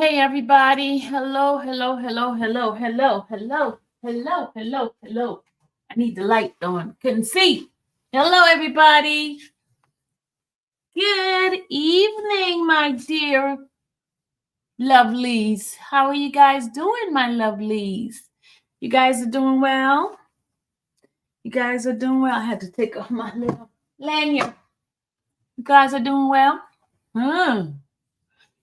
Hey everybody. Hello, hello, hello, hello, hello, hello, hello, hello, hello. I need the light on. Couldn't see. Hello everybody. Good evening, my dear lovelies. How are you guys doing, my lovelies? You guys are doing well? You guys are doing well. I had to take off my little lanyard. You guys are doing well?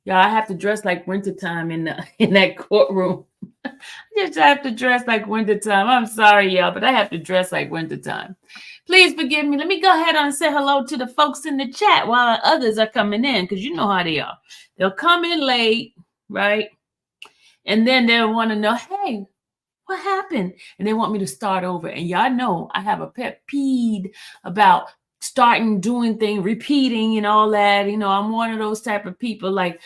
Yeah, I have to dress like wintertime in that courtroom. I just have to dress like wintertime. I'm sorry, y'all, but I have to dress like wintertime. Please forgive me. Let me go ahead and say hello to the folks in the chat while others are coming in, because you know how they are. They'll come in late, right? And then they'll want to know, hey, what happened? And they want me to start over. And y'all know I have a pet peeve about starting doing things, repeating and all that. I'm one of those type of people like,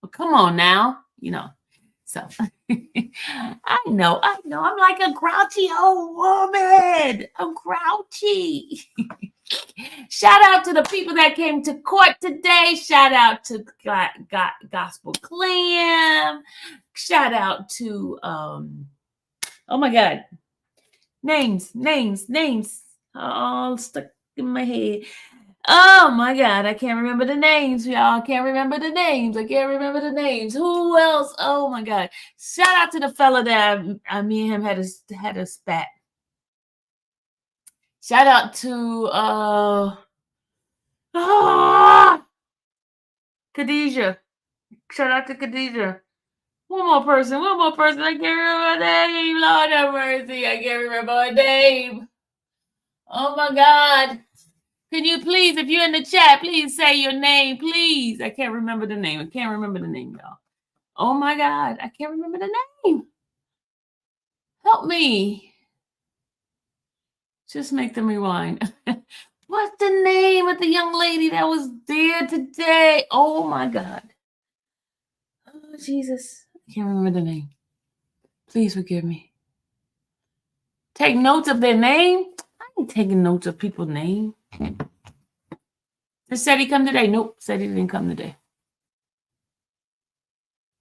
well, come on now, So I know. I'm like a grouchy old woman. I'm grouchy. Shout out to the people that came to court today. Shout out to Gospel Clam. Shout out to oh my God. Names. All stuck in my head. Oh my God, I can't remember the names, y'all. I can't remember the names. Who else? Oh my God. Shout out to the fella that me and him had a spat. Shout out to Khadijah. Shout out to Khadijah. One more person. I can't remember her name. Lord have mercy. I can't remember her name. Oh my God. Can you please, if you're in the chat, please say your name, please. I can't remember the name. Y'all. Oh my God. I can't remember the name. Help me. Just make them rewind. What's the name of the young lady that was there today? Oh my God. Oh, Jesus. I can't remember the name. Please forgive me. Take notes of their name? I ain't taking notes of people's name. Said he come today? Nope. Said he didn't come today.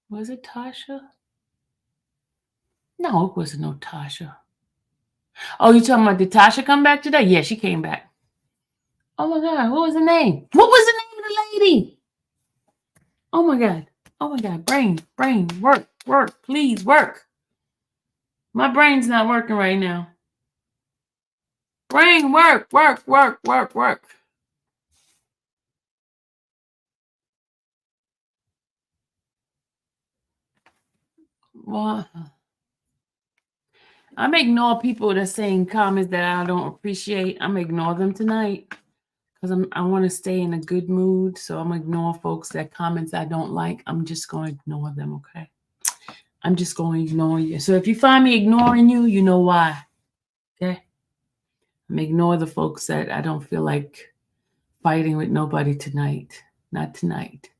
Was it Tasha? No, it wasn't no Tasha. Oh, you talking about, did Tasha come back today? Yeah, she came back. Oh my God, what was the name? What was the name of the lady? Oh my God. Brain, work, please work. My brain's not working right now. Brain, work. Well, I'm ignore people that saying comments that I don't appreciate. I'm ignore them tonight because I want to stay in a good mood. So I'm ignore folks that comments I don't like. I'm just going to ignore them, okay? I'm just going to ignore you. So if you find me ignoring you, you know why, okay? I'm ignore the folks that I don't feel like fighting with nobody tonight. Not tonight.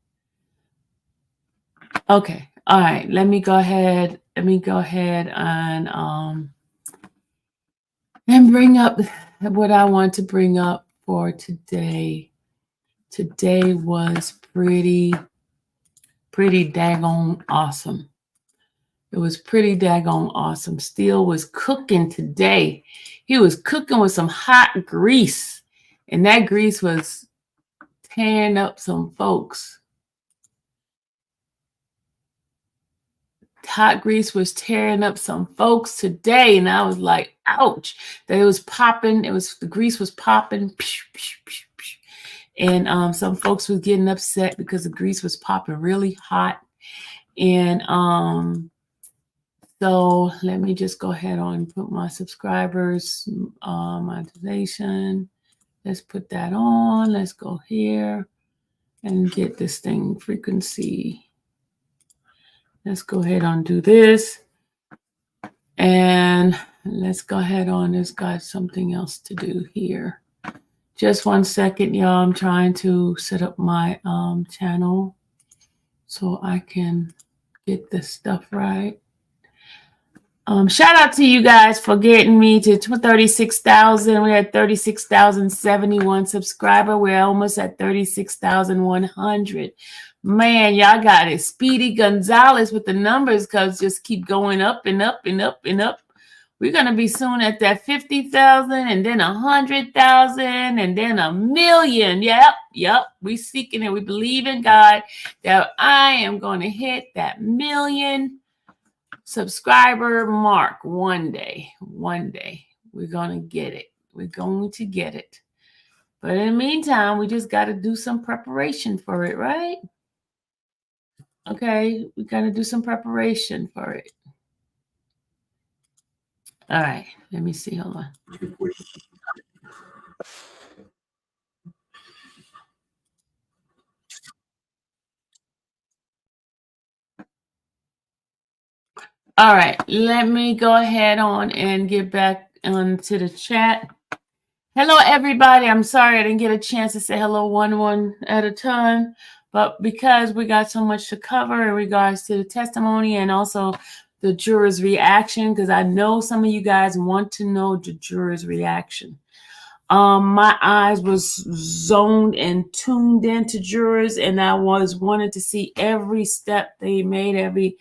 Okay. All right. Let me go ahead and bring up what I want to bring up for today. Today was pretty daggone awesome. It was pretty daggone awesome. Steele was cooking today. He was cooking with some hot grease, and that grease was tearing up some folks. Hot grease was tearing up some folks today, and I was like, ouch. That it was popping. The grease was popping. And some folks was getting upset because the grease was popping really hot. And so let me just go ahead on and put my subscribers monetization. Let's put that on. Let's go here and get this thing frequency. Let's go ahead and do this. And let's go ahead on. It's got something else to do here. Just 1 second, y'all. I'm trying to set up my channel so I can get this stuff right. Shout out to you guys for getting me to 36,000. We're at 36,071 subscriber. We're almost at 36,100. Man, y'all got it. Speedy Gonzalez with the numbers, because just keep going up and up and up and up. We're going to be soon at that 50,000 and then 100,000 and then 1,000,000. Yep. We seeking it. We believe in God that I am going to hit that 1,000,000 subscriber mark one day. We're going to get it. But in the meantime, we just got to do some preparation for it, right? Okay, we got to do some preparation for it. All right, let me see. Hold on. All right, let me go ahead on and get back onto the chat. Hello, everybody. I'm sorry I didn't get a chance to say hello one at a time, but because we got so much to cover in regards to the testimony and also the jurors' reaction, because I know some of you guys want to know the jurors' reaction. My eyes was zoned and tuned into jurors, and I wanted to see every step they made, every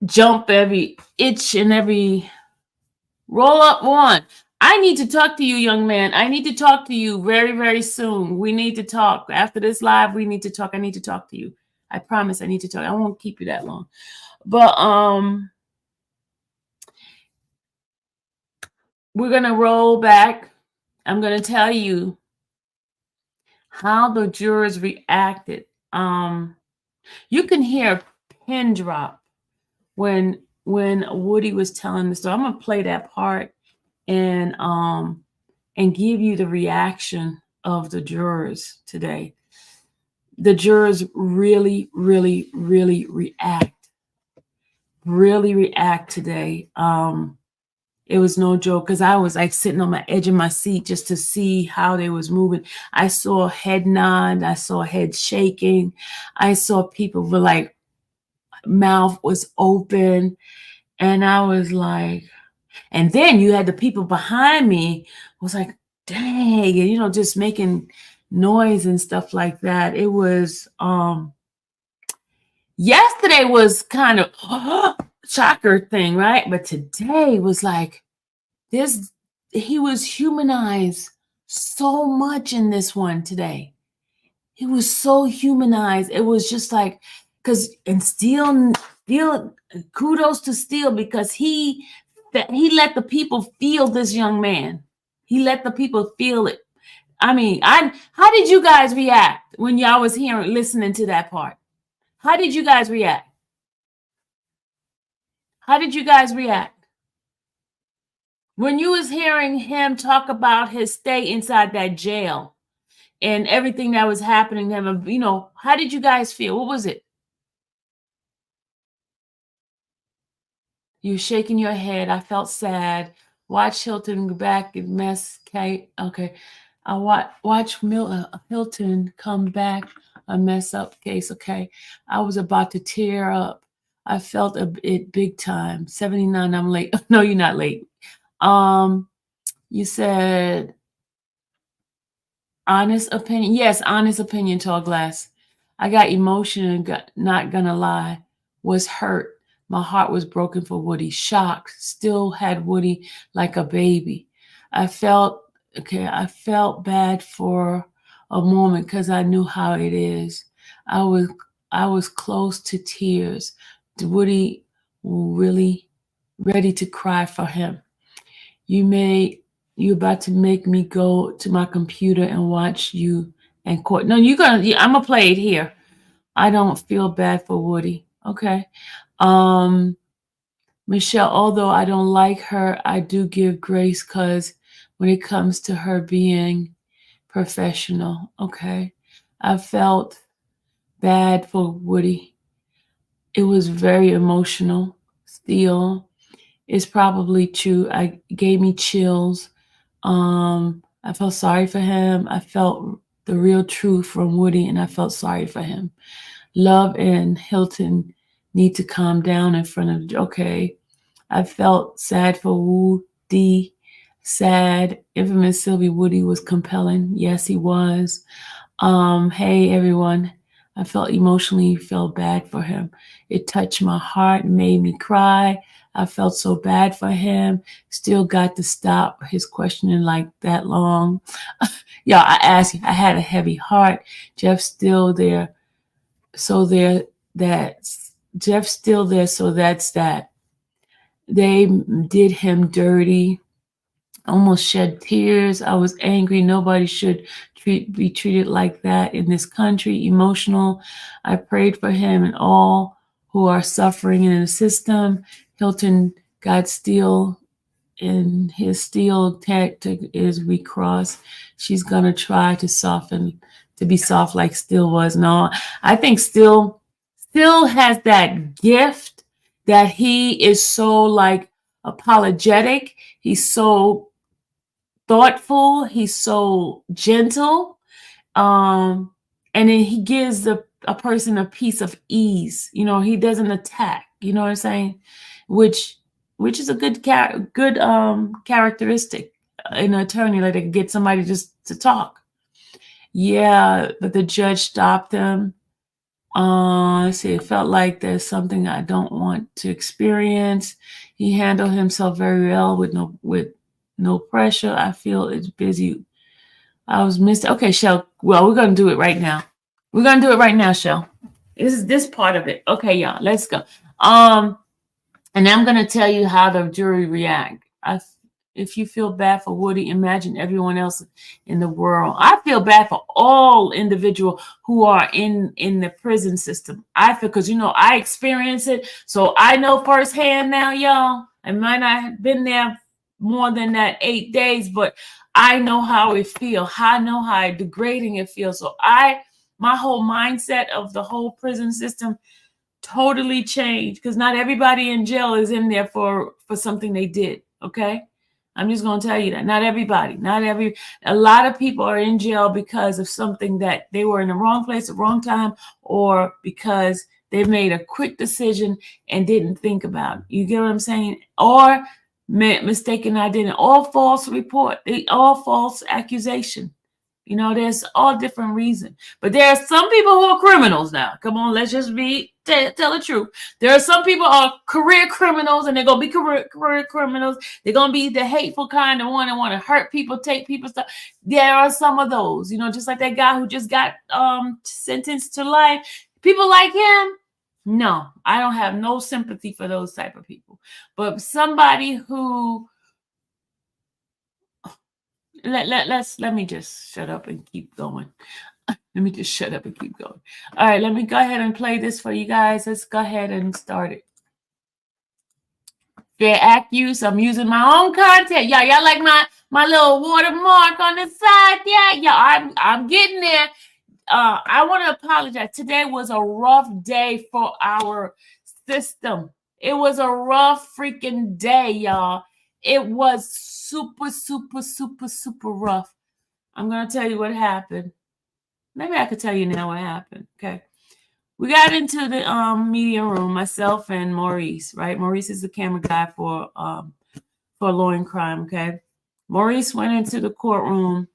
jump, every itch, and every roll up one. I need to talk to you, young man. I need to talk to you very, very soon. We need to talk. After this live, we need to talk. I need to talk to you. I promise I need to talk. I won't keep you that long. But we're going to roll back. I'm going to tell you how the jurors reacted. You can hear a pin drop when Woody was telling the story. I'm going to play that part and give you the reaction of the jurors today. The jurors really, really, really react today. It was no joke, because I was like sitting on my edge of my seat just to see how they was moving. I saw head nod, I saw head shaking, I saw people were like mouth was open, and I was like, and then you had the people behind me was like, dang, and just making noise and stuff like that. It was yesterday was kind of shocker thing, right? But today was like this. He was humanized so much in this one today. He was so humanized. It was just like, and Steele, kudos to Steele, because he let the people feel this young man. He let the people feel it. I mean, how did you guys react when y'all was listening to that part? How did you guys react? When you was hearing him talk about his stay inside that jail and everything that was happening to him, how did you guys feel? What was it? You shaking your head. I felt sad. Watch Hilton go back and mess. Okay. I watch Hilton come back a mess up case. Okay. I was about to tear up. I felt it big time. 79. I'm late. No, you're not late. You said honest opinion. Yes, honest opinion, Tall Glass. I got emotional, not gonna lie, was hurt. My heart was broken for Woody. Shocked. Still had Woody like a baby. I felt bad for a moment because I knew how it is. I was close to tears. Woody really ready to cry for him. You about to make me go to my computer and watch you and court. No, I'm gonna play it here. I don't feel bad for Woody. Okay. Michelle, although I don't like her, I do give grace, because when it comes to her being professional, okay. I felt bad for Woody. It was very emotional. Still, it's probably true. I gave me chills. I felt sorry for him. I felt the real truth from Woody, and I felt sorry for him. Love and Hilton need to calm down in front of, okay. I felt sad for Woody. Sad. Infamous Sylvie Woody was compelling. Yes, he was. Hey everyone. I felt emotionally felt bad for him. It touched my heart, made me cry. I felt so bad for him. Still got to stop his questioning like that long. Yeah, I asked you, I had a heavy heart. Jeff's still there. So that's Jeff's still there, so that's that. They did him dirty. Almost shed tears. I was angry. Nobody should be treated like that in this country. Emotional. I prayed for him and all who are suffering in the system. Hilton got steel in his steel tactic is we cross. She's gonna try to soften, to be soft like Steel was. No, I think Steel has that gift that he is so like apologetic. He's so thoughtful. He's so gentle. And then he gives a person a piece of ease. You know, he doesn't attack. You know what I'm saying? Which is a good characteristic in an attorney, like to get somebody just to talk. Yeah, but the judge stopped him. Let's see, it felt like there's something I don't want to experience. He handled himself very well with no pressure. I feel it's busy. I was missed. Okay, Shell. Well, we're gonna do it right now. We're gonna do it right now, Shell. This is this part of it. Okay, y'all, let's go. And I'm gonna tell you how the jury react. If you feel bad for Woody, imagine everyone else in the world. I feel bad for all individuals who are in the prison system. I feel, because I experience it, so I know firsthand now, y'all. I might not have been there more than that 8 days, but I know how it feels. I know how degrading it feels. So my whole mindset of the whole prison system totally changed, because not everybody in jail is in there for something they did. Okay, I'm just going to tell you that. Not everybody. A lot of people are in jail because of something that they were in the wrong place at the wrong time, or because they made a quick decision and didn't think about it. You get what I'm saying? Or mistaken identity, all false report, all false accusation. There's all different reasons. But there are some people who are criminals now. Come on, let's just tell the truth. There are some people who are career criminals, and they're going to be career criminals. They're going to be the hateful kind of one that want to hurt people, take people's stuff. There are some of those, just like that guy who just got sentenced to life. People like him, no, I don't have no sympathy for those type of people. But somebody who let me just shut up and keep going. Let me just shut up and keep going. All right, let me go ahead and play this for you guys. Let's go ahead and start it. Fair act use. I'm using my own content. Y'all like my little watermark on the side? Yeah. I'm getting there. I want to apologize. Today was a rough day for our system. It was a rough freaking day, y'all. It was super, super, super, super rough. I'm going to tell you what happened. Maybe I could tell you now what happened. Okay. We got into the media room, myself and Maurice, right? Maurice is the camera guy for Law and Crime, okay? Maurice went into the courtroom,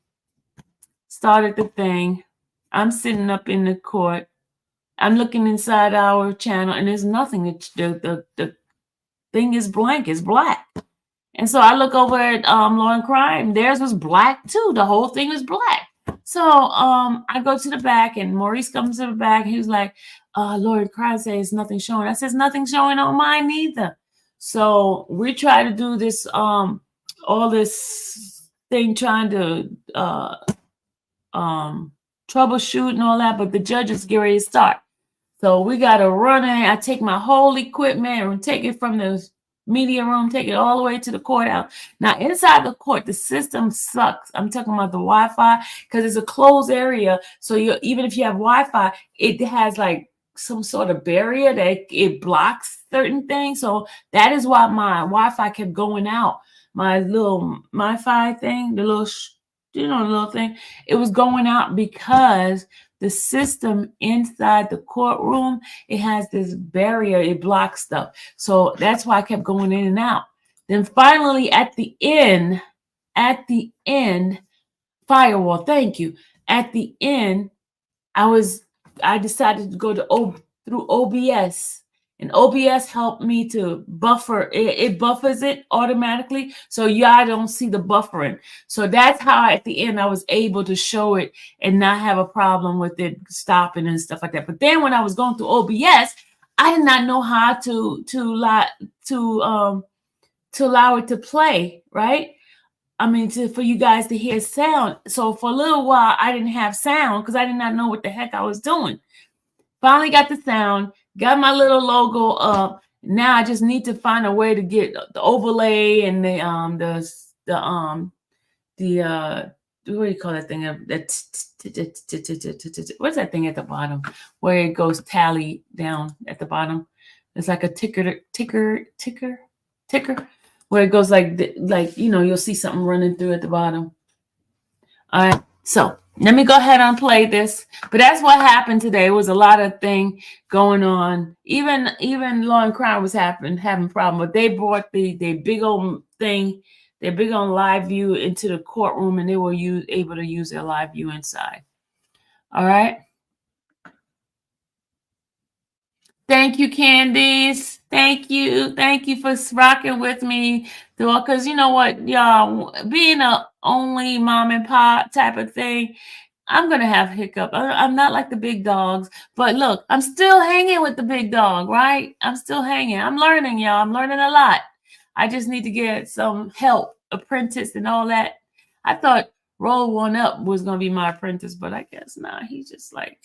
started the thing. I'm sitting up in the court. I'm looking inside our channel, and there's nothing. The thing is blank. It's black. And so I look over at Law and Crime. Theirs was black too. The whole thing was black. So I go to the back, and Maurice comes to the back. He was like, Law and Crime says nothing showing. I says nothing showing on mine either. So we try to do this all this thing, trying to troubleshoot and all that, but the judge is getting ready to start. So we got to run in. I take my whole equipment and take it from the media room, take it all the way to the courthouse. Now, inside the court, the system sucks. I'm talking about the Wi-Fi, because it's a closed area. So even if you have Wi-Fi, it has like some sort of barrier that it blocks certain things. So that is why my Wi-Fi kept going out. My little Wi-Fi thing, the little, the little thing, it was going out because the system inside the courtroom, it has this barrier, it blocks stuff. So that's why I kept going in and out. Then finally at the end, firewall, thank you. At the end, I decided to go through OBS, and OBS helped me to buffer. It buffers it automatically, so y'all don't see the buffering. So that's how at the end I was able to show it and not have a problem with it stopping and stuff like that. But then when I was going through OBS, I did not know how to allow it to play, right? I mean, for you guys to hear sound. So for a little while, I didn't have sound because I did not know what the heck I was doing. Finally got the sound, got my little logo up. Now I just need to find a way to get the overlay and the what do you call that thing? What's that thing at the bottom where it goes tally down at the bottom? It's like a ticker, where it goes like you'll see something running through at the bottom. All right, so let me go ahead and play this. But that's what happened today. It was a lot of thing going on. Even Law and Crime was having problem, but they brought the big old thing, their big old live view into the courtroom, and they were able to use their live view inside. All right. Thank you, Candice. Thank you for rocking with me, because you know what, y'all, being a only mom and pop type of thing, I'm gonna have hiccup. I'm not like the big dogs, but look, I'm still hanging with the big dog, right? I'm still hanging. I'm learning, y'all. I'm learning a lot. I just need to get some help, apprentice, and all that. I thought Roll One Up was gonna be my apprentice, but I guess not. He's just like,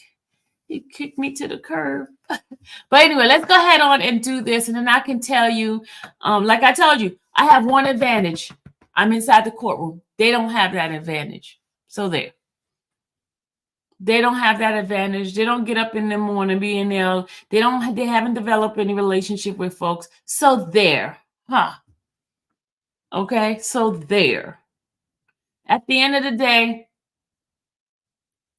he kicked me to the curb. But anyway, let's go ahead on and do this. And then I can tell you, like I told you, I have one advantage. I'm inside the courtroom. They don't have that advantage. So there. They don't have that advantage. They don't get up in the morning, be in there. They haven't developed any relationship with folks. So there. Okay, so there. At the end of the day,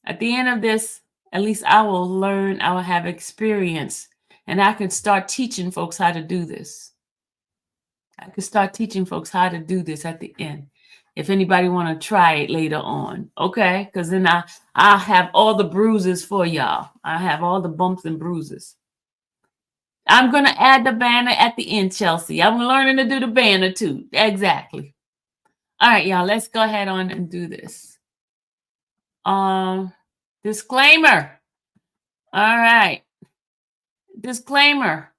at the end of this, at least I will learn, I will have experience, and I can start teaching folks how to do this. I can start teaching folks how to do this at the end. If anybody want to try it later on, okay? Because then I'll have all the bruises for y'all. I have all the bumps and bruises. I'm going to add the banner at the end, Chelsea. I'm learning to do the banner too. Exactly. All right, y'all, let's go ahead on and do this. Disclaimer. All right. Disclaimer.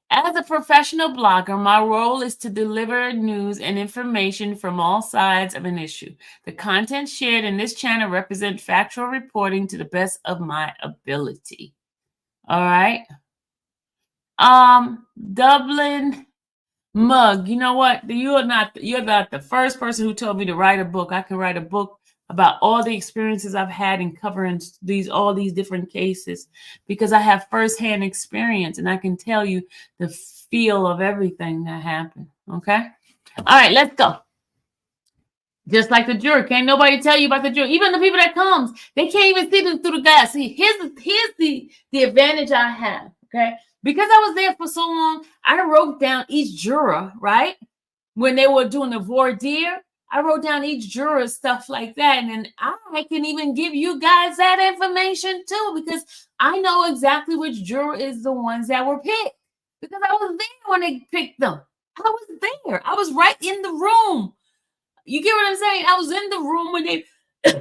As a professional blogger, my role is to deliver news and information from all sides of an issue. The content shared in this channel represent factual reporting to the best of my ability. All right. Dublin Mug, you know what? You're not the first person who told me to write a book. I can write a book about all the experiences I've had in covering all these different cases, because I have firsthand experience and I can tell you the feel of everything that happened. Okay. All right, let's go. Just like the jury, can't nobody tell you about the jury. Even the people that comes, they can't even see them through the glass. See, here's the advantage I have. Okay, because I was there for so long, I wrote down each juror, right? When they were doing the voir dire, I wrote down each juror, stuff like that. And then I can even give you guys that information too, because I know exactly which juror is the ones that were picked, because I was there when they picked them. I was there. I was right in the room. You get what I'm saying? I was in the room when they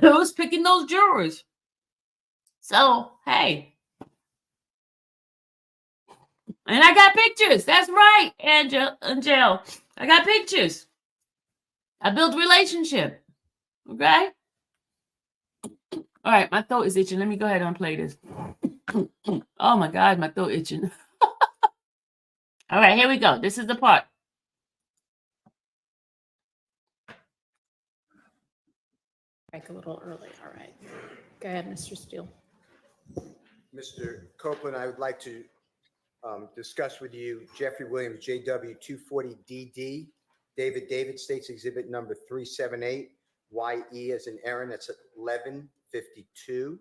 was picking those jurors. So, hey. And I got pictures. That's right, Angel. I got pictures. I built relationship. Okay? All right, my throat is itching. Let me go ahead and play this. Oh my God, my throat itching. All right, here we go. This is the part. Break a little early. All right. Go ahead, Mr. Steele. Mr. Copeland, I would like to discuss with you Jeffrey Williams, JW 240DD, David States Exhibit number 378, YE as in Aaron, that's at 11:52.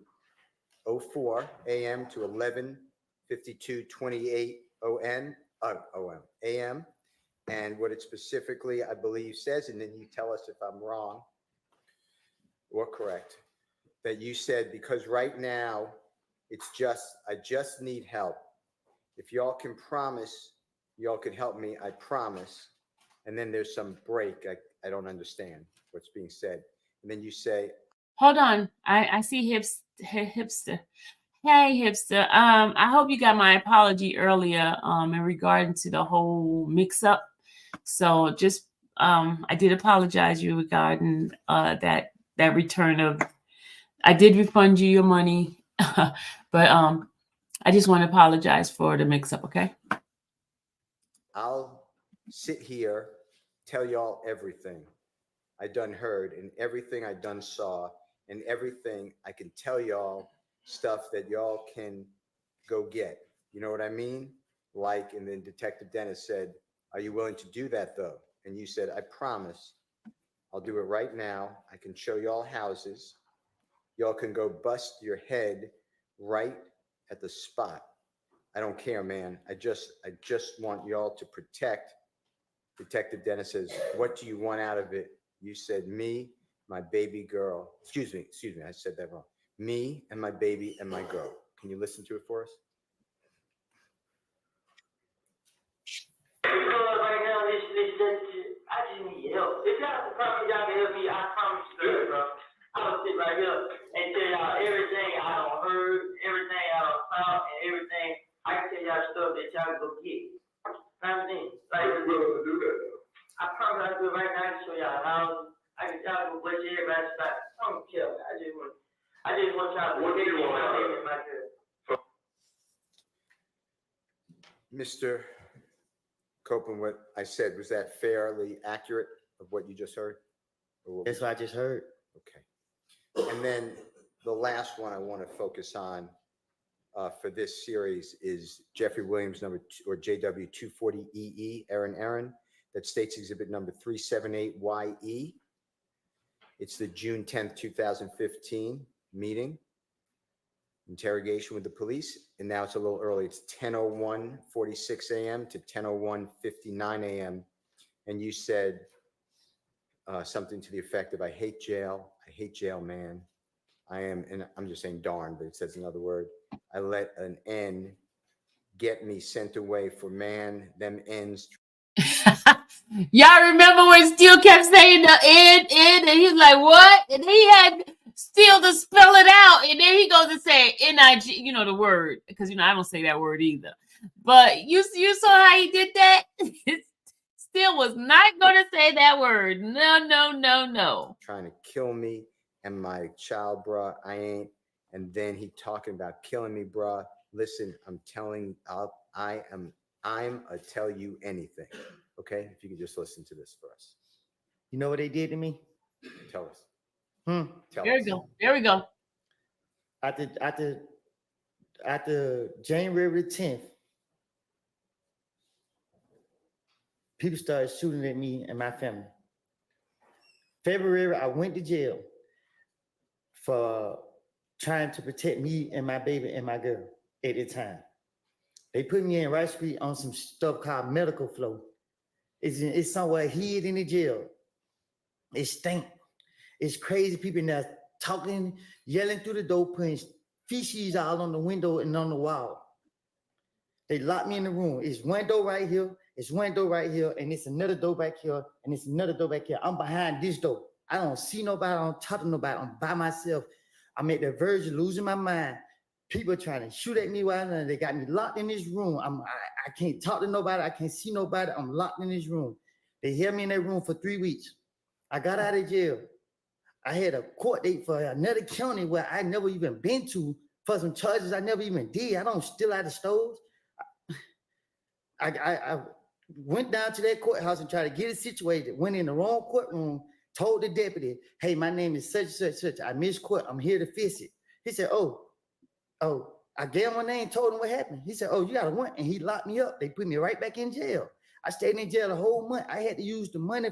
11:04 a.m. to 11:52:28 a.m. And what it specifically, I believe, says, and then you tell us if I'm wrong or correct, that you said, because right now I just need help. If y'all can promise, y'all can help me, I promise. And then there's some break. I don't understand what's being said. And then you say, Hold on. I see hipster. Hey, hipster. I hope you got my apology earlier in regard to the whole mix-up. So just I did apologize you regarding that return of. I did refund you your money, but I just want to apologize for the mix-up. Okay. I'll sit here, tell y'all everything I done heard and everything I done saw and everything I can tell y'all, stuff that y'all can go get. You know what I mean? Like, and then Detective Dennis said, are you willing to do that though? And you said, I promise. I'll do it right now. I can show y'all houses. Y'all can go bust your head right at the spot. I don't care, man. I just want y'all to protect. Detective Dennis says, what do you want out of it? You said, me, my baby girl. Excuse me, I said that wrong. Me and my baby and my girl. Can you listen to it for us? Right now, I just need help. If y'all can promise y'all can help me, I promise you, bro. I'm gonna sit right here and tell y'all everything I done heard, everything I done found, and everything. I can tell y'all stuff that y'all can go get. Like, you're willing to do that, though. I promise I do it right now. I can show y'all houses. I can y'all go butcher everybody's spot. I don't care. I just want y'all to What do you want out of it? like that. Mr. Copeland, what I said, was that fairly accurate of what you just heard? That's what I just heard. Okay. And then the last one I want to focus on for this series is Jeffrey Williams, number two, or JW 240EE, Aaron, that states exhibit number 378YE. It's the June 10th, 2015 meeting, interrogation with the police. And now it's a little early. It's 10:01:46 a.m. to 10:01:59 a.m. And you said something to the effect of, I hate jail, man. I am, and I'm just saying darn, but it says another word. I let an N get me sent away for man, them ends. Y'all remember when Steele kept saying the N, and he's like, what? And he had Steele to spell it out. And then he goes and say N-I-G, you know, the word. Because, you know, I don't say that word either. But you saw how he did that? Steele was not going to say that word. No. Trying to kill me and my child, bruh. I ain't. And then he talking about killing me, bruh. Listen, I'm a tell you anything. Okay? If you could just listen to this for us. You know what they did to me? Tell us. There we go. After January 10th, people started shooting at me and my family. February, I went to jail for trying to protect me and my baby and my girl at the time. They put me in Rice Street on some stuff called medical flow. It's somewhere hid in the jail. It stink. It's crazy people in there talking, yelling through the door, putting feces all on the window and on the wall. They locked me in the room. It's one door right here. It's one door right here. And it's another door back here. And it's another door back here. I'm behind this door. I don't see nobody. I don't talk to nobody. I'm by myself. I'm at the verge of losing my mind. People trying to shoot at me while they got me locked in this room. I can't talk to nobody. I can't see nobody. I'm locked in this room. They held me in that room for 3 weeks. I got out of jail. I had a court date for another county where I never even been to for some charges I never even did. I don't steal out of stores. I went down to that courthouse and tried to get it situated. Went in the wrong courtroom, told the deputy, hey, my name is such, such, such. I missed court. I'm here to fix it. He said, oh, I gave him my name, told him what happened. He said, oh, you got a warrant. And he locked me up. They put me right back in jail. I stayed in jail a whole month. I had to use the money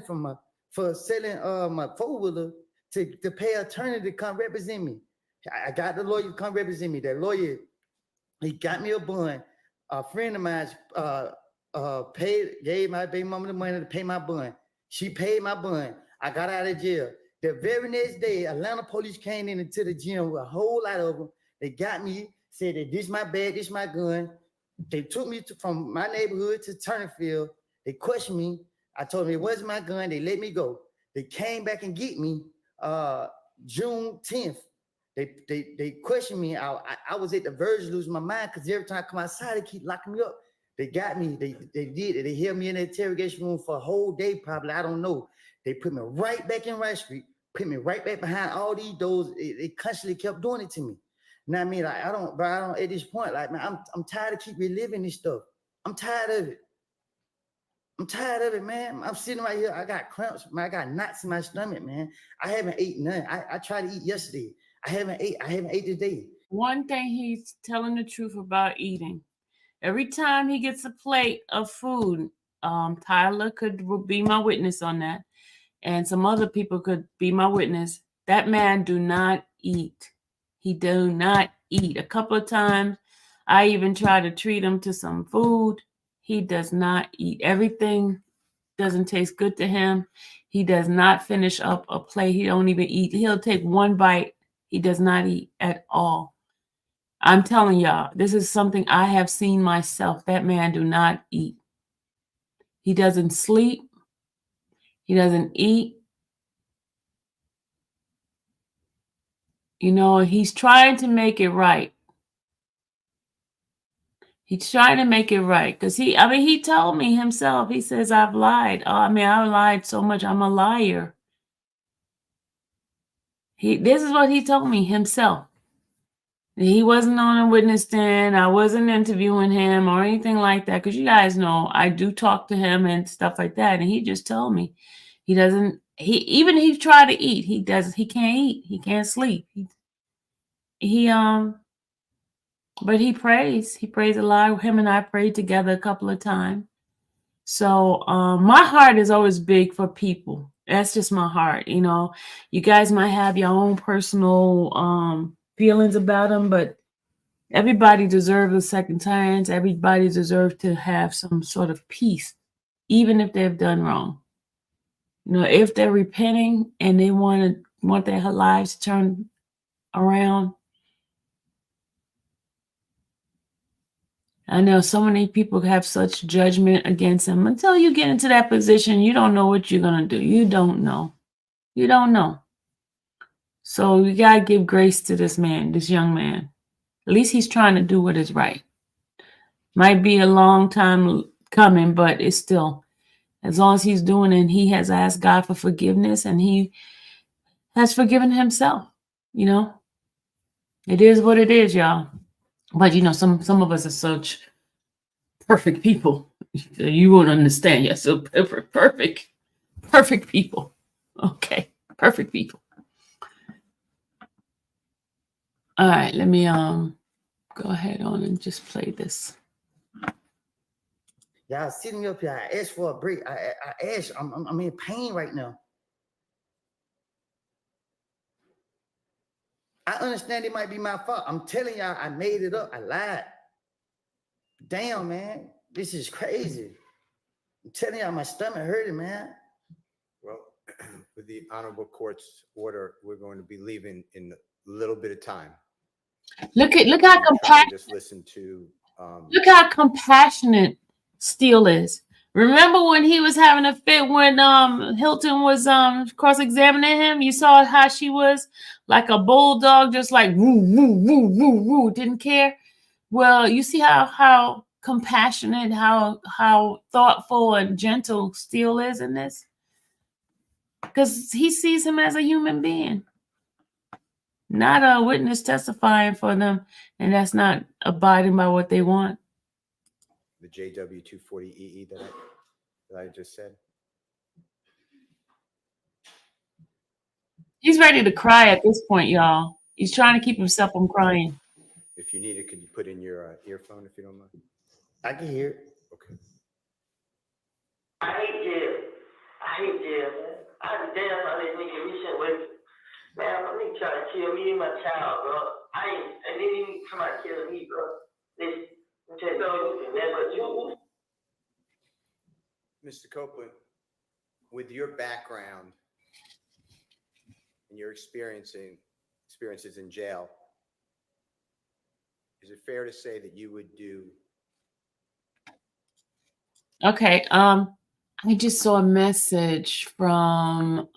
for selling my four-wheeler to pay an attorney to come represent me. I got the lawyer to come represent me. That lawyer, he got me a bond. A friend of mine gave my baby mama the money to pay my bond. She paid my bond. I got out of jail. The very next day, Atlanta police came into the gym with a whole lot of them. They got me, said that this my bag, this my gun. They took me from my neighborhood to Turnerfield. They questioned me. I told them it wasn't my gun. They let me go. They came back and get me June 10th. They questioned me. I was at the verge of losing my mind because every time I come outside, they keep locking me up. They got me. They did it. They held me in the interrogation room for a whole day, probably. I don't know. They put me right back in Rice Street, put me right back behind all these doors. They constantly kept doing it to me. Now I mean, like, I don't at this point, like, man, I'm tired of keep reliving this stuff. I'm tired of it. I'm tired of it, man. I'm sitting right here. I got cramps, man. I got knots in my stomach, man. I haven't eaten none. I tried to eat yesterday. I haven't ate today. One thing he's telling the truth about eating. Every time he gets a plate of food, Tyler could be my witness on that, and some other people could be my witness. That man do not eat. He do not eat. A couple of times, I even try to treat him to some food. He does not eat. Everything doesn't taste good to him. He does not finish up a plate. He don't even eat. He'll take one bite. He does not eat at all. I'm telling y'all, this is something I have seen myself. That man do not eat. He doesn't sleep. He doesn't eat. You know, he's trying to make it right. He's trying to make it right. Because he told me himself, he says, I've lied. Oh, I lied so much. I'm a liar. This is what he told me himself. He wasn't on a witness stand. I wasn't interviewing him or anything like that. Because you guys know I do talk to him and stuff like that. And he just told me he doesn't, even he tried to eat. He can't eat. He can't sleep. But he prays. He prays a lot. Him and I prayed together a couple of times. So my heart is always big for people. That's just my heart. You know, you guys might have your own personal feelings about them, but everybody deserves a second chance. Everybody deserves to have some sort of peace, even if they've done wrong. You know, if they're repenting and they want their lives turned around. I know so many people have such judgment against him. Until you get into that position, you don't know what you're going to do. You don't know. You don't know. So you got to give grace to this man, this young man. At least he's trying to do what is right. Might be a long time coming, but it's still, as long as he's doing it, and he has asked God for forgiveness and he has forgiven himself, you know. It is what it is, y'all. But, you know, some of us are such perfect people. You won't understand. You're so perfect people. Okay, perfect people. All right, let me go ahead on and just play this. Y'all sitting up here. I asked for a break. I asked. I'm in pain right now. I understand it might be my fault. I'm telling y'all, I made it up. I lied. Damn, man. This is crazy. I'm telling y'all, my stomach hurting, man. Well, with the honorable court's order, we're going to be leaving in a little bit of time. Look how compassionate. Just listen to. Look how compassionate Steele is. Remember when he was having a fit when Hilton was cross-examining him? You saw how she was like a bulldog, just like woo, woo, woo, woo, woo, didn't care. Well, you see how compassionate, how thoughtful and gentle Steele is in this? Because he sees him as a human being, not a witness testifying for them, and that's not abiding by what they want. The JW 240EE that I just said. He's ready to cry at this point, y'all. He's trying to keep himself from crying. If you need it, could you put in your earphone if you don't mind? I can hear it. Okay. I hate jail. I hate jail, man. I be damn if I let me get reset with Man, my nigga try to kill me and my child, bro. And then he come out and kill me, bro. Listen, I'm telling you, man, but you. Mr. Copeland, with your background and your experiences in jail, is it fair to say that you would do? Okay. I just saw a message from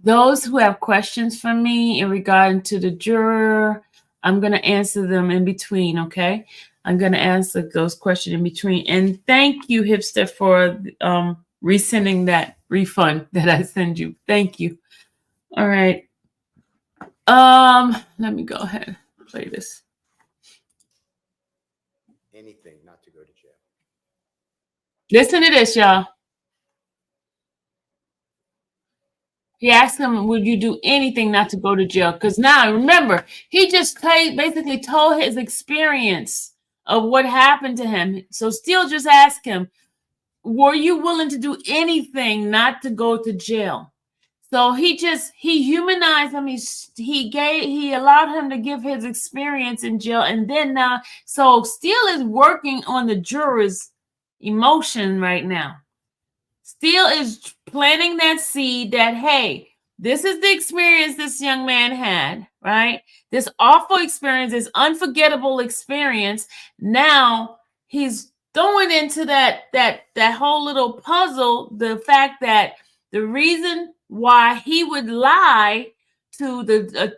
those who have questions for me in regard to the juror. I'm going to answer them in between, okay? I'm going to answer those questions in between. And thank you, Hipster, for resending that refund that I send you. Thank you. All right. Let me go ahead and play this. Anything not to go to jail. Listen to this, y'all. He asked him, would you do anything not to go to jail? Because now, remember, he just basically told his experience of what happened to him. So Steele just asked him, were you willing to do anything not to go to jail? So he humanized him. He allowed him to give his experience in jail. And then so Steele is working on the juror's emotion right now. Steele is planting that seed that, hey, this is the experience this young man had, right? This awful experience, this unforgettable experience. Now he's throwing into that whole little puzzle the fact that the reason why he would lie to the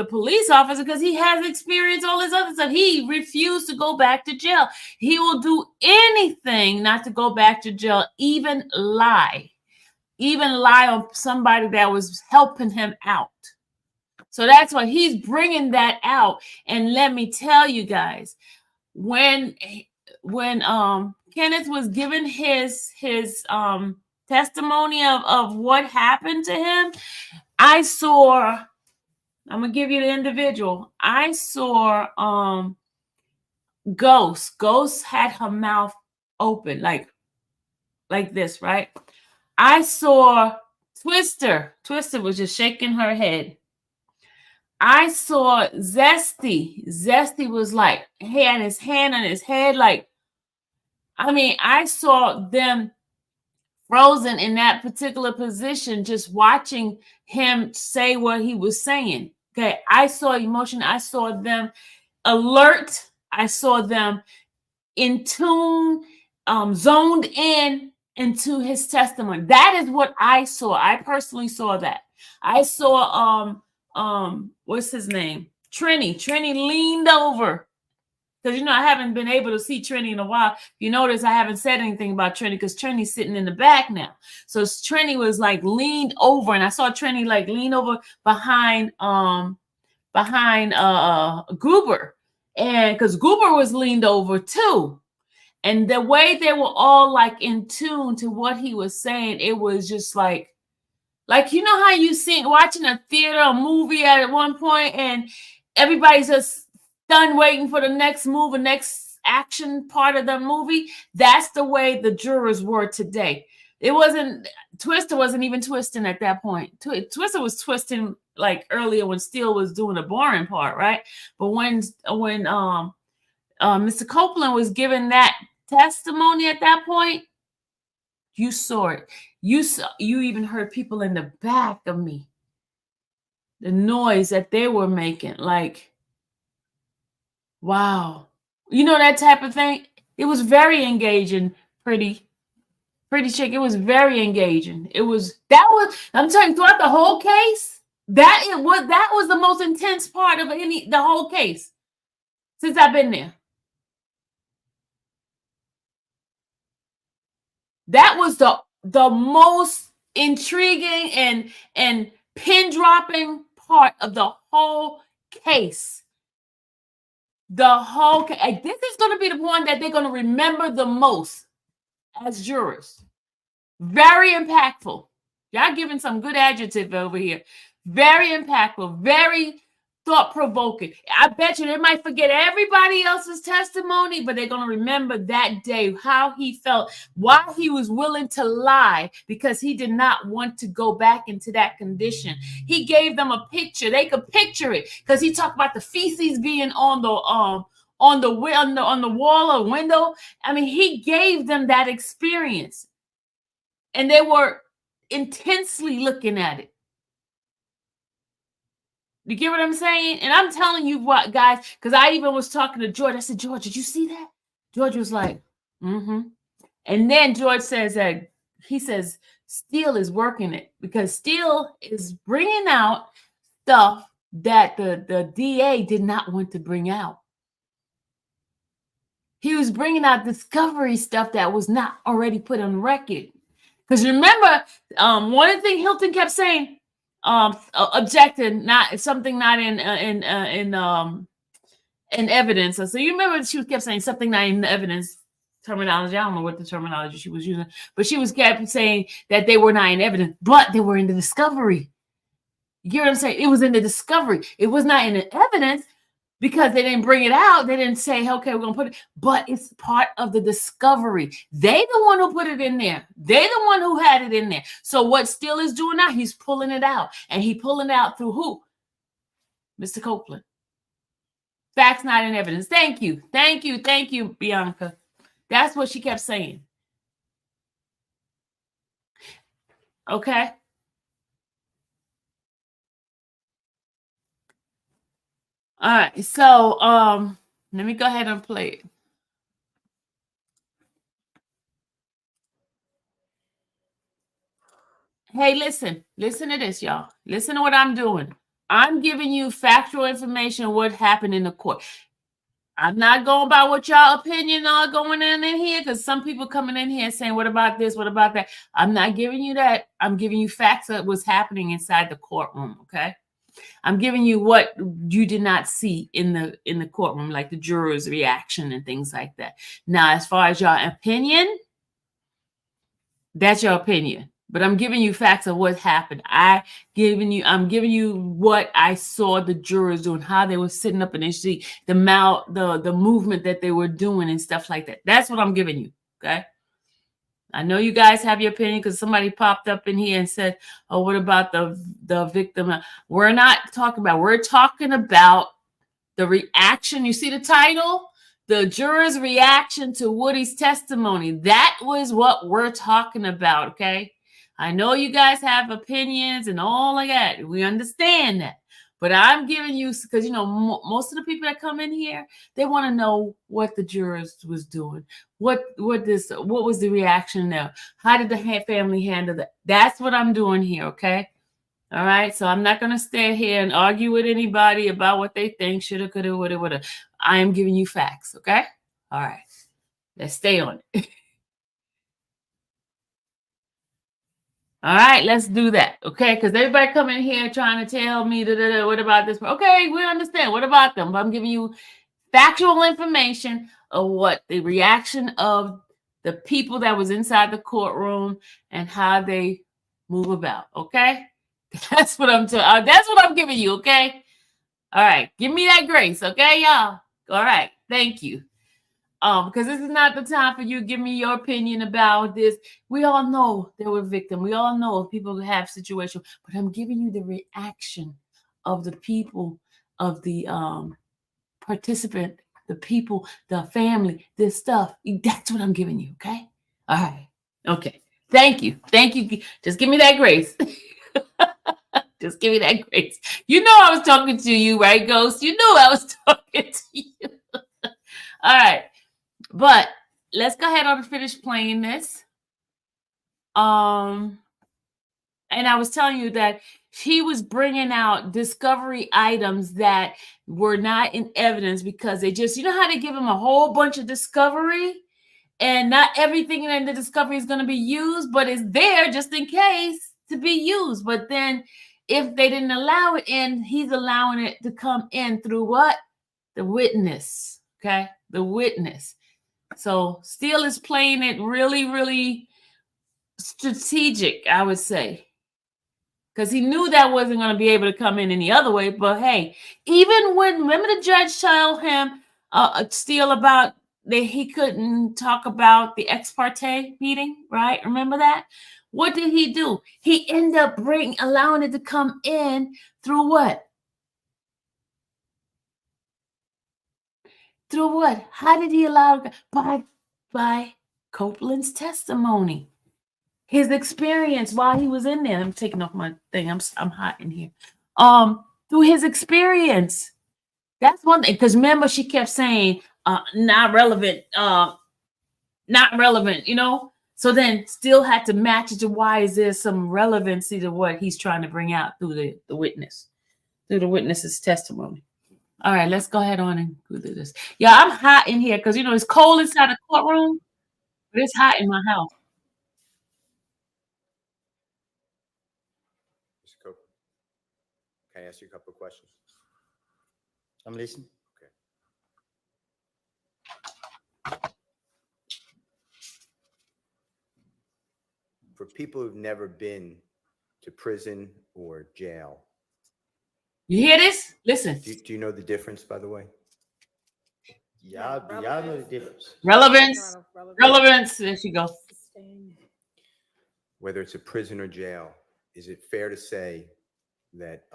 police officer because he has experienced all this other stuff. He refused to go back to jail. He will do anything not to go back to jail, even lie on somebody that was helping him out. So that's why he's bringing that out. And let me tell you guys, when Kenneth was given his testimony of what happened to him, I'm gonna give you the individual. I saw Ghost. Ghost had her mouth open like this, right? I saw Twister. Twister was just shaking her head. I saw Zesty. Zesty was like, he had his hand on his head. Like, I mean, I saw them frozen in that particular position, just watching him say what he was saying. Okay, I saw emotion. I saw them alert. I saw them in tune, zoned in into his testimony. That is what I saw. I personally saw that. I saw what's his name? Trini. Trini leaned over. Because, I haven't been able to see Trini in a while. You notice I haven't said anything about Trini because Trini's sitting in the back now. So Trini was like leaned over, and I saw Trini like lean over behind Goober. And because Goober was leaned over too. And the way they were all like in tune to what he was saying, it was just like how you watching a theater, a movie at one point, and everybody's just done waiting for the next move, the next action part of the movie. That's the way the jurors were today. Twister wasn't even twisting at that point. Twister was twisting like earlier when Steele was doing the boring part, right? But when Mr. Copeland was giving that testimony at that point, you saw it. You even heard people in the back of me, the noise that they were making, like, wow. That type of thing. It was very engaging, pretty chick. It was very engaging. I'm telling you, throughout the whole case, that was the most intense part of the whole case since I've been there. That was the most intriguing and pin dropping part of the whole case. This is going to be the one that they're going to remember the most as jurors. Very impactful. Y'all giving some good adjective over here. Very impactful. Very thought-provoking. I bet you they might forget everybody else's testimony, but they're going to remember that day, how he felt, why he was willing to lie, because he did not want to go back into that condition. He gave them a picture. They could picture it because he talked about the feces being on the wall or window. I mean, he gave them that experience, and they were intensely looking at it. You get what I'm saying? And I'm telling you what, guys, because I even was talking to George. I said, George, did you see that? George was like, mm-hmm. And then George says that he says Steele is working it because Steele is bringing out stuff that the DA did not want to bring out. He was bringing out discovery stuff that was not already put on record. Because remember, one of the things Hilton kept saying, objected, not something not in evidence. So you remember she kept saying something not in evidence terminology. I don't know what the terminology she was using, but she was kept saying that they were not in evidence, but they were in the discovery. You get what I'm saying? It was in the discovery. It was not in the evidence because they didn't bring it out. They didn't say, okay, we're going to put it, but it's part of the discovery. They the one who put it in there. They the one who had it in there. So what Steele is doing now, he's pulling it out. And he pulling it out through who? Mr. Copeland. Facts not in evidence. Thank you. Thank you. Thank you, Bianca. That's what she kept saying. Okay. All right, so let me go ahead and play it. Hey, listen to this, y'all. Listen to what I'm doing. I'm giving you factual information of what happened in the court. I'm not going by what y'all opinion are going in here, because some people coming in here saying, what about this? What about that? I'm not giving you that. I'm giving you facts of what's happening inside the courtroom, okay? I'm giving you what you did not see in the courtroom, like the jurors' reaction and things like that. Now, as far as your opinion, that's your opinion. But I'm giving you facts of what happened. I'm giving you what I saw the jurors doing, how they were sitting up in their seat, the movement that they were doing and stuff like that. That's what I'm giving you. Okay. I know you guys have your opinion because somebody popped up in here and said, oh, what about the victim? We're talking about the reaction. You see the title? The juror's reaction to Woody's testimony. That was what we're talking about, okay? I know you guys have opinions and all of that. We understand that. But I'm giving you, because, most of the people that come in here, they want to know what the jurors was doing. What was the reaction there? How did the family handle that? That's what I'm doing here, okay? All right, so I'm not going to stay here and argue with anybody about what they think, shoulda, coulda, woulda, woulda. I am giving you facts, okay? All right, let's stay on it. All right, let's do that, okay? Because everybody coming here trying to tell me, what about this? Okay, we understand. What about them? But I'm giving you factual information of what the reaction of the people that was inside the courtroom and how they move about, okay? That's what I'm giving you, okay? All right, give me that grace, okay, y'all? All right, thank you. Because this is not the time for you to give me your opinion about this. We all know they were victims. We all know people have situations, but I'm giving you the reaction of the people, of the participant, the people, the family, this stuff. That's what I'm giving you, okay? All right, okay. Thank you. Just give me that grace. Just give me that grace. You know I was talking to you, right, Ghost? You knew I was talking to you. All right. But let's go ahead and finish playing this. And I was telling you that he was bringing out discovery items that were not in evidence because they just, how they give him a whole bunch of discovery and not everything in the discovery is going to be used, but it's there just in case to be used. But then if they didn't allow it in, he's allowing it to come in through what? The witness. Okay. The witness. So Steele is playing it really, really strategic, I would say. because he knew that wasn't going to be able to come in any other way. But hey, even when, remember the judge told him Steele about that he couldn't talk about the ex parte meeting, right? Remember that? What did he do? He ended up allowing it to come in through what? Through what? How did he allow it? By Copeland's testimony, his experience while he was in there. I'm taking off my thing. I'm hot in here. Through his experience. That's one thing. Because remember, she kept saying, not relevant, not relevant, you know? So then still had to match it to why is there some relevancy to what he's trying to bring out through the witness, through the witness's testimony. All right, let's go ahead on and go through this. Yeah, I'm hot in here because, you know, it's cold inside the courtroom, but it's hot in my house. Mr. Copeland, can I ask you a couple of questions? I'm listening. For people who've never been to prison or jail, You hear this? Listen. do you know the difference, by the way? Y'all know the difference. Relevance. There she goes. Whether it's a prison or jail, is it fair to say that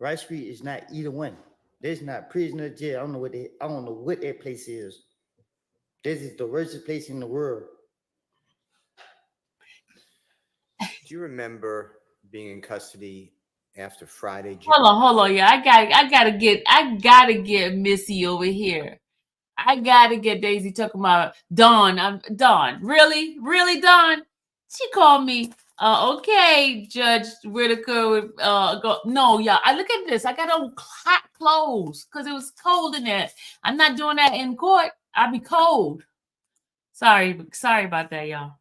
Rice Street is not either one. There's not prison or jail. I don't know what that place is. This is the worst place in the world. do you remember being in custody after Friday? Hold on, yeah. I gotta get Missy over here. I gotta get Daisy talking about Dawn. Dawn. Really, Dawn? She called me. Okay, Judge Whitaker. No, yeah. I look at this. I got on hot clothes because it was cold in there. I'm not doing that in court. I'll be cold. Sorry about that, y'all.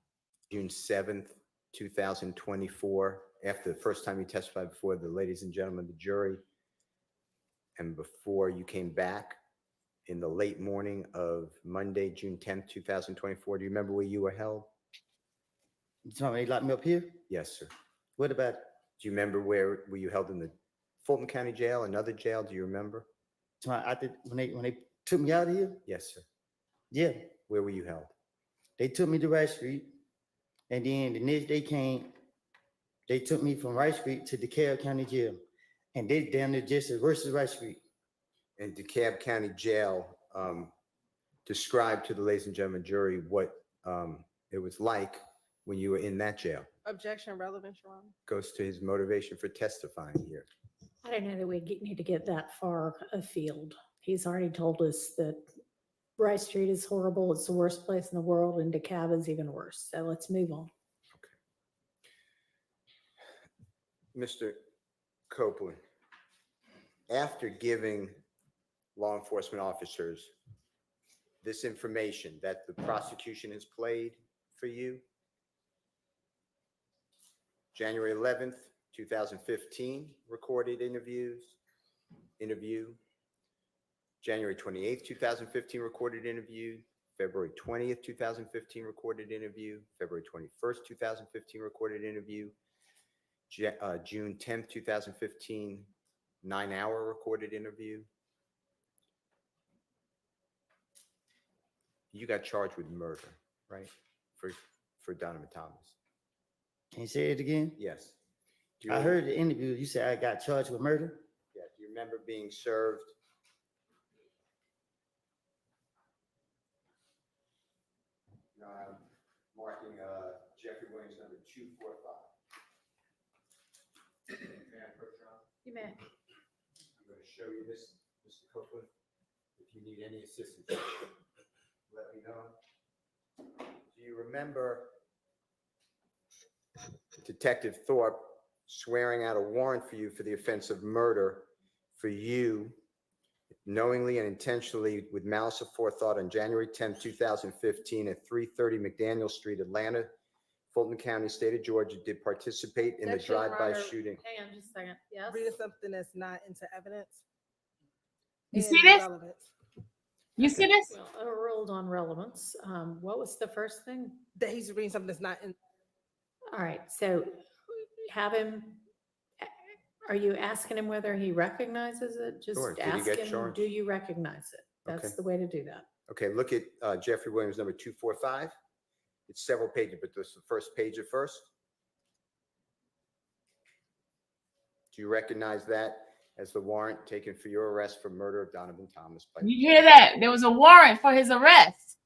June 7th, 2024, after the first time you testified before the ladies and gentlemen, the jury, and before you came back in the late morning of Monday, June 10th, 2024. Do you remember where you were held? You talking about they locked me up here? Yes, sir. What about it? Do you remember where were you held in the Fulton County Jail, another jail? Do you remember? When they took me out of here? Yes, sir. Yeah. Where were you held? They took me to Rice Street, and then the next day came, they took me from Rice Street to DeKalb County Jail, and they down there just as worse as Rice Street. And DeKalb County Jail, describe to the ladies and gentlemen jury what it was like when you were in that jail. Objection, relevant, Your Honor. Goes to his motivation for testifying here. I don't know that we need to get that far afield. He's already told us that Rice Street is horrible. It's the worst place in the world, and DeKalb is even worse. So let's move on. Okay. Mr. Copeland, after giving law enforcement officers this information that the prosecution has played for you, January 11th, 2015, recorded interview, January 28th, 2015, recorded interview, February 20th, 2015, recorded interview, February 21st, 2015, recorded interview, June 10th, 2015, 9-hour recorded interview. You got charged with murder, right? For Donovan Thomas. Can you say it again? Yes. I heard the interview. You said I got charged with murder? Yeah. Do you remember being served marking Jeffrey Williams number 245? You may. I'm going to show you this, Mr. Copeland. If you need any assistance, let me know. Do you remember Detective Thorpe swearing out a warrant for you for the offense of murder for you knowingly and intentionally with malice aforethought on January 10th, 2015 at 330 McDaniel Street, Atlanta, Fulton County, state of Georgia, did participate in the drive-by shooting? Hang on just a second. Yes. Reading something that's not into evidence. You and see this? relevance. You see this? Well, overruled on relevance. What was the first thing? That he's reading something that's not in. All right, so have him, are you asking him whether he recognizes it? Just Sure. Did he ask get him, charged? do you recognize it? That's Okay. the way to do that. Okay, look at Jeffrey Williams, number 245. It's several pages, but this is the first page at first. Do you recognize that as the warrant taken for your arrest for murder of Donovan Thomas by You hear that? There was a warrant for his arrest.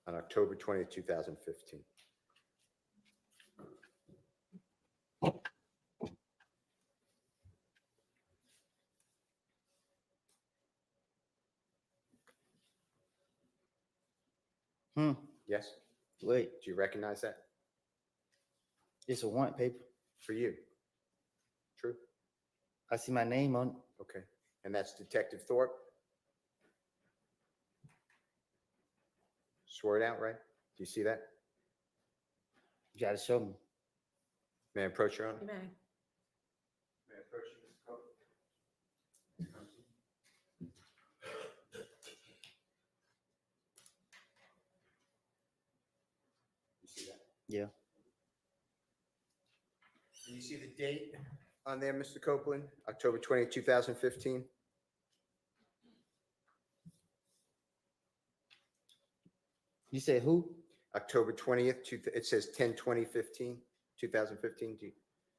on October 20th, 2015? Yes? Wait, Do you recognize that? it's a warrant paper. For you? True? I see my name on it. Okay. And that's Detective Thorpe? Swore it out, right? Do you see that? You gotta show me. May I approach your honor? You may. May I approach you, Mr. Cope? You see that? Yeah. Do you see the date on there, Mr. Copeland? October 20th, 2015? You said who? October 20th, it says 10/20/15, 2015.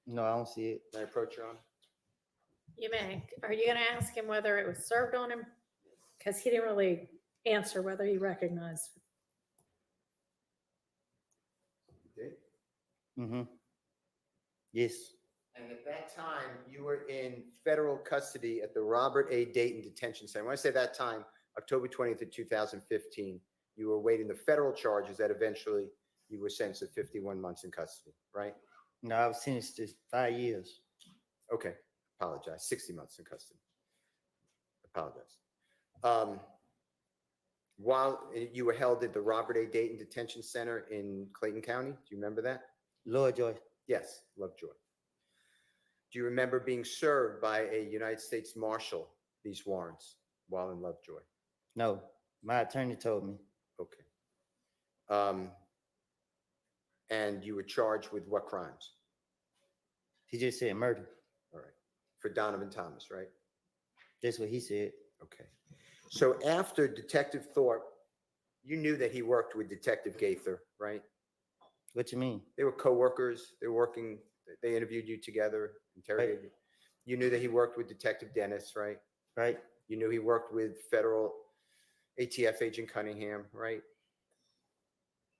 No, I don't see it. May I approach your honor? You may. Are you gonna ask him whether it was served on him? Because he didn't really answer whether he recognized it. Date? Mm-hmm. Yes. And at that time, you were in federal custody at the Robert A. Dayton Detention Center. When I say that time, October 20th of 2015, you were awaiting the federal charges that eventually you were sentenced to 51 months in custody, right? No, I was sentenced to 5 years. Okay, apologize, 60 months in custody. Apologize. While you were held at the Robert A. Dayton Detention Center in Clayton County, do you remember that? Lovejoy. Yes, Lovejoy. Do you remember being served by a United States Marshal these warrants while in Lovejoy? No, my attorney told me. Okay. And you were charged with what crimes? He just said murder. All right. For Donovan Thomas, right? That's what he said. Okay. So after Detective Thorpe, you knew that he worked with Detective Gaither, right? What you mean? They were co-workers. They were working, they interviewed you together, interrogated you. You knew that he worked with Detective Dennis, right? Right? You knew he worked with federal ATF agent Cunningham, right?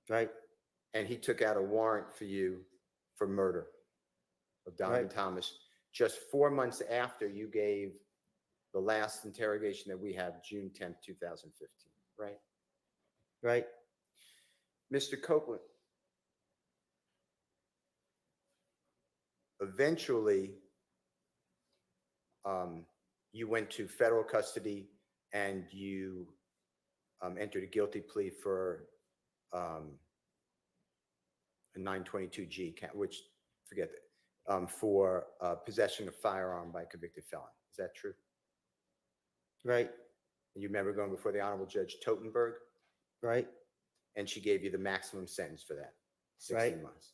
Right? And he took out a warrant for you for murder of Donovan Right. Thomas just 4 months after you gave the last interrogation that we have, June 10th, 2015, right? Right? Mr. Copeland, eventually, you went to federal custody and you entered a guilty plea for a 922G, which, forget that, for possession of firearm by a convicted felon. Is that true? Right? And you remember going before the Honorable Judge Totenberg, Right? and she gave you the maximum sentence for that, 60 Right. months.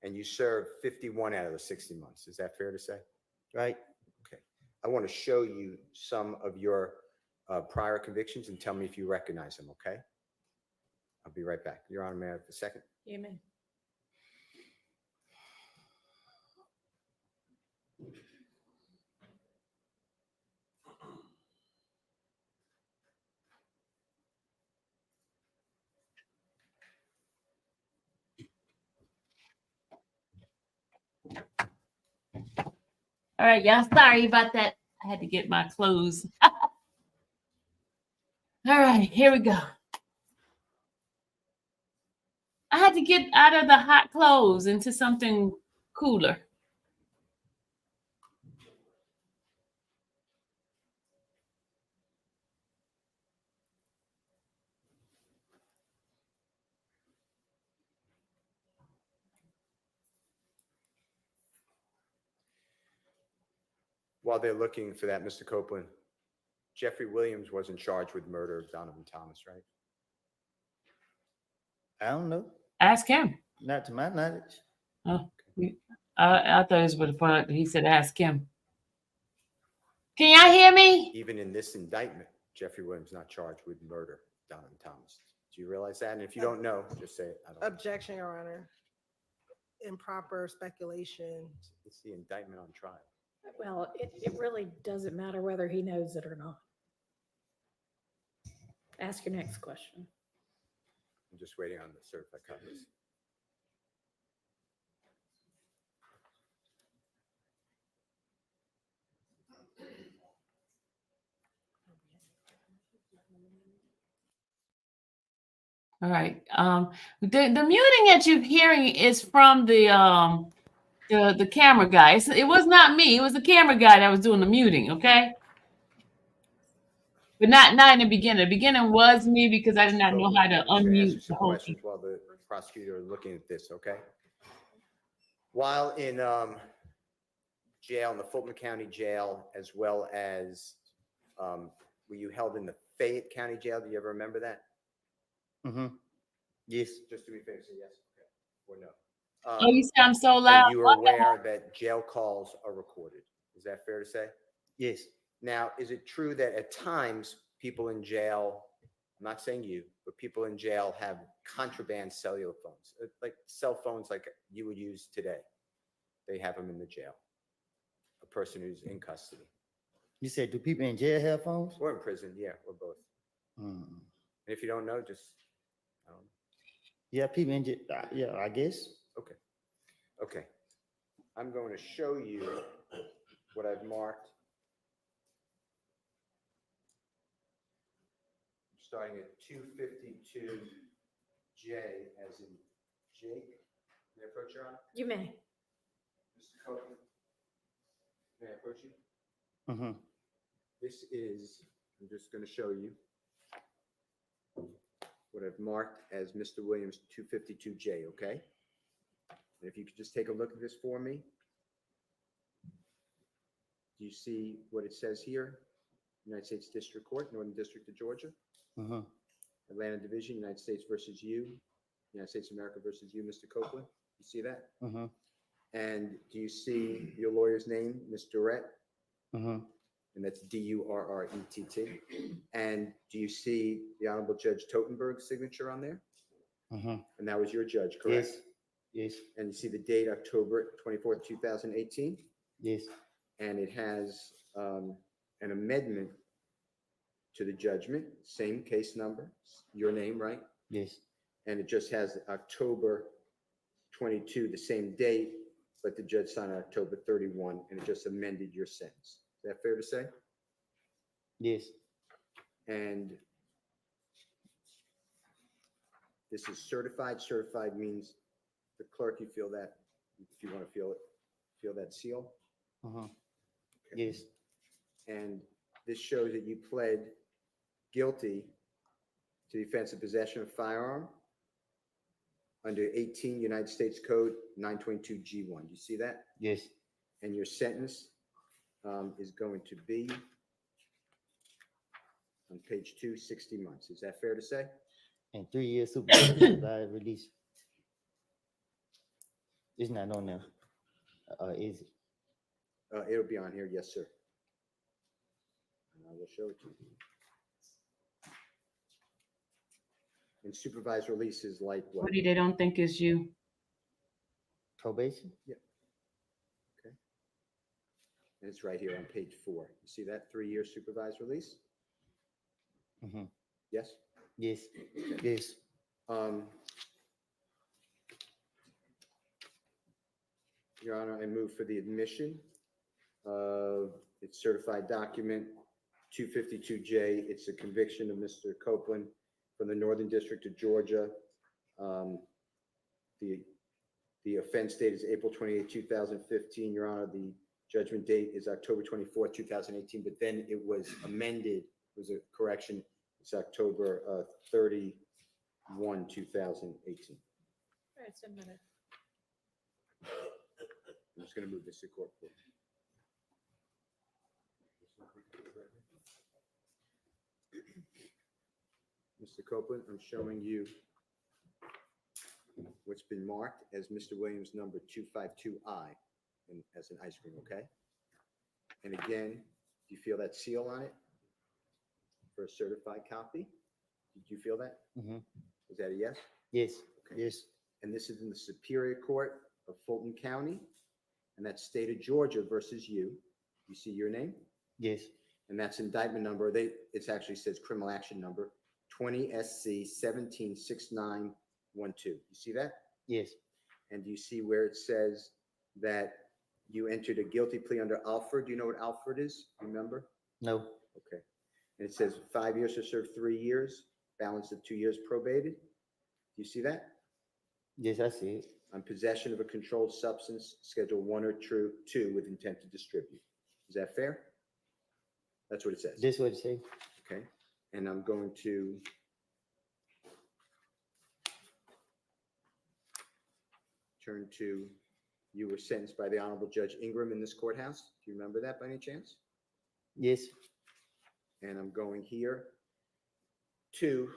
And you served 51 out of the 60 months. Is that fair to say? Right? Okay. I want to show you some of your prior convictions and tell me if you recognize them, okay? I'll be right back. Your Honor, may I have a second? You may. All right, y'all. Sorry about that. I had to get my clothes. All right, here we go. I had to get out of the hot clothes into something cooler. While they're looking for that, Mr. Copeland, Jeffrey Williams wasn't charged with murder of Donovan Thomas, right? I don't know. Ask him. Not to my knowledge. Oh, I thought it was with the part he said ask him. Can y'all hear me? Even in this indictment, Jeffrey Williams not charged with murder, Donovan Thomas. Do you realize that? And if you don't know, just say it. I don't know. Objection, Your Honor. Improper speculation. It's the indictment on trial. Well, it really doesn't matter whether he knows it or not. Ask your next question. I'm just waiting on the certified copies. All right. The muting that you're hearing is from the camera guy. It was not me. It was the camera guy that was doing the muting. Okay. But not in the beginning. The beginning was me because I did not know how to I'm gonna ask you unmute the some whole questions thing. while the prosecutor is looking at this, okay? While in jail, in the Fulton County Jail, as well as were you held in the Fayette County Jail? Do you ever remember that? Mm-hmm. Yes. Just to be fair, say yes, okay, or no. Oh, you sound so loud. And you are aware that jail calls are recorded. Is that fair to say? Yes. Now, is it true that at times people in jail, I'm not saying you, but people in jail have contraband cellular phones, like cell phones like you would use today? They have them in the jail. A person who's in custody. You said, do people in jail have phones? Or in prison, yeah, or both. Mm. And if you don't know, just, Yeah, people in jail. Yeah, I guess. okay. Okay. I'm going to show you what I've marked. Starting at 252J as in Jake. May I approach, Your Honor? You may. Mr. Copeland? May I approach you? Mm-hmm. This is, I'm just going to show you what I've marked as Mr. Williams 252J, okay? And if you could just take a look at this for me. Do you see what it says here? United States District Court, Northern District of Georgia, Mm-hmm. Atlanta Division, United States versus you, United States of America versus you, Mr. Copeland. You see that? Mm-hmm. And do you see your lawyer's name, Ms. Durrett? Mm-hmm. And that's Durrett. And do you see the Honorable Judge Totenberg's signature on there? Mm-hmm. And that was your judge, correct? Yes. Yes. And you see the date, October 24th, 2018? Yes. And it has an amendment to the judgment, same case number, your name, right? Yes. And it just has October 22, the same date, but the judge signed October 31, and it just amended your sentence. Is that fair to say? Yes. And this is certified. Certified means the clerk, you feel that, if you want to feel it, feel that seal. Mm-hmm. Yes. And this shows that you pled guilty to the offense of possession of firearm under 18 United States Code 922 G1. You see that? Yes. And your sentence is going to be on page 2, 60 months. Is that fair to say? And 3 years supervised release. It's not on there. Is it? It'll be on here, yes, sir. And I will show it to you. And supervised release is like what? What they don't think is you. Probation? And it's right here on page 4. You see that 3-year supervised release? Mm-hmm. Yes? Yes. Yes. Your Honor, I move for the admission of its certified document 252J. It's a conviction of Mr. Copeland from the Northern District of Georgia. The offense date is April 28, 2015. Your Honor, the judgment date is October 24, 2018, but then it was amended. It was a correction. It's October 31, 2018. It's a minute. I'm just going to move this to court. Mr. Copeland, I'm showing you what's been marked as Mr. Williams number 252I, and as an ice cream, okay? And again, do you feel that seal on it for a certified copy? Did you feel that? Mhm. Is that a yes? Yes, Okay. yes, And this is in the Superior Court of Fulton County, and that's state of Georgia versus you. You see your name? yes, And that's indictment number, it actually says criminal action number 20 SC 176912. You see that? yes, And do you see where it says that you entered a guilty plea under Alford? Do you know what Alford is? Remember? no, Okay. And it says 5 years to serve 3 years, balance of 2 years probated. Do you see that? yes, I see it. On possession of a controlled substance, Schedule 1 or 2 with intent to distribute. Is that fair? That's what it says. This what it say? Okay. And I'm going to turn to, you were sentenced by the Honorable Judge Ingram in this courthouse. Do you remember that by any chance? Yes, And I'm going here to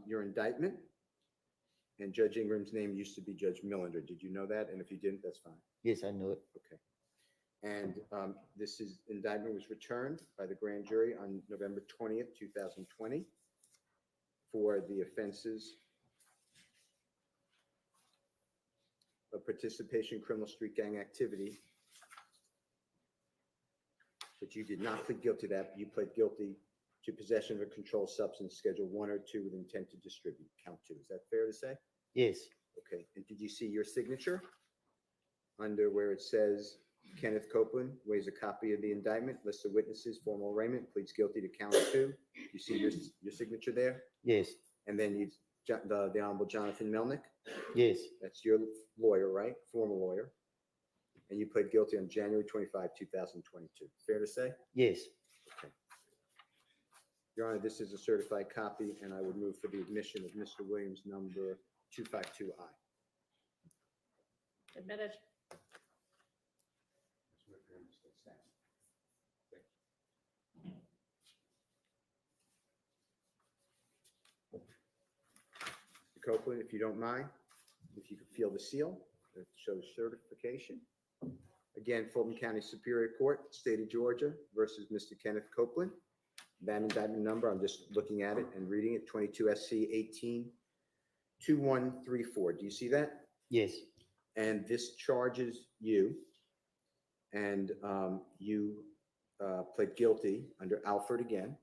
your indictment. And Judge Ingram's name used to be Judge Millender. Did you know that? And if you didn't, that's fine. yes, I know it. Okay. And this indictment was returned by the grand jury on November 20th, 2020 for the offenses of participation in criminal street gang activity. But you did not plead guilty to that. You pled guilty to possession of a controlled substance, Schedule 1 or 2 with intent to distribute, count 2. Is that fair to say? Yes, Okay. And did you see your signature under where it says Kenneth Copeland waives a copy of the indictment, list of witnesses, formal arraignment, pleads guilty to count 2? You see your signature there? yes, And then the Honorable Jonathan Melnick, yes, that's your lawyer, right? Former lawyer. And you pled guilty on January 25, 2022. Fair to say? yes, Okay. Your Honor, this is a certified copy, and I would move for the admission of Mr. Williams number 252I. Admitted. Mr. Copeland, if you don't mind, if you could feel the seal that shows certification. Again, Fulton County Superior Court, State of Georgia versus Mr. Kenneth Copeland. That indictment number, I'm just looking at it and reading it, 22 SC 182134. Do you see that? yes, And this charges you, and you pled guilty under Alford again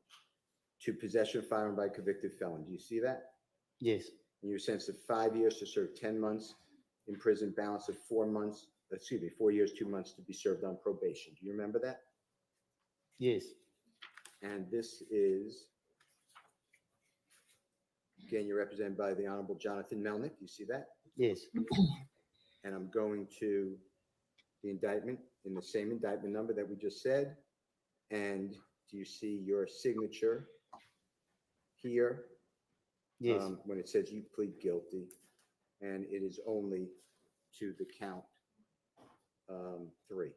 to possession of firearm by a convicted felon. Do you see that? yes, And you were sentenced to 5 years to serve 10 months in prison, balance of 4 years, 2 months to be served on probation. Do you remember that? yes, And this is, again, you're represented by the Honorable Jonathan Melnick. You see that? yes, And I'm going to the indictment in the same indictment number that we just said. And do you see your signature here? yes, When it says you plead guilty, and it is only to the count 3.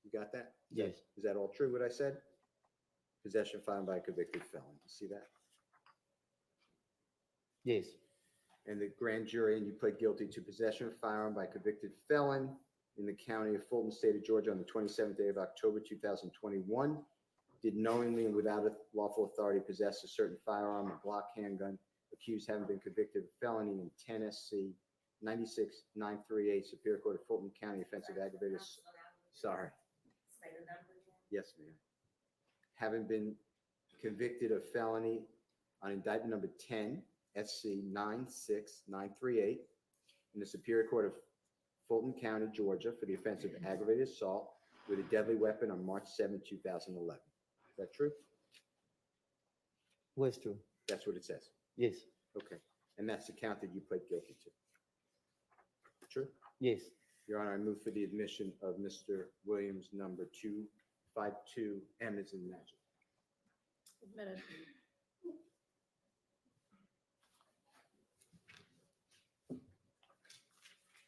You got that? yes, Is that all true, what I said? Possession found by a convicted felon. You see that? yes, And the grand jury, and you pled guilty to possession of firearm by a convicted felon in the county of Fulton, state of Georgia, on the 27th day of October 2021. Did knowingly and without a lawful authority possess a certain firearm, a Glock handgun, accused having been convicted of felony in 10 SC 96938, Superior Court of Fulton County, offensive aggravated. Sorry. Yes, ma'am. Having been convicted of felony on indictment number 10 SC 96938 in the Superior Court of Fulton County, Georgia, for the offense of aggravated assault with a deadly weapon on March 7, 2011. Is that true? what's true? That's what it says. Yes, Okay. And that's the count that you pled guilty to. True? yes, Your Honor, I move for the admission of Mr. Williams number 252, M is in magic. Admitted.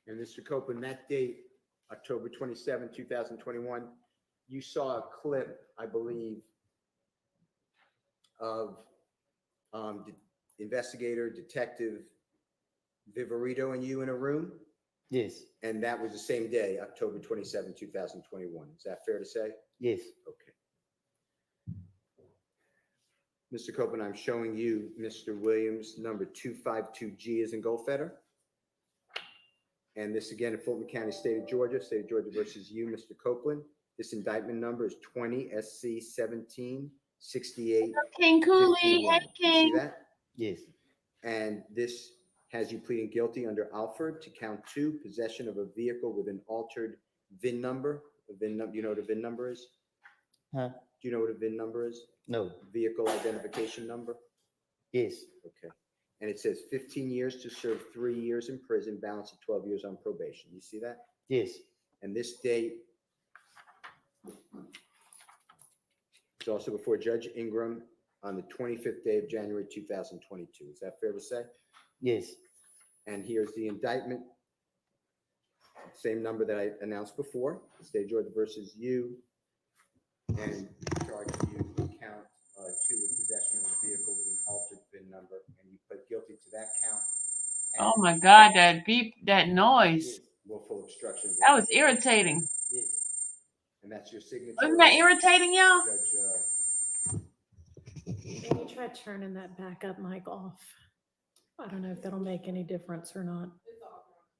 And Mr. Copeland, that date, October 27, 2021, you saw a clip, I believe, of investigator, detective Viverito and you in a room, Yes, and that was the same day, October 27, 2021. Is that fair to say? yes, Okay. Mr. Copeland, I'm showing you Mr. Williams, number 252G is in Goldfeder. And this again in Fulton County, State of Georgia versus you, Mr. Copeland. This indictment number is 20 SC 1768. King Cooley. Hey, You see King. that? yes, And this has you pleading guilty under Alford to count 2, possession of a vehicle with an altered VIN number. You know what a VIN number is? huh? Do you know what a VIN number is? No, Vehicle identification number? yes, Okay. And it says 15 years to serve 3 years in prison, balance of 12 years on probation. You see that? yes, And this date is also before Judge Ingram on the 25th day of January 2022. Is that fair to say? yes, And here's the indictment. Same number that I announced before, the State of Georgia versus you, and charging you with count 2 with possession of a vehicle with an altered VIN number, and you pled guilty to that count. Oh and my God, that beep, that noise. willful obstruction. That was irritating. yes. And that's your signature. Wasn't that irritating, y'all? Judge, Maybe try turning that backup mic off. I don't know if that'll make any difference or not.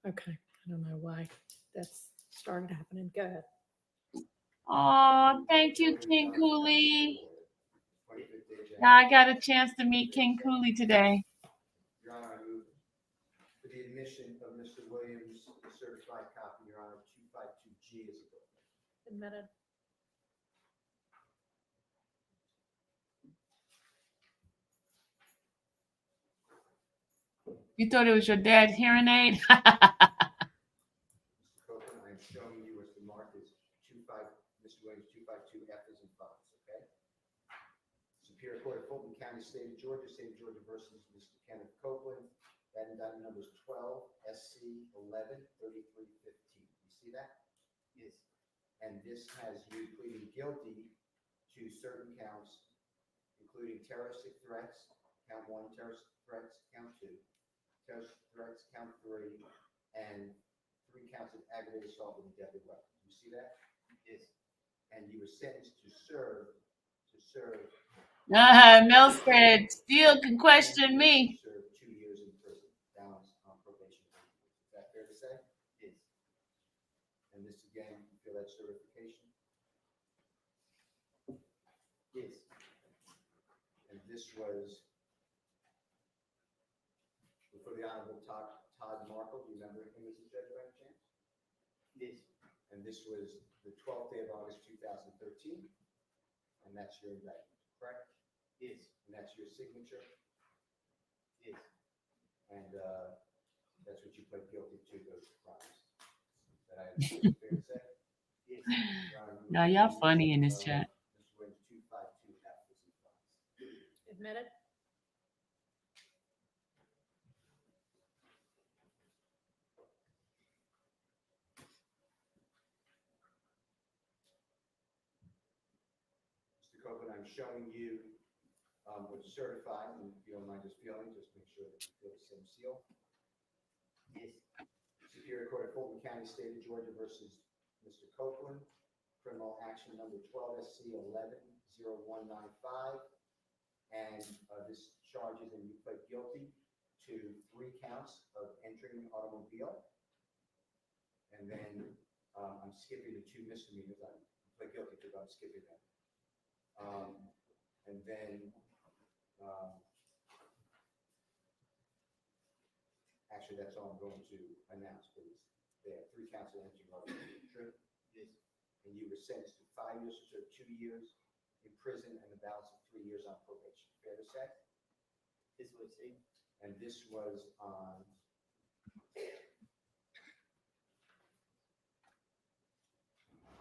Okay, I don't know why that's started happening. Go ahead. Oh, thank you, King Cooley. 25th day of January. Now I got a chance to meet King Cooley today. Your Honor, I move for the admission of Mr. Williams' certified copy, Your Honor, 252G is a Admitted. You thought it was your dad's hearing aid? Mr. Copeland, I am showing you what's the mark is Mr. Williams 252F is in funds, okay? Superior Court of Fulton County, State of Georgia versus Mr. Kenneth Copeland. That indictment number is 12 SC 11 3315. You see that? Yes. And this has you pleading guilty to certain counts, including terroristic threats, count 1, terrorist threats, count 2, terrorist threats, count 3, and 3 counts of aggravated assault with a deadly weapon. You see that? Yes. And you were sentenced to serve. Mel said, still can question me. Serve 2 years in prison, balance on probation. Is that fair to say? Yes. And this again, you feel that certification? Yes. And this was before the Honorable Todd Markle. Do you remember him as a judge by any chance? Yes. And this was the 12th day of August 2013. And that's your indictment, correct? Yes. And that's your signature. Yes. And that's what you pled guilty to, those crimes. That I understand. Fair to say? Yes. Your Honor, Now y'all funny in this chat. Mr. Williams 252F is in funds. Admitted. Mr. Copeland, I'm showing you what's certified, and if you don't mind just feeling, just make sure that you feel the same seal. Yes. Superior Court of Fulton County, State of Georgia versus Mr. Copeland, criminal action number 12 SC 110195. And this charges, and you pled guilty to 3 counts of entering an automobile. And then I'm skipping the 2 misdemeanors. I pled guilty to, but I'm skipping them. And then actually, that's all I'm going to announce, please. They have 3 counts of entering automobile. True? Yes. And you were sentenced to 5 years to 2 years in prison and the balance of 3 years on probation. Fair to say? This was it. And this was on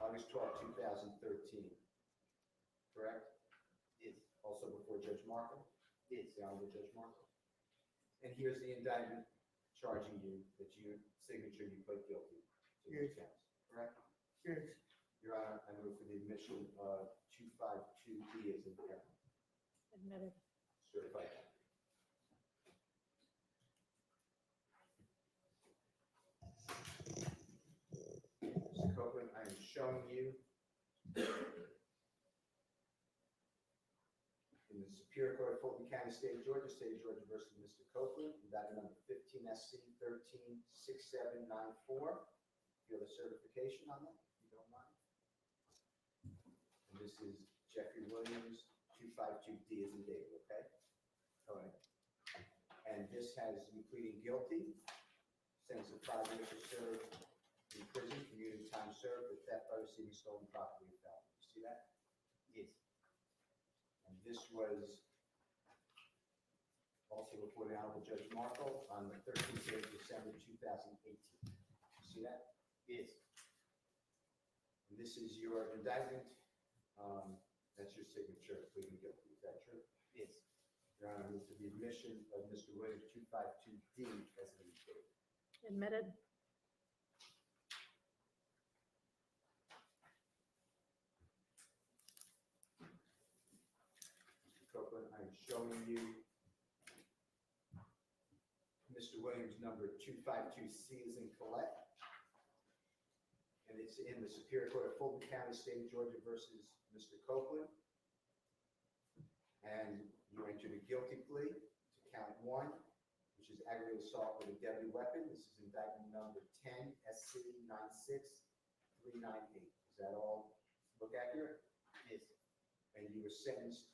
August 12, 2013. Correct? Yes. Also before Judge Markle? Yes. The Honorable Judge Markle. And here's the indictment charging you that your signature, you pled guilty to those counts. Correct? Yes. Your Honor, I move for the admission of 252E as impairment. Admitted. Certified. showing you in the Superior Court of Fulton County, State of Georgia versus Mr. Copeland, indictment number 15 SC 136794. You have a certification on that, if you don't mind? And this is Jeffrey Williams, 252D as in David, okay? Go ahead. And this has you pleading guilty, sentence of 5 years to serve in prison, community time served for theft by receiving stolen property of felony. You see that? Yes. And this was also reported to Honorable Judge Markle on the 13th day of December 2018. You see that? Yes. And this is your indictment. That's your signature, pleading guilty. Is that true? Yes. Your Honor, I move for the admission of Mr. Williams 252D as an indictment. Admitted. Mr. Copeland, I am showing you Mr. Williams number 252C as in Colette. And it's in the Superior Court of Fulton County, State of Georgia versus Mr. Copeland. And you entered a guilty plea to count 1, which is aggravated assault with a deadly weapon. This is indictment number 10 SC 96398. Does that all look accurate? Yes. And you were sentenced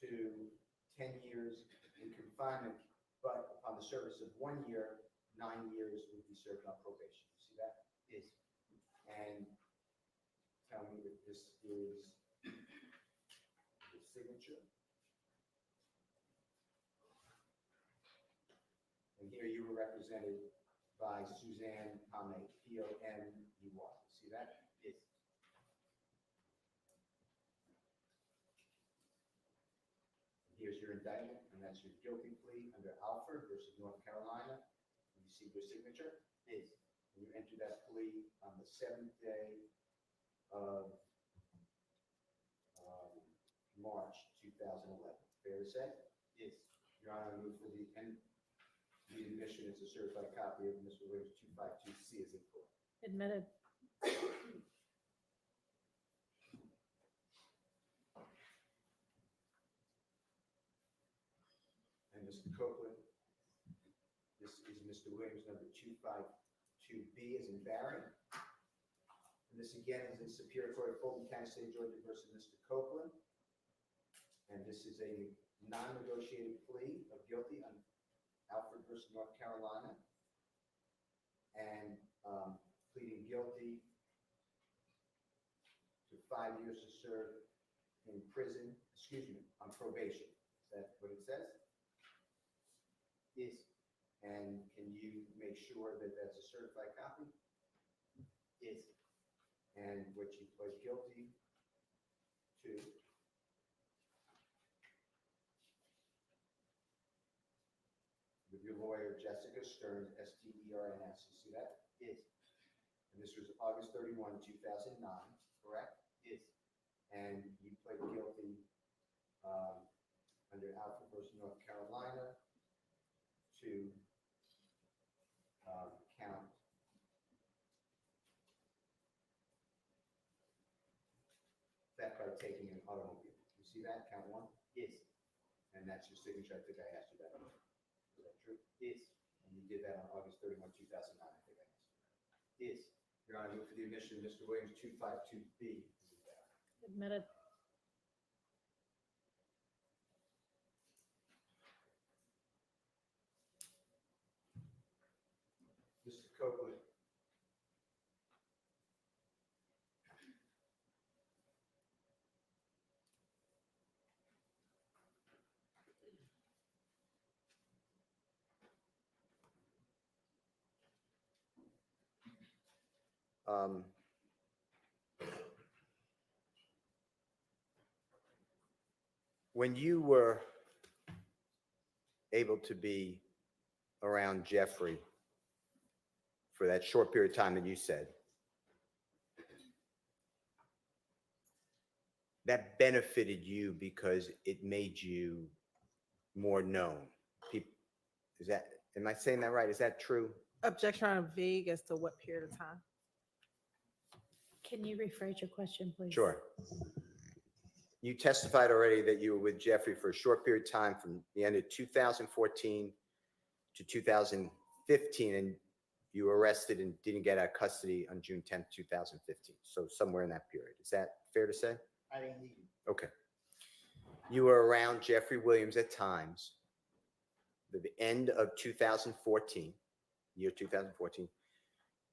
to 10 years in confinement, but upon the service of 1 year, 9 years would be served on probation. You see that? Yes. And tell me that this is the signature. And here you were represented by Suzanne Pomey, P-O-M-E-Y. See that? Yes. Here's your indictment, and that's your guilty plea under Alford versus North Carolina. You see your signature? Yes. And you entered that plea on the 7th day of March 2011. Fair to say? Yes. Your Honor, I move for the admission is a certified copy of Mr. Williams 252C as in court. Admitted. And Mr. Copeland, this is Mr. Williams number 252B as in Barry. And this again is in Superior Court of Fulton County, State of Georgia versus Mr. Copeland. And this is a non-negotiated plea of guilty on Alford versus North Carolina, and pleading guilty to 5 years to serve in prison, on probation. Is that what it says? Yes. And can you make sure that that's a certified copy? Yes. And what you pled guilty to with your lawyer, Jessica Stearns, S-T-E-R-N-S. You see that? Yes. And this was August 31, 2009, correct? Yes. And you pled guilty under Alfred versus North Carolina to count theft by taking an automobile. You see that? Count 1? Yes. And that's your signature. I think I asked you that. Is that true? Yes. And you did that on August 31, 2009. I think I asked you that. Yes. Your Honor, I move for the admission of Mr. Williams 252B. Admitted. Mr. Copeland. When you were able to be around Jeffrey for that short period of time that you said, that benefited you because it made you more known. People, am I saying that right? Is that true? Objection on vague as to what period of time? Can you rephrase your question, please? Sure. You testified already that you were with Jeffrey for a short period of time from the end of 2014 to 2015, and you were arrested and didn't get out of custody on June 10th, 2015. So somewhere in that period. Is that fair to say? I didn't hear you. Okay. You were around Jeffrey Williams at times, the end of 2014, year 2014,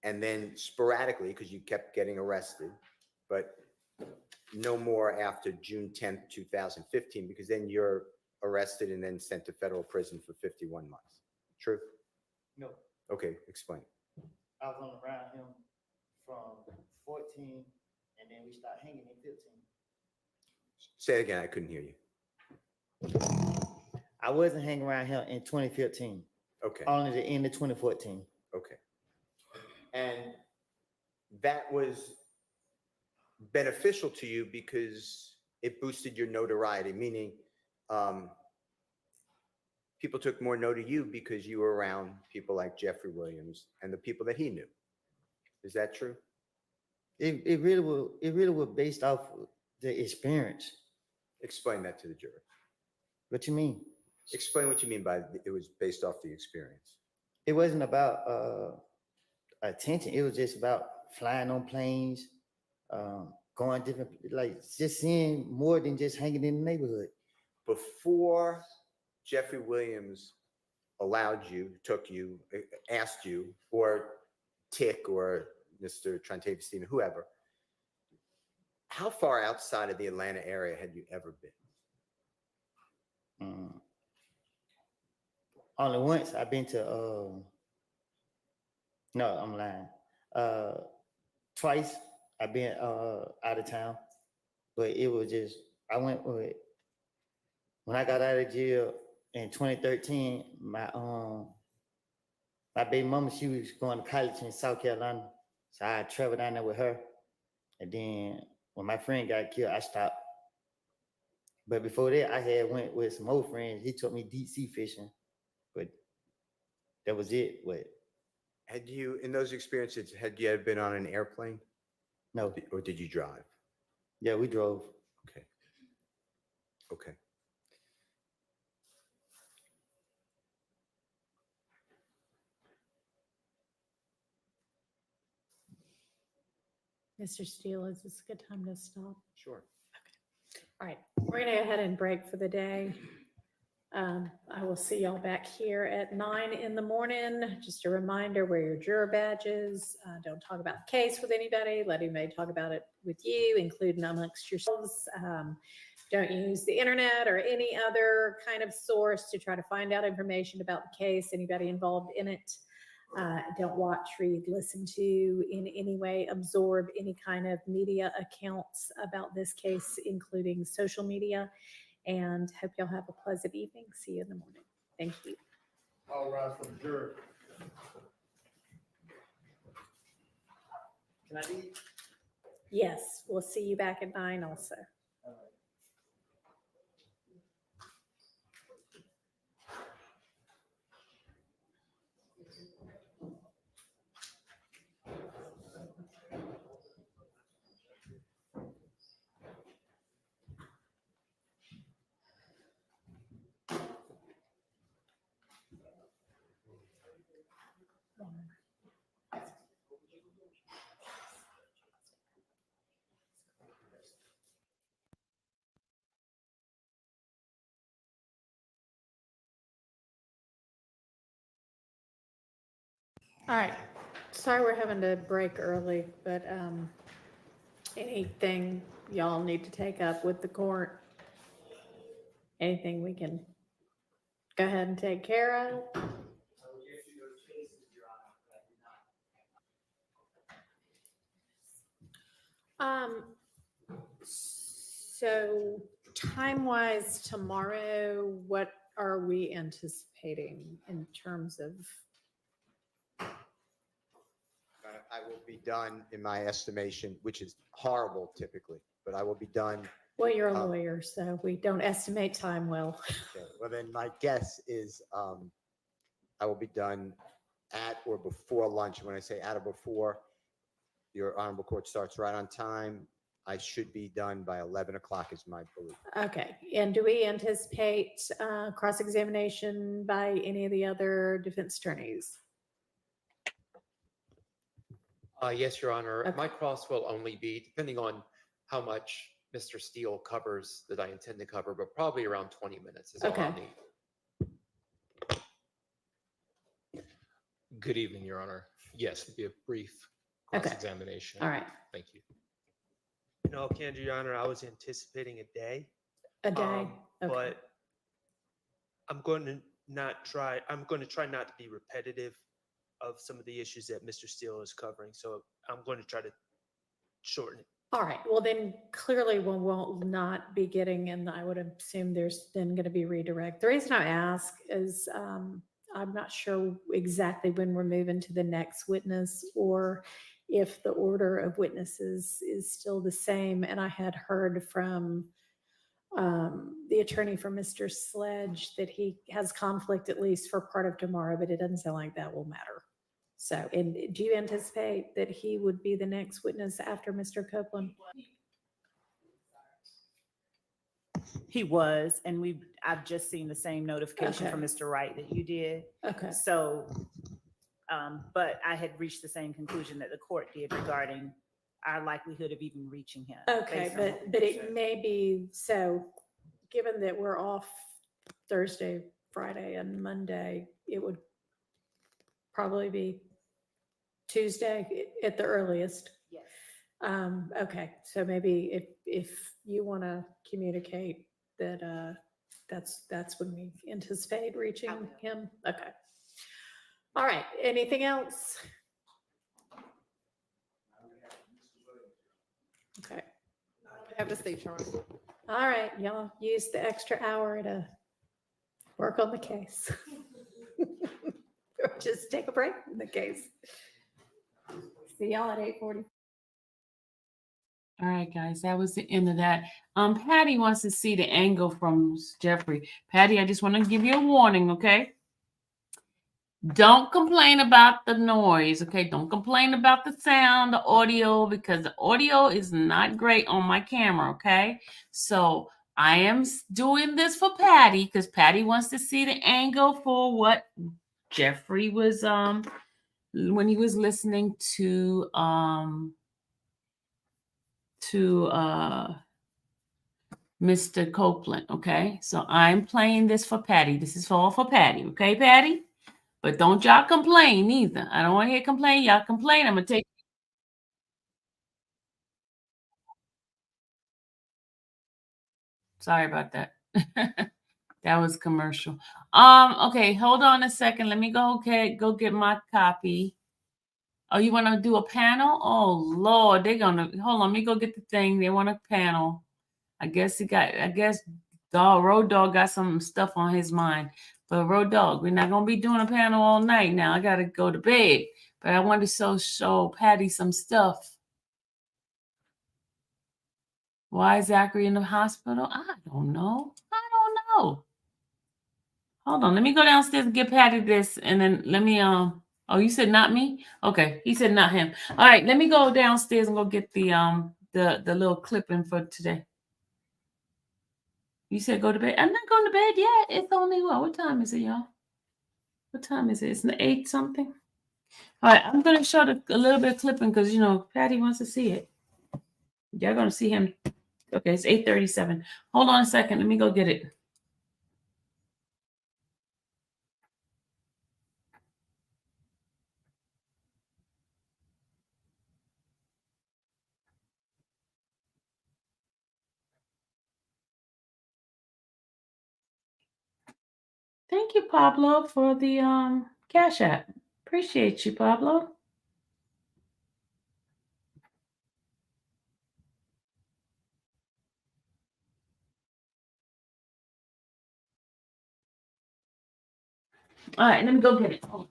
and then sporadically, because you kept getting arrested, but no more after June 10th, 2015, because then you're arrested and then sent to federal prison for 51 months. True? No, Okay, explain. I was on around him from 14, and then we started hanging in 15. Say it again, I couldn't hear you. I wasn't hanging around him in 2015, Okay, only the end of 2014. okay. And that was beneficial to you because it boosted your notoriety, meaning people took more note of you because you were around people like Jeffrey Williams and the people that he knew. Is that true? It really was based off the experience. Explain that to the jury. What you mean? Explain what you mean by it was based off the experience. It wasn't about attention. It was just about flying on planes, going different, like just seeing more than just hanging in the neighborhood. Before Jeffrey Williams allowed you, took you, asked you, or Tick or Mr. Trentavious Stephen, whoever, how far outside of the Atlanta area had you ever been? Only once I've been to, no, I'm lying. Twice I've been out of town, but it was just, I went with, when I got out of jail in 2013, my baby mama, she was going to college in South Carolina. So I traveled down there with her. And then when my friend got killed, I stopped. But before that, I had went with some old friends. He took me deep sea fishing, but that was it. But Had you, in those experiences, had you ever been on an airplane no, or did you drive? yeah, we drove. Okay. Okay. Mr. Steele, is this a good time to stop? Sure. All right, we're gonna go ahead and break for the day. I will see y'all back here at 9 in the morning. Just a reminder, wear your juror badges. Don't talk about the case with anybody. Let anybody talk about it with you, including amongst yourselves. Don't use the internet or any other kind of source to try to find out information about the case, anybody involved in it. Don't watch, read, listen to, in any way absorb any kind of media accounts about this case, including social media. And hope y'all have a pleasant evening. See you in the morning. Thank you. All rise for the jury. Can I leave? Yes, we'll see you back at 9 also. All right, sorry we're having to break early, but anything y'all need to take up with the court? Anything we can go ahead and take care of? So time-wise, tomorrow, what are we anticipating in terms of? I will be done, in my estimation, which is horrible typically, but I will be done. Well, you're a lawyer, so we don't estimate time well. Okay, well, then my guess is I will be done at or before lunch. When I say at or before, Your honorable court starts right on time. I should be done by 11 o'clock is my belief. Okay, and do we anticipate cross-examination by any of the other defense attorneys? Yes, Your Honor. Okay. My cross will only be, depending on how much Mr. Steele covers that I intend to cover, but probably around 20 minutes is all I'll Okay. need. Good evening, Your Honor. Yes, it'll be a brief Okay. cross-examination. All right, Thank you. No, Kendra, Your Honor, I was anticipating a day. a day. Okay. But I'm going to try not to be repetitive of some of the issues that Mr. Steele is covering. So I'm going to try to shorten it. All right, well then clearly we will not be getting, and I would assume there's then going to be redirect. The reason I ask is I'm not sure exactly when we're moving to the next witness or if the order of witnesses is still the same. And I had heard from the attorney for Mr. Sledge that he has conflict at least for part of tomorrow, but it doesn't sound like that will matter. So, and do you anticipate that he would be the next witness after Mr. Copeland? He was, and I've just seen the same notification from Okay. Mr. Wright that you did. Okay, So, but I had reached the same conclusion that the court did regarding our likelihood of even reaching him. okay, based on what but we it shared. may be, so given that we're off Thursday, Friday, and Monday, it would probably be Tuesday at the earliest. Yes. Okay, so maybe if you want to communicate that, that's when we anticipate reaching will. him. Okay. All right, anything else? Okay, Have the state, Your Honor. all right, y'all use the extra hour to work on the case. Or just take a break in the case. See y'all at 8:40. All right, guys, that was the end of that. Patty wants to see the angle from Jeffrey. Patty, I just want to give you a warning, okay? Don't complain about the noise, okay? Don't complain about the sound, the audio, because the audio is not great on my camera, okay? So I am doing this for Patty because Patty wants to see the angle for what Jeffrey was when he was listening to Mr. Copeland, okay? So I'm playing this for Patty. This is all for Patty, okay, Patty? But don't y'all complain either. I don't want to hear complain. Y'all complain. I'm gonna take. Sorry about that. That was commercial. Okay, hold on a second. Let me go get my copy. Oh, you want to do a panel? Oh Lord, they're gonna hold on. Let me go get the thing. They want a panel. I guess Road Dog got some stuff on his mind. But Road Dog, we're not gonna be doing a panel all night now. I gotta go to bed. But I wanted to show Patty some stuff. Why is Zachary in the hospital? I don't know. Hold on. Let me go downstairs and get Patty this, and then let me oh, you said not me? Okay. He said not him. All right, let me go downstairs and go get the little clipping for today. You said go to bed. I'm not going to bed yet. It's only what time is it, y'all? What time is it? It's 8 something. All right, I'm gonna show a little bit of clipping because Patty wants to see it. Y'all gonna see him. Okay, it's 8:37. Hold on a second. Let me go get it. Thank you, Pablo, for the Cash App. Appreciate you, Pablo. All right, let me go get it. Hold on.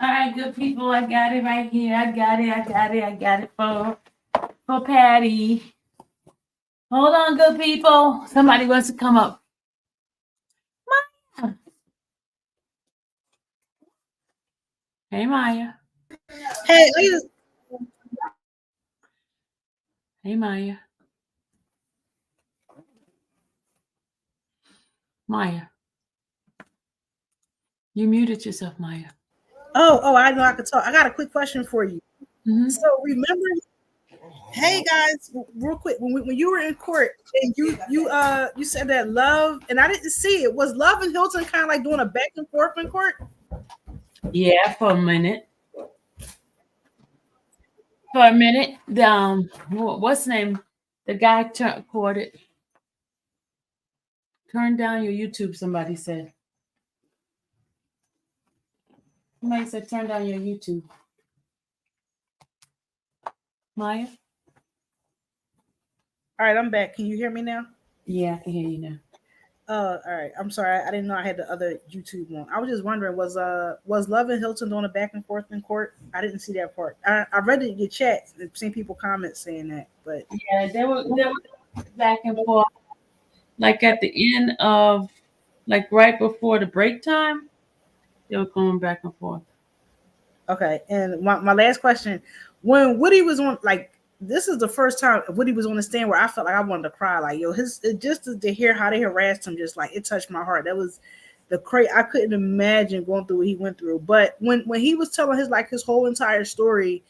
All right, good people. I got it right here. I got it for Patty. Hold on, good people. Somebody wants to come up. Maya. Hey, Maya. Hey, Hey, Maya. Maya. You muted yourself, Maya. I know I could talk. I got a quick question for you. Mhm. So remember, hey guys, real quick, when you were in court and you said that Love, and I didn't see it. Was Love and Hilton kind of like doing a back and forth in court? Yeah, for a minute. For a minute. What's the name? The guy caught it. Turn down your YouTube, somebody said. Somebody said turn down your YouTube. Maya? All right, I'm back. Can you hear me now? Yeah, I can hear you now. All right. I'm sorry. I didn't know I had the other YouTube on. I was just wondering, was Love and Hilton doing a back and forth in court? I didn't see that part. I read it in your chat. I've seen people comment saying that, but Yeah, they were back and forth. Like at the end of, like right before the break time, they were going back and forth. okay. And my last question, when Woody was on, like, this is the first time Woody was on the stand where I felt like I wanted to cry. Like, yo, just to hear how they harassed him, just like it touched my heart. That was I couldn't imagine going through what he went through. But when he was telling his whole entire story,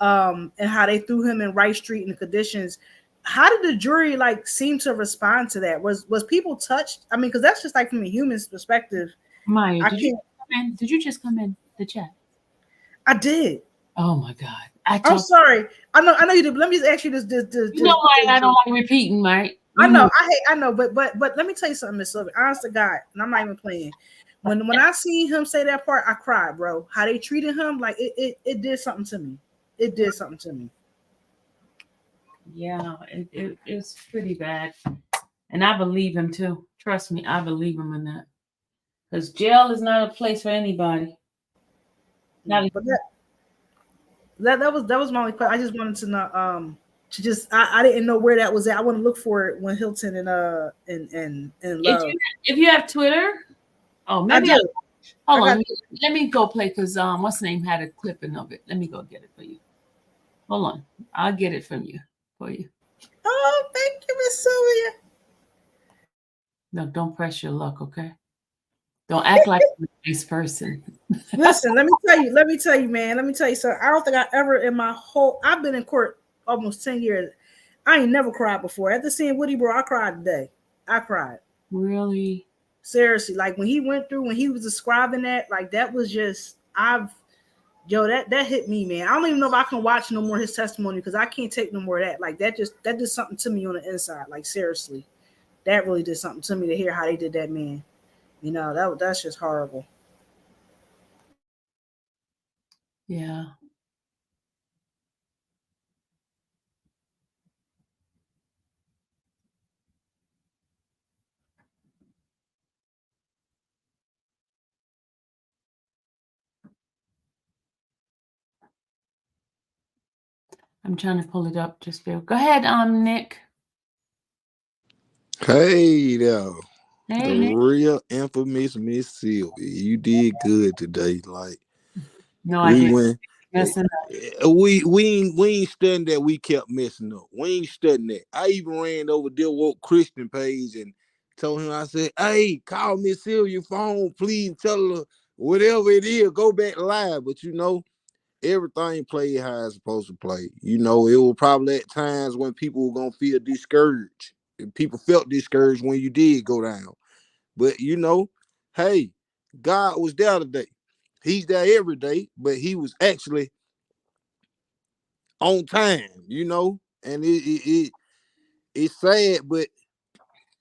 and how they threw him in Rice Street in the conditions, how did the jury like seem to respond to that? Was people touched? I mean, because that's just like from a human's perspective. Maya, I did can't. you come in? Did you just come in the chat? I did. Oh my God. I'm sorry. I know you did. But let me just ask you this. You know why I don't like repeating, right? I know. I know. But let me tell you something, Miss Sylvia. Honest to God, and I'm not even playing. When I seen him say that part, I cried, bro. How they treated him, like it did something to me. It did something to me. Yeah, it's pretty bad. And I believe him too. Trust me, I believe him in that. Because jail is not a place for anybody. Not But that was my only question. I just wanted to know. To just I didn't know where that was at. I want to look for it when Hilton and Love. if you have Twitter, maybe I do. hold on. Let me go play because what's the name had a clipping of it. Let me go get it for you. Hold on. I'll get it from you for you. Oh, thank you, Miss Sylvia. No, don't press your luck, okay? Don't act like a nice person. Listen, let me tell you, man. Let me tell you something. I don't think I ever in my whole I've been in court almost 10 years. I ain't never cried before. After seeing Woody, bro, I cried today. I cried. Really? Seriously. Like when he was describing that, like that was just that hit me, man. I don't even know if I can watch no more of his testimony because I can't take no more of that. Like that did something to me on the inside. Like seriously. That really did something to me to hear how they did that man. You know, that's just horrible. Yeah. I'm trying to pull it up. Just go ahead, Nick. Hey there. Hey, The Nick. real infamous Miss Sylvia. You did good today. Like No, I we didn't. went Messing up. we ain't studying that we kept messing up. We ain't studying that. I even ran over there woke Christian page and told him, I said, hey, call Miss Sylvia phone, please tell her whatever it is, go back live. But everything played how it's supposed to play. It was probably at times when people were gonna feel discouraged. People felt discouraged when you did go down. But hey, God was there today. He's there every day, but he was actually on time, and it's sad, but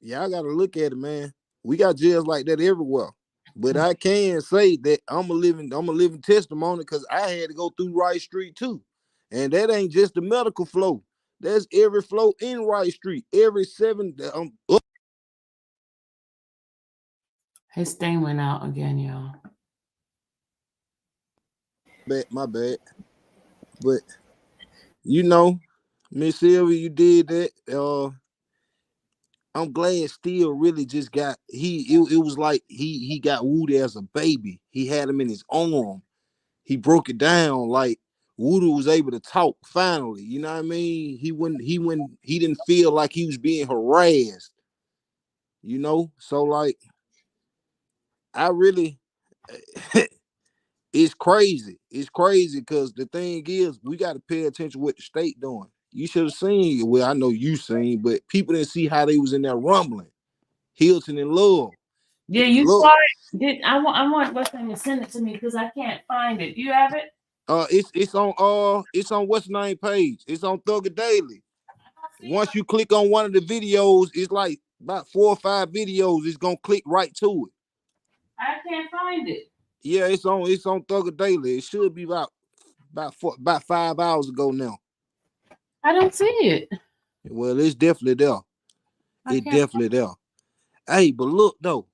y'all gotta look at it, man. We got jails like that everywhere. But I can say that I'm a living testimony because I had to go through Rice Street too. And that ain't just the medical flow. That's every flow in Rice Street. Every 7 His thing went out again, y'all. My bad. But you know, Miss Sylvia, you did that. I'm glad Steele really just got it was like he got Woody as a baby. He had him in his arm. He broke it down like Woody was able to talk finally. You know what I mean? He didn't feel like he was being harassed. You know? So like I really it's crazy. It's crazy because the thing is we got to pay attention to what the state doing. You should have seen, well, I know you seen, but people didn't see how they was in there rumbling. Hilton and Love. Yeah, you Look, saw it. I want what's name to send it to me because I can't find it. Do you have it? it's on what's name page. It's on Thugger Daily. Once you click on one of the videos, it's like about 4 or 5 videos. It's gonna click right to it. I can't find it. Yeah, it's on Thugger Daily. It should be about 5 hours ago now. I don't see it. Well, it's definitely there. I It can't. definitely there. Hey, but look though,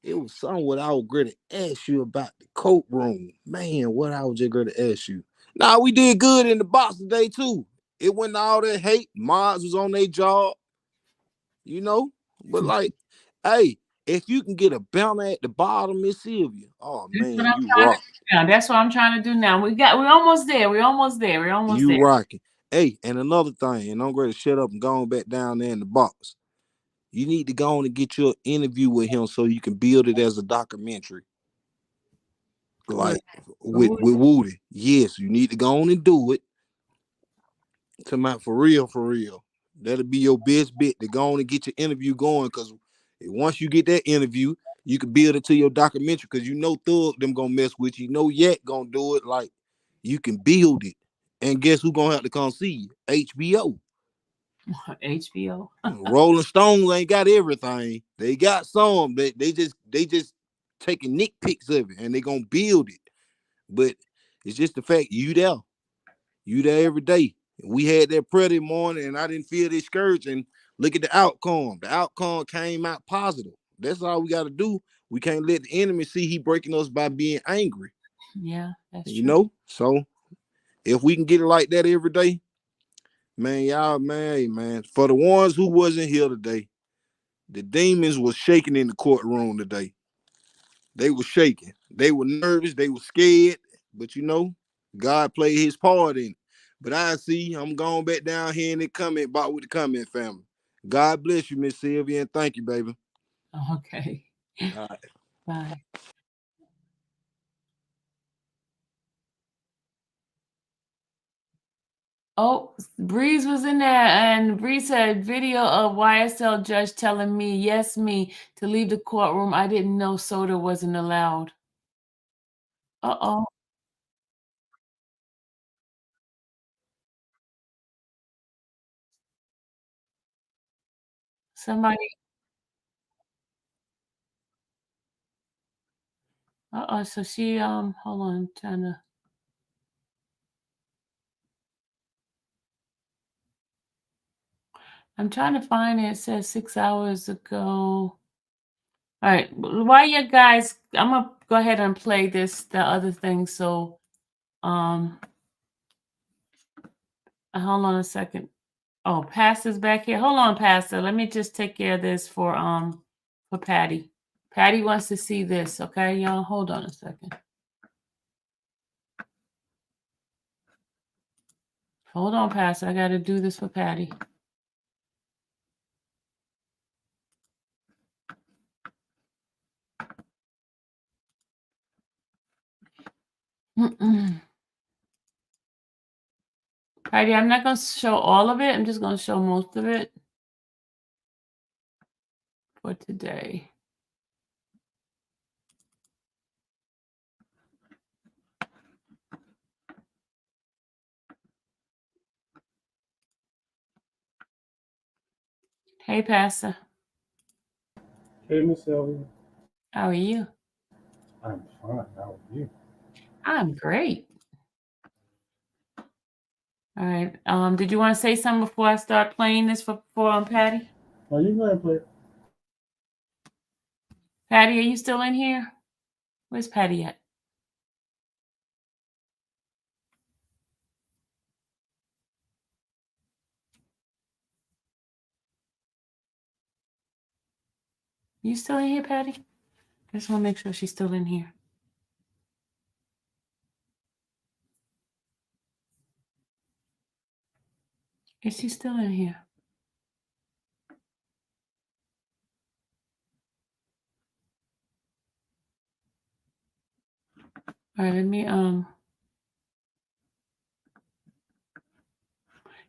it was something what I was going to ask you about the courtroom. Man, what I was just going to ask you. Now, we did good in the box today, too. It wasn't all that hate. Mods was on their job, you know? But, like, hey, if you can get a banner at the bottom, Miss Sylvia, oh, That's what man, I'm you trying to rock. do now. That's what I'm trying to do now. We're almost there. We're almost there. We're almost You there. rocking. Hey, and another thing, and I'm going to shut up and go on back down there in the box. You need to go on and get your interview with him so you can build it as a documentary. Like with Woody. Yes, you need to go on and do it. Come out for real, for real. That'll be your best bet to go on and get your interview going. Cause once you get that interview, you can build it to your documentary. Cause you know Thug them gonna mess with you. You know Yak gonna do it. Like you can build it. And guess who gonna have to come see you? HBO. HBO. Rolling Stones ain't got everything. They got some. They just taking nitpicks of it and they gonna build it. But it's just the fact you there every day. We had that prayer this morning and I didn't feel discouraged. And look at the outcome. The outcome came out positive. That's all we got to do. We can't let the enemy see he breaking us by being angry. Yeah, that's you true. know? So if we can get it like that every day, man, y'all, man, for the ones who wasn't here today, the demons was shaking in the courtroom today. They were shaking. They were nervous. They were scared. But you know, God played his part in it. But I see I'm going back down here in the comment box with the comment family. God bless you, Miss Sylvia, and thank you, baby. Okay. All right. Bye. Oh, Breeze was in there, and Breeze said video of YSL judge telling me, yes, me, to leave the courtroom. I didn't know soda wasn't allowed. Uh-oh. Somebody. Uh-oh. So she, hold on, I'm trying to find it. It says 6 hours ago. All right. While you guys, I'm gonna go ahead and play the other thing. So, hold on a second. Oh, Pastor's back here. Hold on, Pastor. Let me just take care of this for Patty. Patty wants to see this. Okay, y'all. Hold on a second. Hold on, Pastor. I got to do this for Patty. Patty, I'm not going to show all of it. I'm just going to show most of it for today. Hey, Pastor. Hey, Miss Sylvia. How are you? I'm fine. How are you? I'm great. All right. Did you want to say something before I start playing this for Patty? Oh, you go ahead and play it. Patty, are you still in here? Where's Patty at? You still in here, Patty? Just want to make sure she's still in here. Is she still in here? All right, let me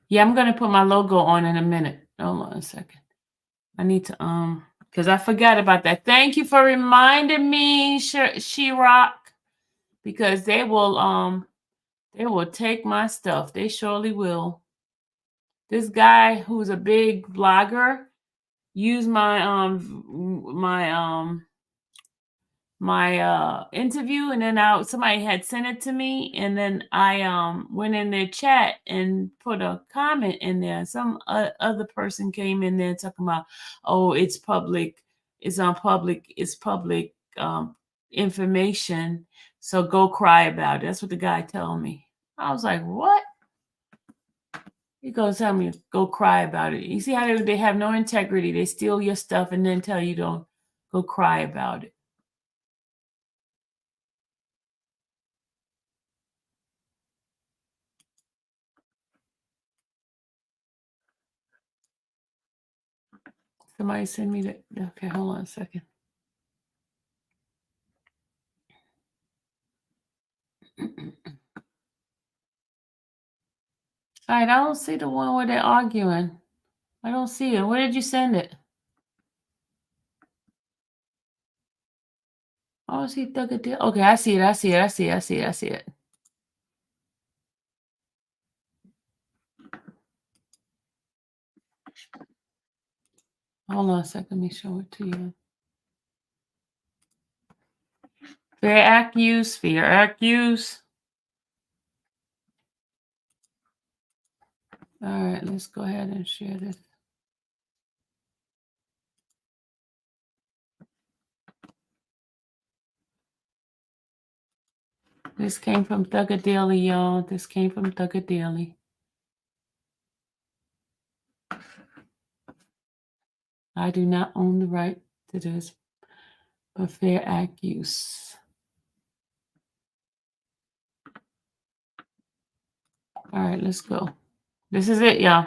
yeah, I'm gonna put my logo on in a minute. Hold on a second. I need to because I forgot about that. Thank you for reminding me, She-Rock, because they will take my stuff. They surely will. This guy who's a big blogger used my interview, and then somebody had sent it to me, and then I went in their chat and put a comment in there. Some other person came in there talking about, oh, it's public, it's public information, so go cry about it. That's what the guy told me. I was like, what? He goes, tell me, go cry about it. You see how they have no integrity. They steal your stuff and then tell you don't go cry about it. Somebody send me that. Okay, hold on a second. All right, I don't see the one where they're arguing. I don't see it. Where did you send it? Oh, see, Thugger. Okay, I see it. Hold on a second. Let me show it to you. Fair act use. All right, let's go ahead and share this. This came from Thugger Daily, y'all. This came from Thugger Daily. I do not own the right to this, but fair act use. All right, let's go. This is it, y'all.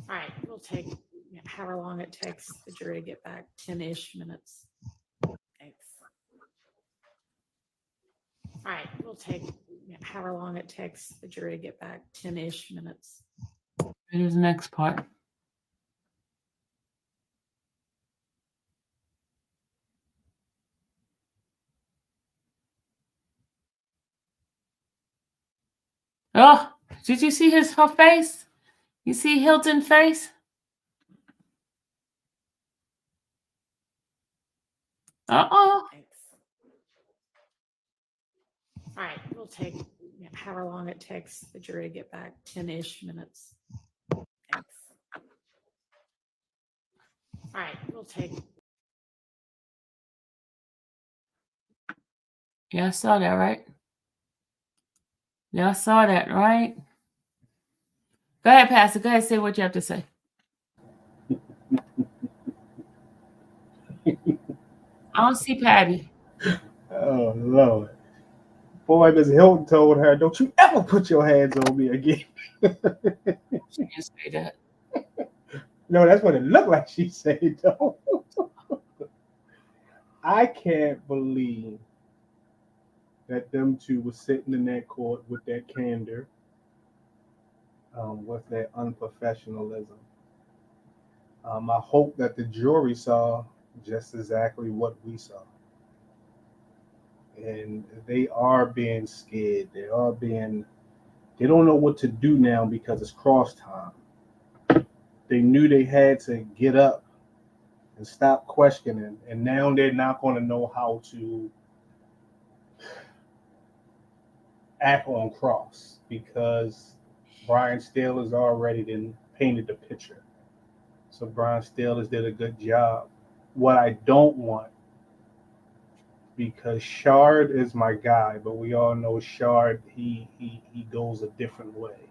All right, we'll take however long it takes the jury to get back, 10-ish minutes. Thanks. All right, we'll take however long it takes the jury to get back, 10-ish minutes. Here's the next part. Oh, did you see her face? You see Hilton's face? Uh-oh. Thanks. All right, we'll take however long it takes the jury to get back, 10-ish minutes. Thanks. All right, we'll take. Yeah, I saw that, right? Y'all saw that, right? Go ahead, Pastor. Go ahead, say what you have to say. I don't see Patty. Oh, Lord. Boy, Miss Hilton told her, don't you ever put your hands on me again. She didn't say that. No, that's what it looked like she said, though. I can't believe that them two were sitting in that court with that candor, with that unprofessionalism. I hope that the jury saw just exactly what we saw. And they are being scared. They don't know what to do now because it's cross time. They knew they had to get up and stop questioning, and now they're not going to know how to act on cross because Brian Steele has already then painted the picture. So Brian Steele has did a good job. What I don't want, because Shard is my guy, but we all know Shard, he goes a different way.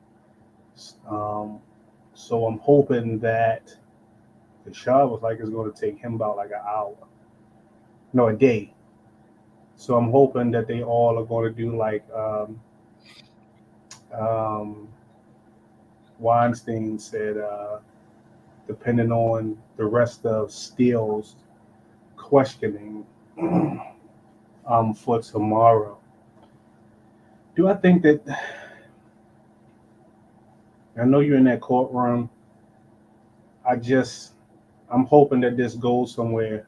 So I'm hoping that The Shaw was like it's going to take him about like an hour, no, a day. So I'm hoping that they all are going to do like um, Weinstein said, depending on the rest of Steele's questioning for tomorrow. Do I think that I know you're in that courtroom? I'm hoping that this goes somewhere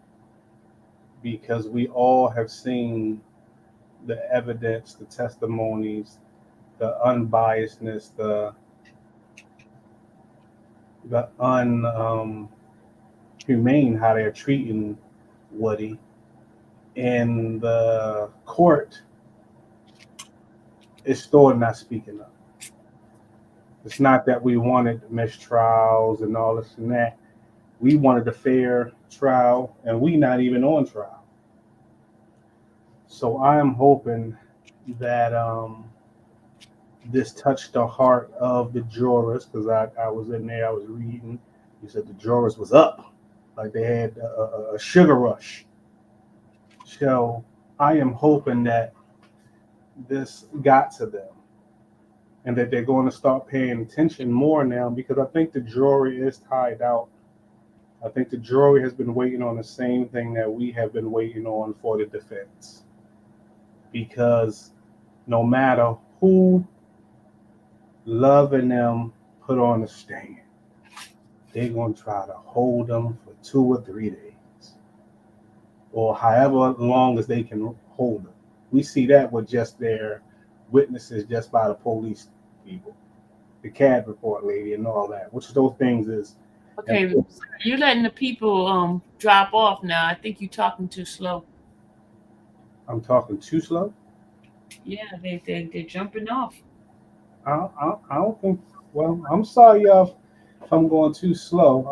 because we all have seen the evidence, the testimonies, the unbiasedness, the humane how they're treating Woody. And the court is still not speaking up. It's not that we wanted mistrials and all this and that. We wanted a fair trial, and we not even on trial. So I'm hoping that this touched the heart of the jurors because I was in there, I was reading. You said the jurors was up, like they had a sugar rush. So I am hoping that this got to them and that they're going to start paying attention more now because I think the jury is tied out. I think the jury has been waiting on the same thing that we have been waiting on for the defense. Because no matter who Love and them put on the stand, they're going to try to hold them for 2 or 3 days or however long as they can hold them. We see that with just their witnesses just by the police people, the CAD report lady and all that, which those things is. Okay, you're letting the people drop off now. I think you're talking too slow. I'm talking too slow? Yeah, they're jumping off. I don't think, well, I'm sorry, y'all, if I'm going too slow.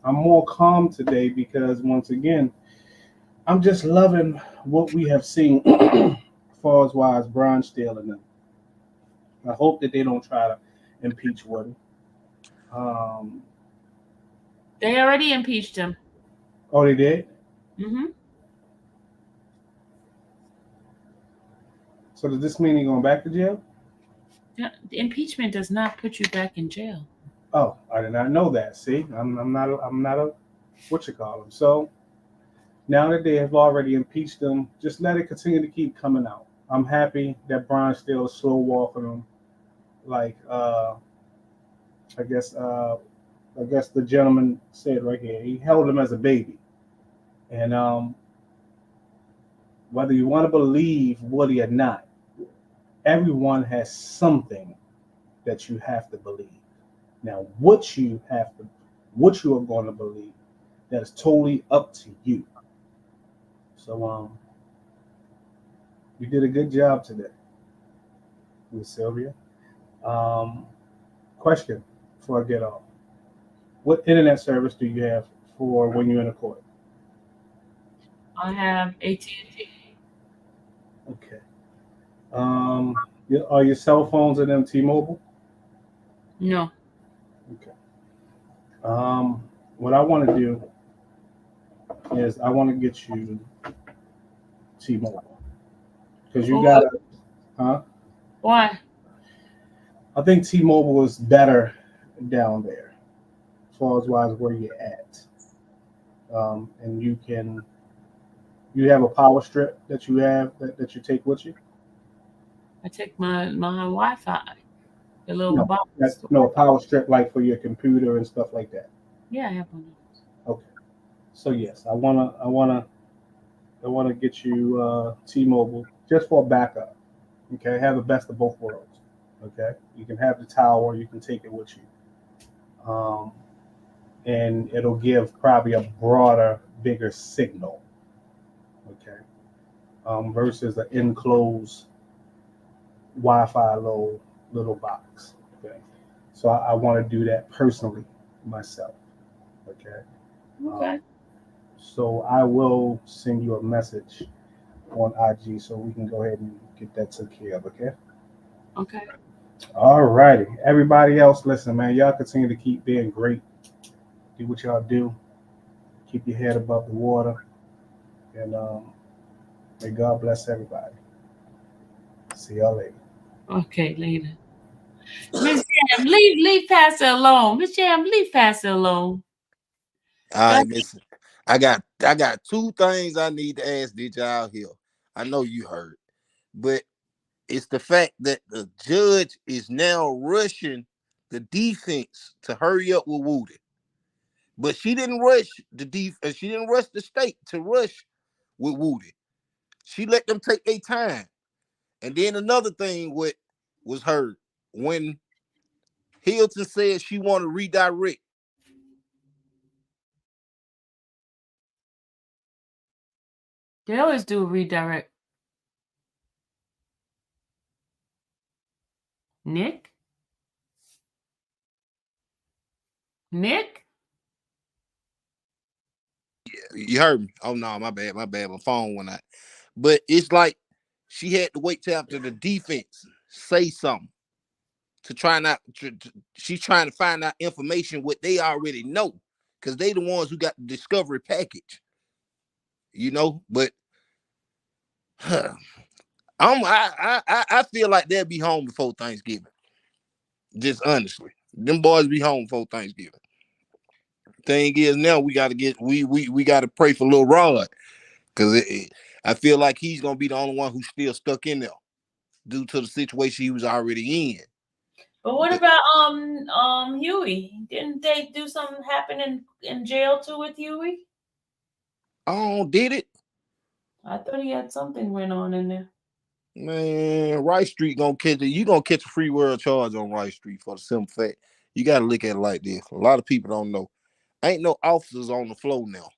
I'm more calm today because, once again, I'm just loving what we have seen as far as wise Brian stealing them. I hope that they don't try to impeach Woody. They already impeached him. Oh, they did? Mm-hmm. So does this mean he's going back to jail? The impeachment does not put you back in jail. Oh, I did not know that. See, I'm not a what you call him. So now that they have already impeached him, just let it continue to keep coming out. I'm happy that Brian still is slow walking him. Like I guess the gentleman said right here, he held him as a baby. And whether you want to believe Woody or not, everyone has something that you have to believe. Now, what you are going to believe, that is totally up to you. So, you did a good job today, Miss Sylvia. Question before I get off: what internet service do you have for when you're in a court? I have AT&T. Okay. Are your cell phones in them T-Mobile? No. Okay. What I want to do is I want to get you T-Mobile because you got it, huh? Why? I think T-Mobile is better down there as far as where you're at, and you have a power strip that you have that you take with you. I take my Wi-Fi, the little box. No, a power strip like for your computer and stuff like that. Yeah, I have one of those. Okay. So yes, I wanna get you T-Mobile just for a backup. Okay, have the best of both worlds. Okay, you can have the tower, you can take it with you, and it'll give probably a broader, bigger signal. Okay, versus an enclosed Wi-Fi little box. Okay, so I want to do that personally myself. Okay. Okay. So I will send you a message on IG so we can go ahead and get that took care of, okay? Okay. All righty. Everybody else, listen, man, y'all continue to keep being great. do what y'all do. Keep your head above the water. And may God bless everybody. See y'all later. Okay, later. Miss Jam, leave Pastor alone. Miss Jam, leave Pastor alone. All right, Miss. I got 2 things I need to ask this y'all here. I know you heard, but it's the fact that the judge is now rushing the defense to hurry up with Woody. But she didn't rush she didn't rush the state to rush with Woody. She let them take their time. And then another thing what was heard when Hilton said she wanted to redirect. They always do a redirect. Nick? Nick? You heard me. Oh no, my bad. My phone went out. But it's like she had to wait till after the defense say something to try not. She's trying to find out information what they already know because they the ones who got the discovery package. You know, but I feel like they'll be home before Thanksgiving. Just honestly, them boys be home before Thanksgiving. Thing is, now we got to we got to pray for Lil Rod because I feel like he's gonna be the only one who's still stuck in there due to the situation he was already in. But what about Huey? Didn't they do something happen in jail too with Huey? Oh, did it? I thought he had something went on in there. Man, Rice Street gonna catch it. You gonna catch a free world charge on Rice Street for the simple fact. You gotta look at it like this. A lot of people don't know. Ain't no officers on the floor now.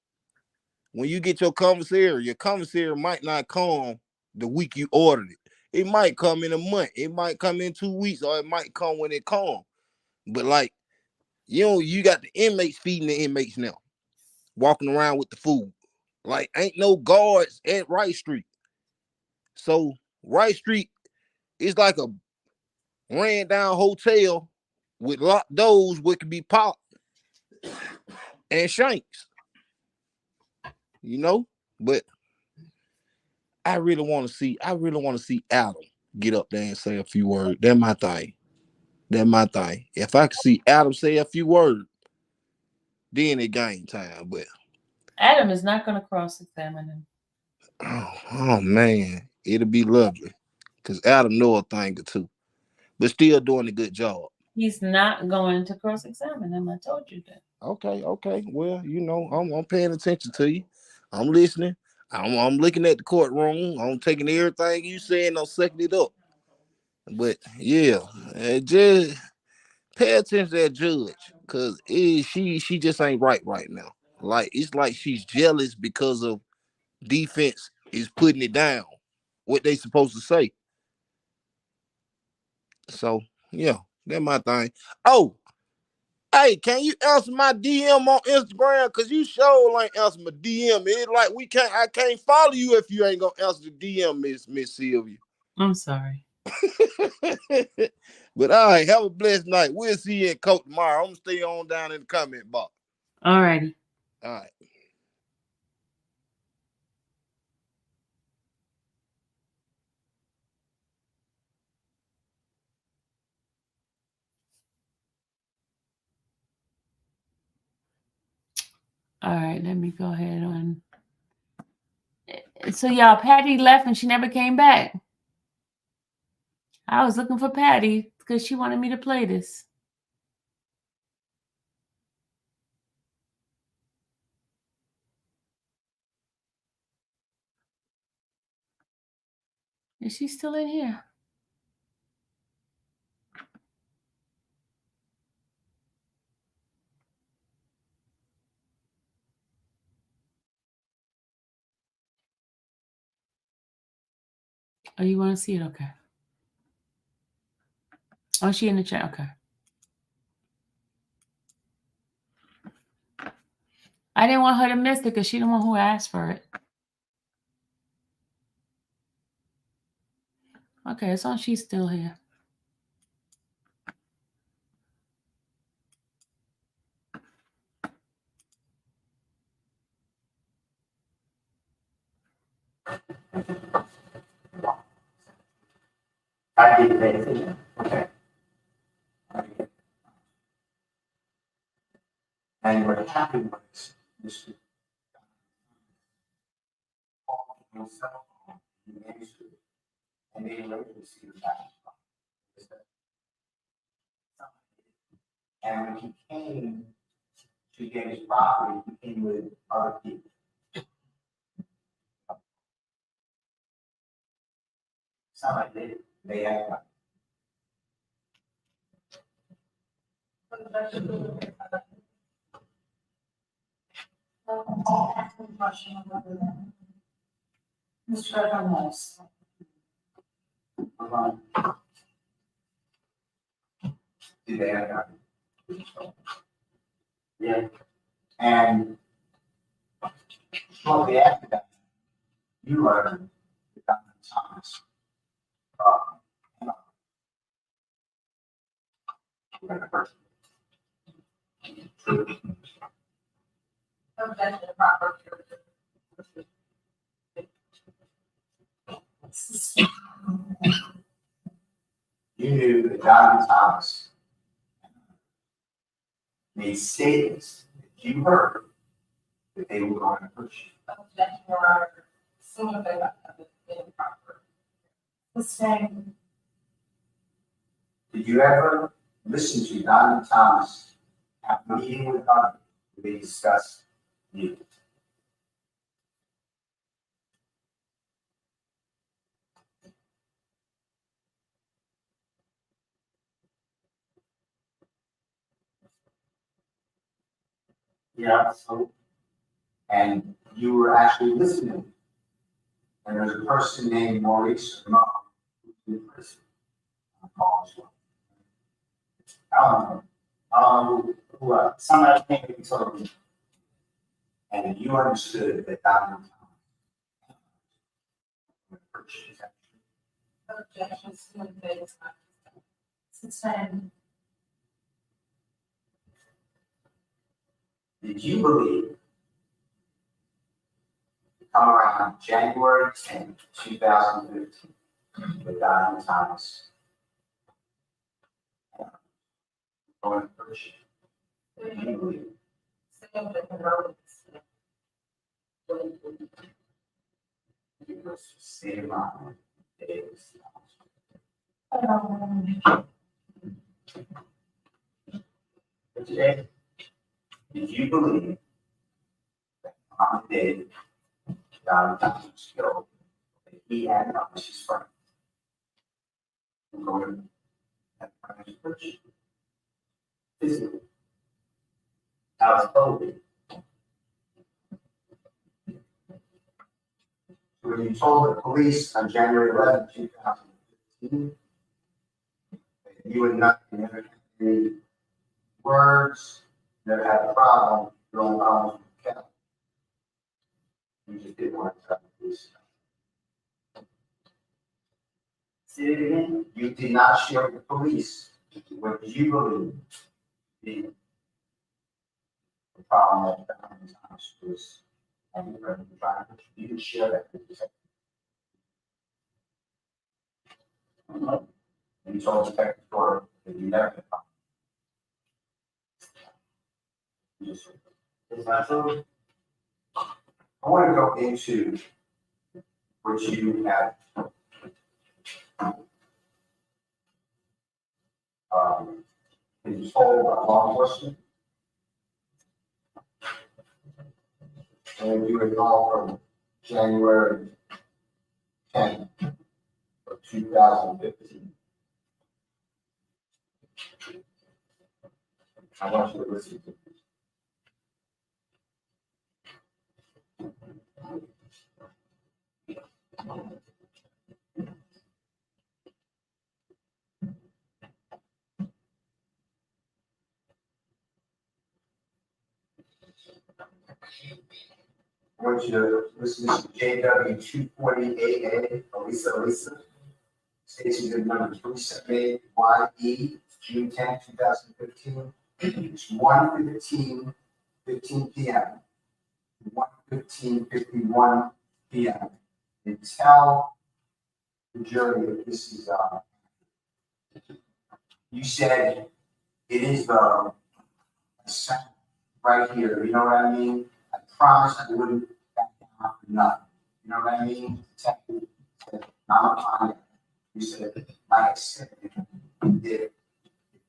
When you get your commissary might not come the week you ordered it. It might come in a month. It might come in 2 weeks, or it might come when it comes. But like, you got the inmates feeding the inmates now, walking around with the food. Like, ain't no guards at Rice Street. So Rice Street is like a ran down hotel with locked doors where it can be popped and shanks. But I really want to see Adam get up there and say a few words. That's my thing. If I could see Adam say a few words, then it game time. But Adam is not going to cross-examine him. oh man, it'll be lovely because Adam know a thing or two, but still doing a good job. He's not going to cross-examine him. I told you that. Okay. Well, I'm paying attention to you. I'm listening. I'm looking at the courtroom. I'm taking everything you saying. I'm sucking it up. But yeah, just pay attention to that judge, cause she just ain't right now. Like it's like she's jealous because of defense is putting it down. What they supposed to say. So yeah, that's my thing. Oh, hey, can you answer my DM on Instagram? Cause you sure ain't answer my DM. It's like I can't follow you if you ain't gonna answer the DM, Miss Sylvia. I'm sorry. But all right, have a blessed night. We'll see you in court tomorrow. I'm gonna stay on down in the comment box. All righty. All right. All right, let me go ahead on. So y'all, Patty left and she never came back. I was looking for Patty because she wanted me to play this. Is she still in here? Oh, you want to see it? Okay. Oh, she in the chat. Okay. I didn't want her to miss it because she's the one who asked for it. Okay, as long as she's still here. I did pay attention. Okay. And what happened was, Mr. called me on cell phone, he answered it, and they later received that. And when he came to get his property, he came with other people. It's not like they had. Mr. Ramos. Did they have? Yeah. And shortly after that, you learned that Thomas. You knew that Don Thomas made statements that you heard that they were going to push you. Some of it improper. The same. Did you ever listen to Don Thomas have a meeting with others where they discussed you? Yeah, so, and you were actually listening. And there's a person named Maurice Mo who's in prison. Somebody came and told me, and you understood that Don Objections to the biggest. Since then. Did you believe, come around January 10th, 2015, with Don Thomas going to push you? Did you believe? You were state of mind. But today, did you believe that on the day Don Thomas was killed, that he had promised his friend going to push physically? I was told it. When you told the police on January 11th, 2015, that you would not never had any words, never had a problem, your own problems with Kelly. You just didn't want to tell the police. Say it again. You did not share with the police what you believe the problem that Thomas was and you didn't share that with the and you told the second story that you never had a problem. Is that true? I want to go into what you have been told by law enforcement. And you were involved from January 10th of 2015. I want you to listen to this. I want you to listen to JW 248A, Elisa, station number 378YE, June 10, 2015. It's 1:15 p.m. 1:51 p.m. And tell the jury that this is You said it is the second right here, you know what I mean? I promised I wouldn't back down for nothing, you know what I mean? Detective said, I'm a client. You said, like I said, if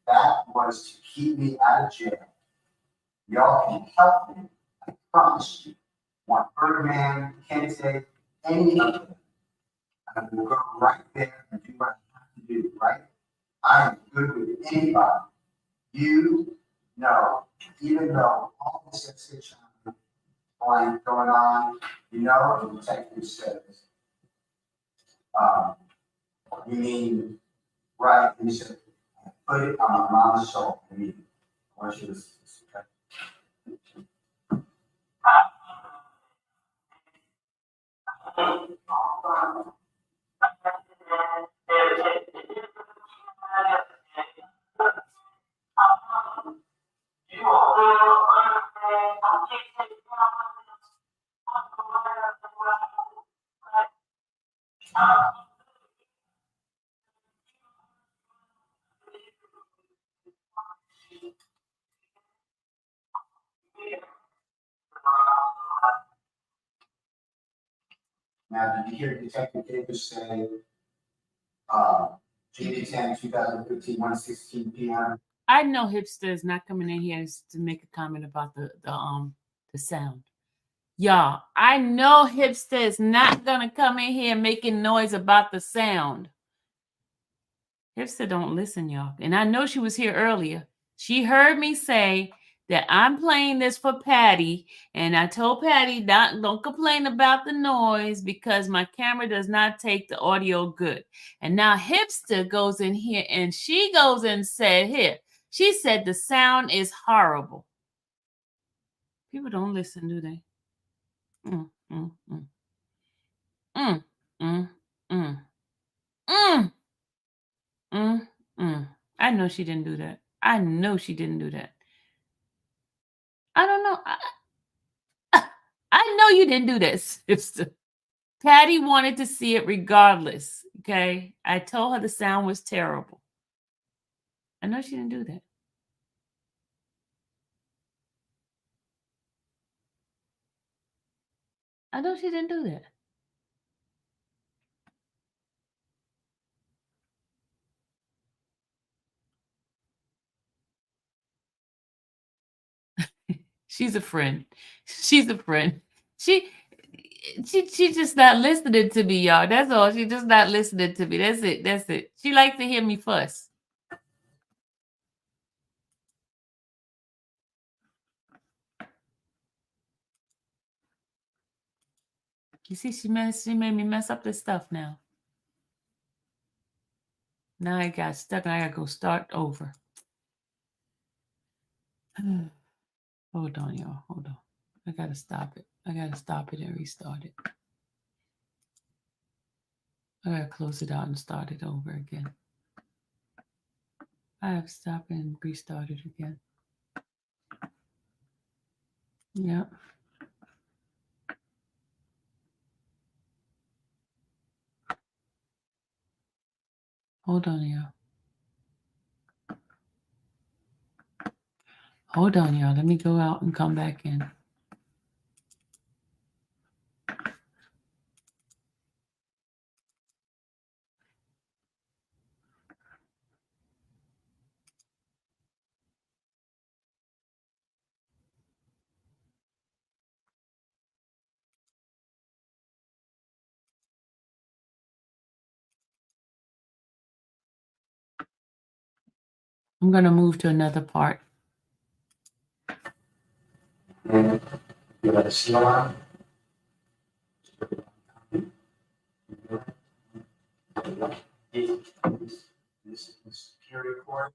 that was to keep me out of jail, y'all can help me, I promise you. Want Birdman, Kente, any of them, I will go right there and do what I have to do, right? I am good with anybody. You know, even though all this extension going on, you know, the detective says, you mean, right? And he said, put it on my mom's soul. I mean, I want you to. Now, did you hear Detective Davis say, June 10, 2015, 1:16 p.m.? I know Hipster is not coming in here to make a comment about the sound. Y'all, I know Hipster is not gonna come in here making noise about the sound. Hipster don't listen, y'all. And I know she was here earlier. She heard me say that I'm playing this for Patty, and I told Patty, don't complain about the noise because my camera does not take the audio good. And now Hipster goes in here and she goes and said, here, she said the sound is horrible. People don't listen, do they? Mm, mm, mm. Mm, mm, mm. Mm, mm, mm. I know she didn't do that. I know she didn't do that. I don't know. I know you didn't do this, sister. Patty wanted to see it regardless. Okay. I told her the sound was terrible. I know she didn't do that. I know she didn't do that. She's a friend. She's a friend. She's just not listening to me, y'all. That's all. She's just not listening to me. That's it. That's it. She likes to hear me fuss. You see, she made me mess up this stuff now. Now I got stuck and I gotta go start over. Hold on, y'all. Hold on. I gotta stop it. I gotta stop it and restart it. I gotta close it out and start it over again. I have stopped and restarted again. Yep. Hold on, y'all. Hold on, y'all. Let me go out and come back in. I'm gonna move to another part. You let us see around? This security court.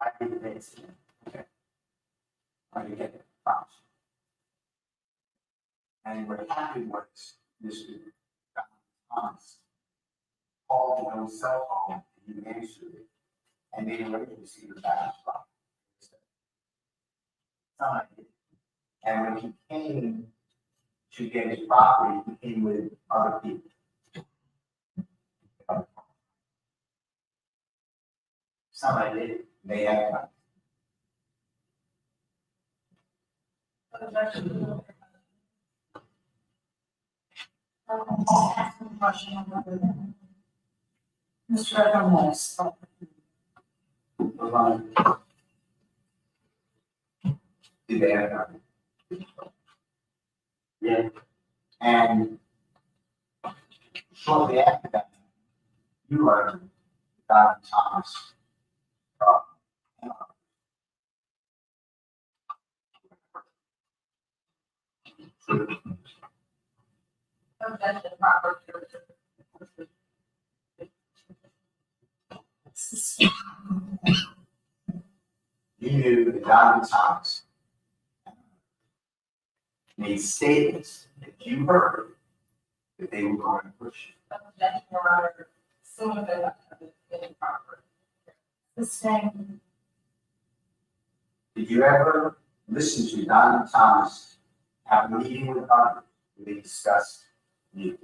I did this. Okay. I didn't get it. Promise. And what happened was, Mr. Thomas called on his cell phone and he answered it. And they were able to see the back spot. And when he came to get his property, he came with other people. Somebody did it. They had done. Mr. Evans. Did they have done? Yeah. And shortly after that, you learned Dr. Thomas. Objection, proper. You knew that Dr. Thomas made statements that you heard that they were going to push. Objection, proper. Soon as improper. Sustained. Did you ever listen to Dr. Thomas have a meeting with others where they discussed you?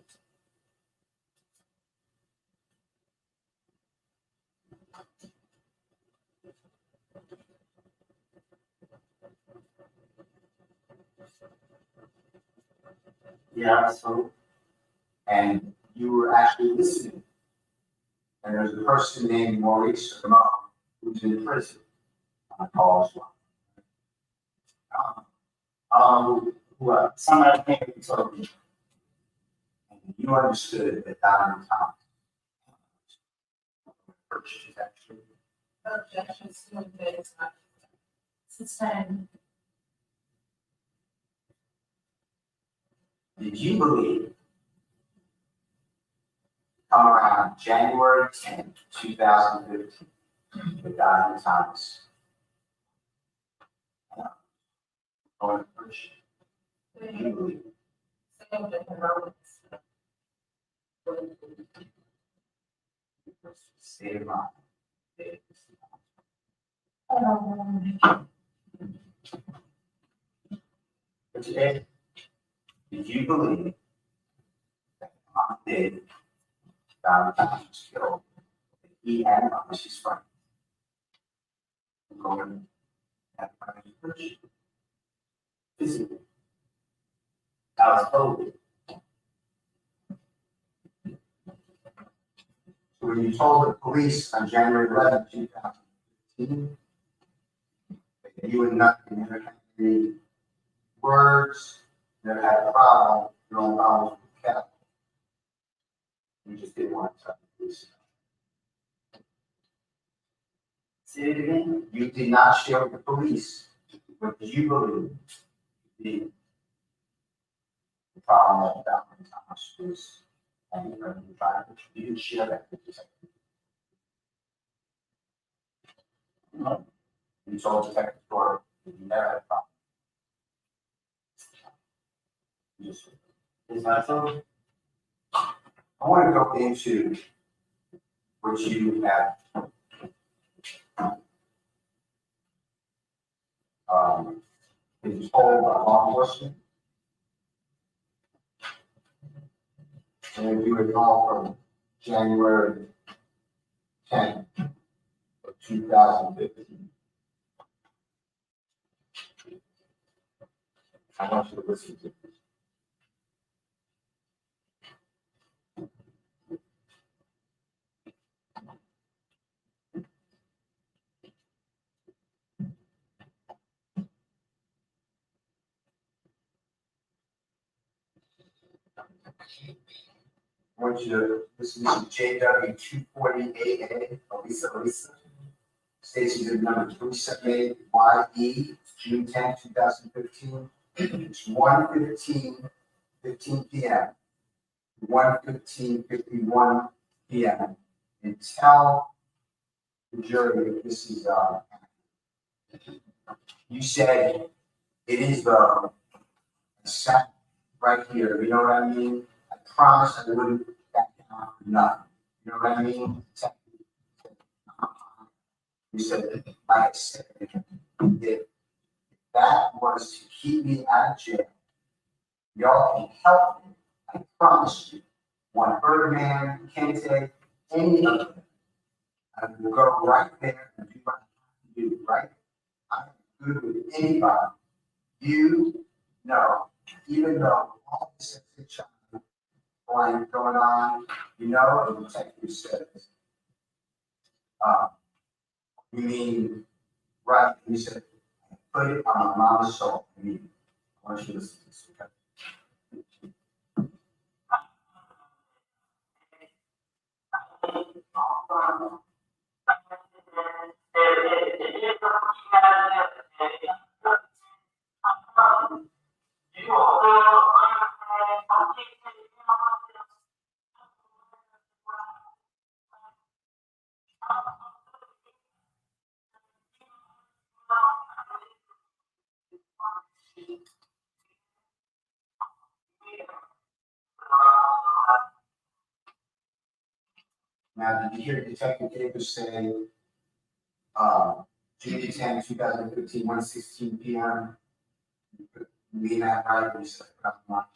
Yeah, so, and you were actually listening. And there's a person named Maurice Ramon who's in prison on a call as well. Somebody came and told you, and you understood that Dr. Thomas purchased actually. Objection, soon as sustained. Did you believe, come around January 10th, 2015, that Dr. Thomas going to purchase? Did you believe? State of mind. But today, did you believe that Mom did Dr. Thomas killed? He had his friend. Going at the purchase. Physically. I was told. So when you told the police on January 11th, 2015, that you would not never had any words, never had a problem, your own problems with Catholic. You just didn't want to tell the police. Say it again. You did not share with the police what you believe the problem of Dr. Thomas was, and you didn't share that with the detective. No. You told Detective Story that you never had a problem. Is that so? I want to go into what you have been told by law enforcement. And if you recall from January 10th of 2015. I want you to listen to this. I want you to listen to JW 248A, Elisa. Station is number 378 YE, June 10, 2015. It's 1:15 p.m. 1:51 p.m. And tell the jury that this is You said it is the set right here, you know what I mean? I promised I wouldn't back down for nothing, you know what I mean? You said, like I said, if that was to keep me out of jail, y'all can help me, I promise you. One Birdman, Kente, any of them, I will go right there and do what I have to do, right? I'm good with anybody. You know, even though all this is going on, you know, the detective says, you mean, right? He said, put it on my mama's soul. I mean, I want you to listen to this, okay? Now, did you hear Detective Davis say, June 10, 2015, 1:16 p.m.? You mean that right? You said, what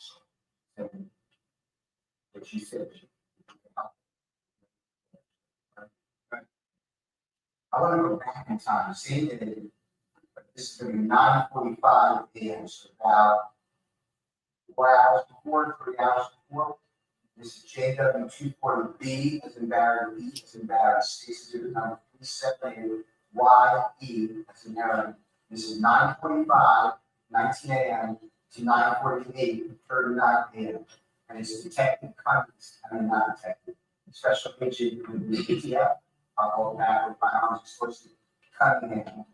you said. I want to go back in time. Same day, but this is going to be 9:45 a.m. So about 4 hours before, 3 hours before. This is JW 240B, as in Barry, B, as in Barry, C, to the number 378, YE, as in Aaron. This is 9:45, 19 a.m. to 9:48, 39 a.m. And it's Detective Cummings, I mean, not Detective, Special Agent with the ATF. I'll go back with my arms exposed Cunningham.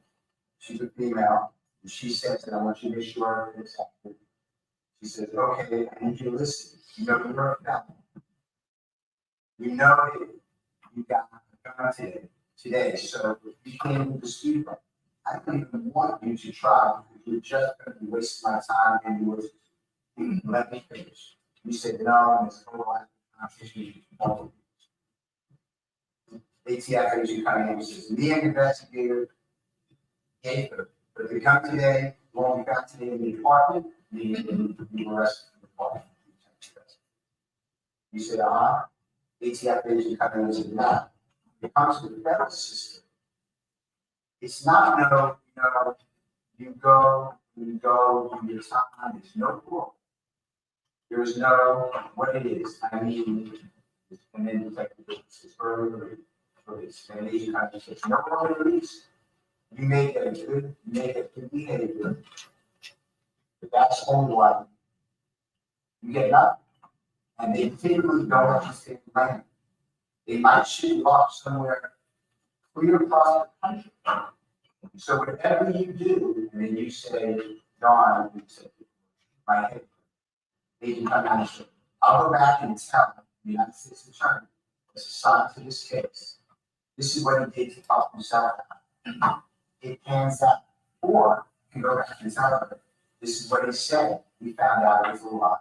She's a female, and she says that I want you to make sure it's active. She says, okay, I need you to listen. You know you're a felon. You know that you got a gun today, so you can't dispute that. I don't even want you to try because you're just going to be wasting my time and yours. Let me finish. You said no, and it's no conversation. ATF agent Cunningham says, me and investigator gave her, but if they come today, won't be back today in the department, me and the rest of the department. You said, ATF agent Cunningham said, no. When it comes to the federal system, it's not no, you go, you do your time, there's no rule. There's no, what it is, I mean, and then detective is early release, and agent Cunningham says, no early release. You make a good behavior, but that's only why you get nothing. And they typically don't have to stay land. They might shoot you off somewhere clear across the country. So whatever you do, and then you say, Dawn, you say, my head, agent Cunningham, I'll go back and tell the United States Attorney that's assigned to this case. This is what he did to talk himself out. It pans out. Or you can go back and tell her, this is what he said. We found out it was a lie.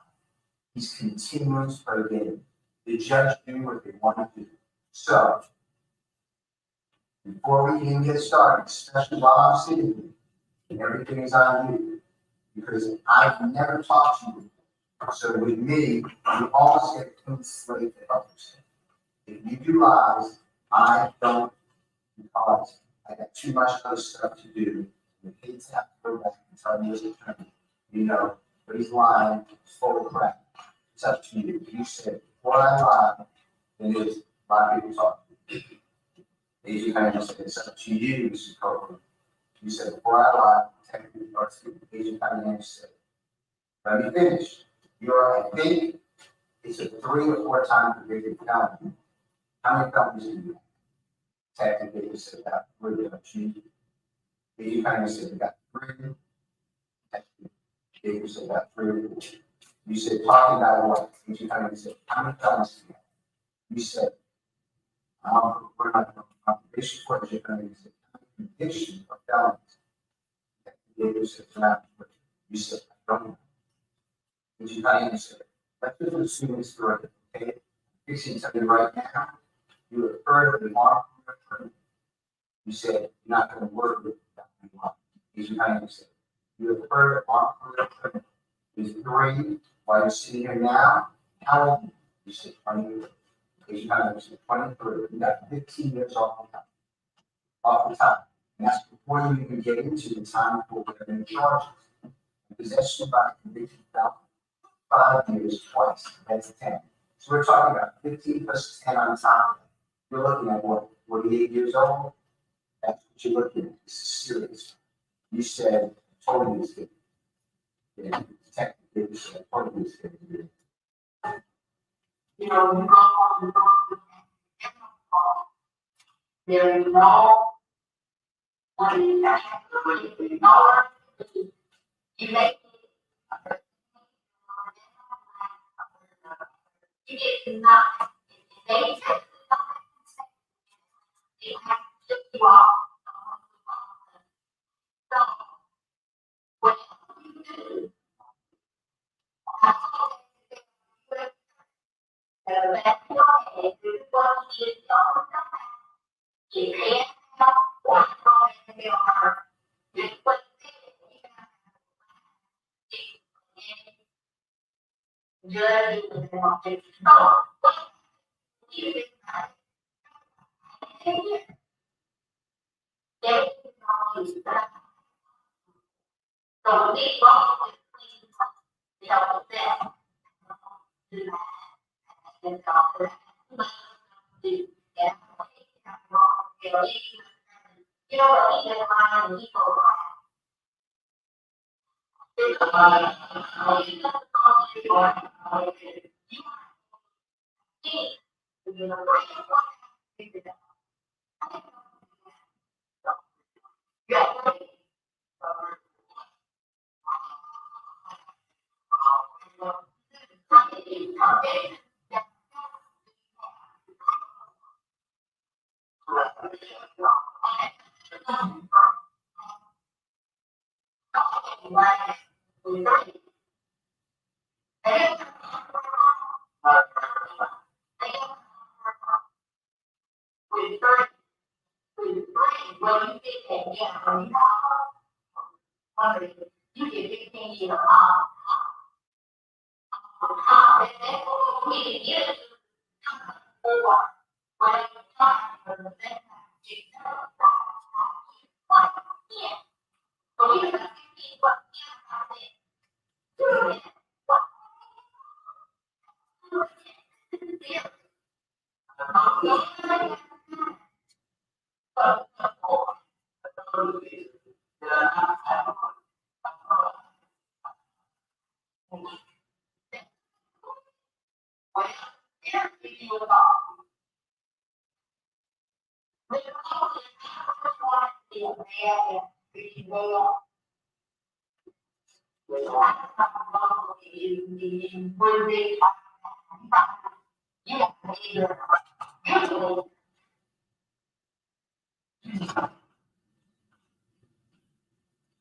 He's continuing to play the game. The judge knew what they wanted to do. So, before we even get started, especially while I'm sitting here, everything is on you. Because I've never talked to you. So with me, you always get a clean slate to help yourself. If you do lies, I don't, because I got too much other stuff to do. The kids have to go back and tell me as an attorney, but he's lying, it's full of crap. It's up to you. You said, before I lie, then it's a lot of people talk. Agent Cunningham said, it's up to you, Mr. Courtroom. You said, before I lie, technically, Agent Cunningham said, let me finish. I think it's a 3 or 4 time convicted felony. How many felonies do you have? Technically, you said that 3 of you. Agent Cunningham said you got 3. Technically, you said that 3. You said talking about what? Agent Cunningham said, how many felonies do you have? You said, we're not on probation court. Agent Cunningham said, conviction of felonies. You said, not. You said, I don't know. Did you not answer? Let's just assume it's correct, okay? Fixing something right now. You referred to the mark. You said, you're not gonna work with that. Did you not answer? You referred to mark. Is 3, while you're sitting here now, how old? You said 20. Because you kind of 23, you got 15 years off the top. And that's before you even get into the time for whatever charges. Possession by conviction, 5 years twice, that's 10. So we're talking about 15 plus 10 on top of that. You're looking at what, 48 years old? That's what you're looking at. This is serious. You said totally mistaken. Yeah, technically, you said totally mistaken. You know, you go there is no money you make you get not they take you have to you off. So what you do that's what you you can't help what's going in your heart. Just what judge you with want to know what you decide. They don't use that. So we wrong with things help them do that. And so do that. You know what even mind people you get 15 years off.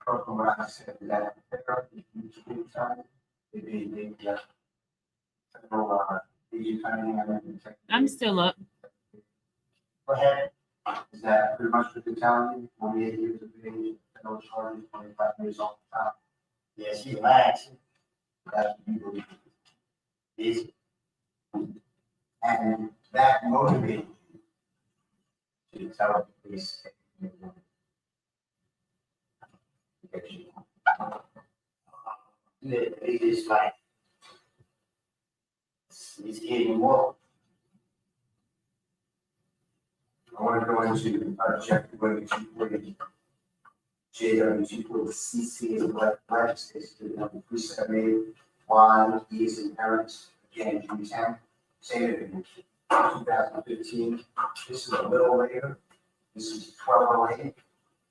From what I said, that I'm still up. Go ahead. Is that pretty much what you're telling me? 48 years of age, no charges, 25 years off the top? Yes, he lags. That's what you believe. Easy. And that motivated you to tell the police. It is like, it's getting more. I want to go into check whether you JWG for the CC is legislature, number 378, Y is inherent, again, June 10, same in 2015. This is a little later. This is 1208,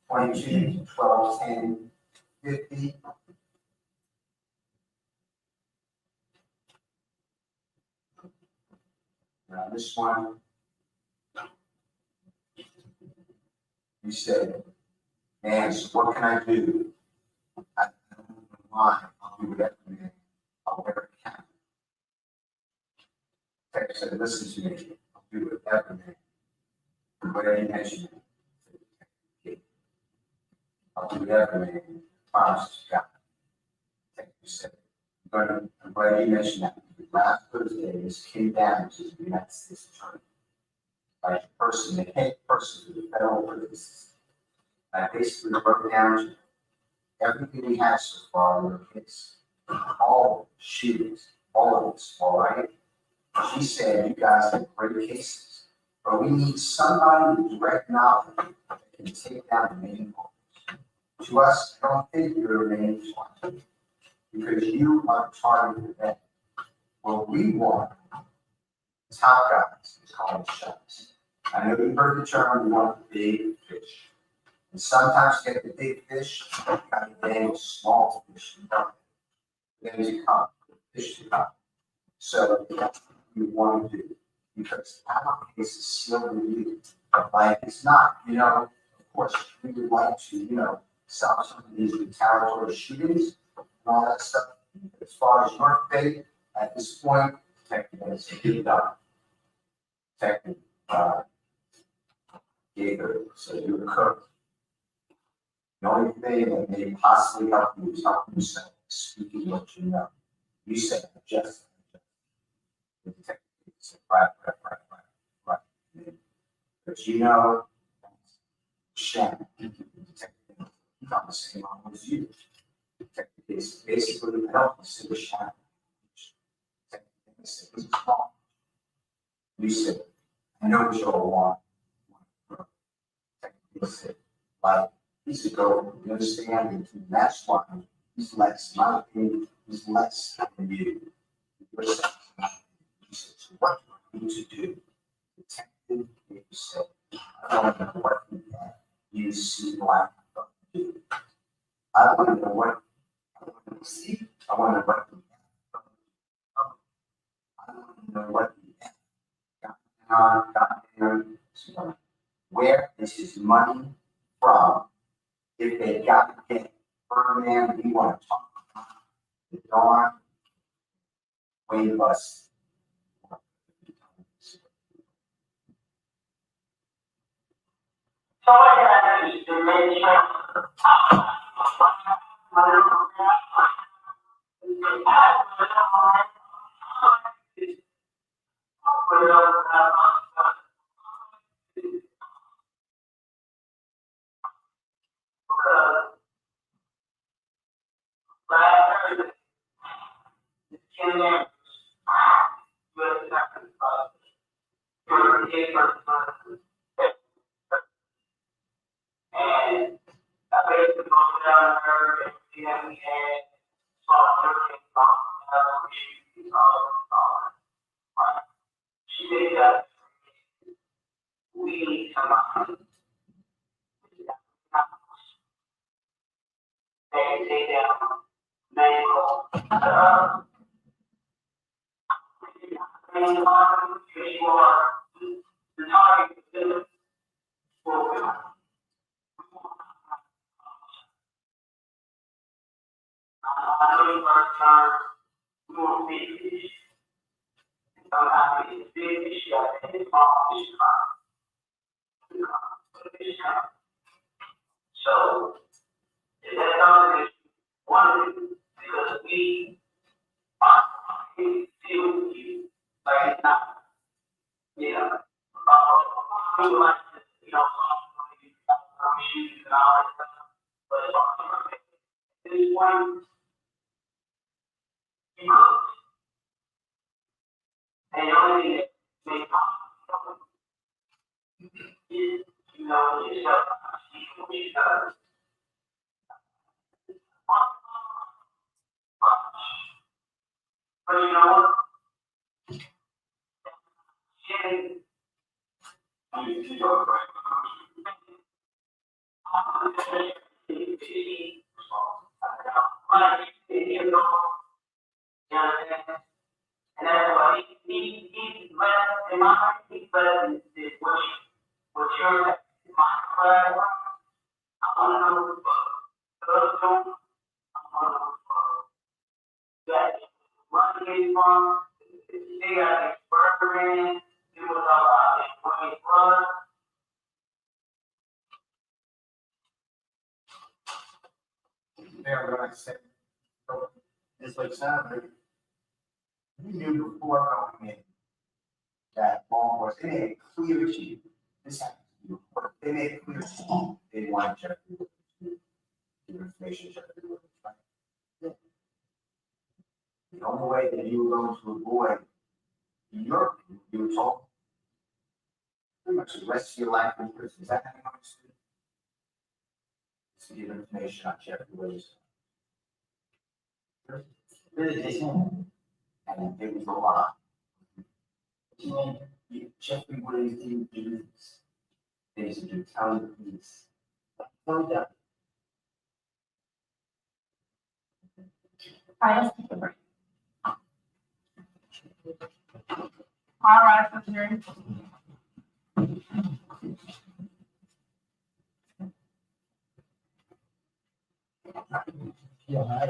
22, 1210, 50. Now this one, you said, man, so what can I do mind, I'll do whatever, man. I'll wear a cap. Tech said, listen to me, I'll do whatever, man. Whatever you mention. I'll do whatever, man. Promise to God. Tech said, I'm glad you mentioned that. Last Thursday, this came down to the United States Attorney. By a person, the head person of the federal prisons. I basically wrote down everything we had so far in the case. All the shootings, all of this, all right? She said, you guys have great cases, but we need somebody with direct knowledge that can take down the main point. To us, I don't think you're the main point, because you are the target of that. What we want, top guys, is calling shots. I know you heard the term, we want the big fish. And sometimes to get the big fish, you got to get small fish. Then to come, fish to come. So that's what we want to do, because our case is still reviewed. Like it's not, of course, we would like to, stop some of these retaliatory shootings and all that stuff. As far as your fate, at this point, technically, it's done. Technically, Gator, so you're a cook. The only thing that may possibly help you is help yourself, speaking what you know. You said just. Right. But Shannon, he's on the same level as you. It's basically the help to Shannon. You said, I know what you all want. He said, like, he's a go, you understand, and that's why he's less, my opinion, he's less than you. He said, so what do I need to do? Detective, you said, I don't know what you see black do. I want to know what I want to see. I want to know what I want to know what got where is his money from? If they got to get Ferdinand, we want to talk about the darn way bus. So what I need to make sure and I basically go down there and see that we had saw 13 right? She said that we need somebody they take down medical you are the target for I know you first time we won't be fish. Sometimes it's big fish, and it's small fish. So, is that something that you want to do? Because we are still with you. Like, it's not, we would like to, shoes and all that stuff. But at this point, you cook. And the only thing that makes is, yourself, what you does. But you know what? And that's why he's less in my he's less than what you're my I want to know employees from. They got experiment, it was about 20 plus. Mayor, what I said, so, it's like Saturday. We knew before going in that law was, they made it clear to you, this happens to you, they made it clear to you, they want Jeffrey Williams to give information to Jeffrey Williams, right? The only way that you were going to avoid your, you were told, pretty much the rest of your life in prison, is that how you understood? To give information on Jeffrey Williams. Really didn't. And it was a lot. Jeffrey Williams didn't do this. They used to do tell the police. Find out. All right, let's take a break. All right, for the hearing. All right,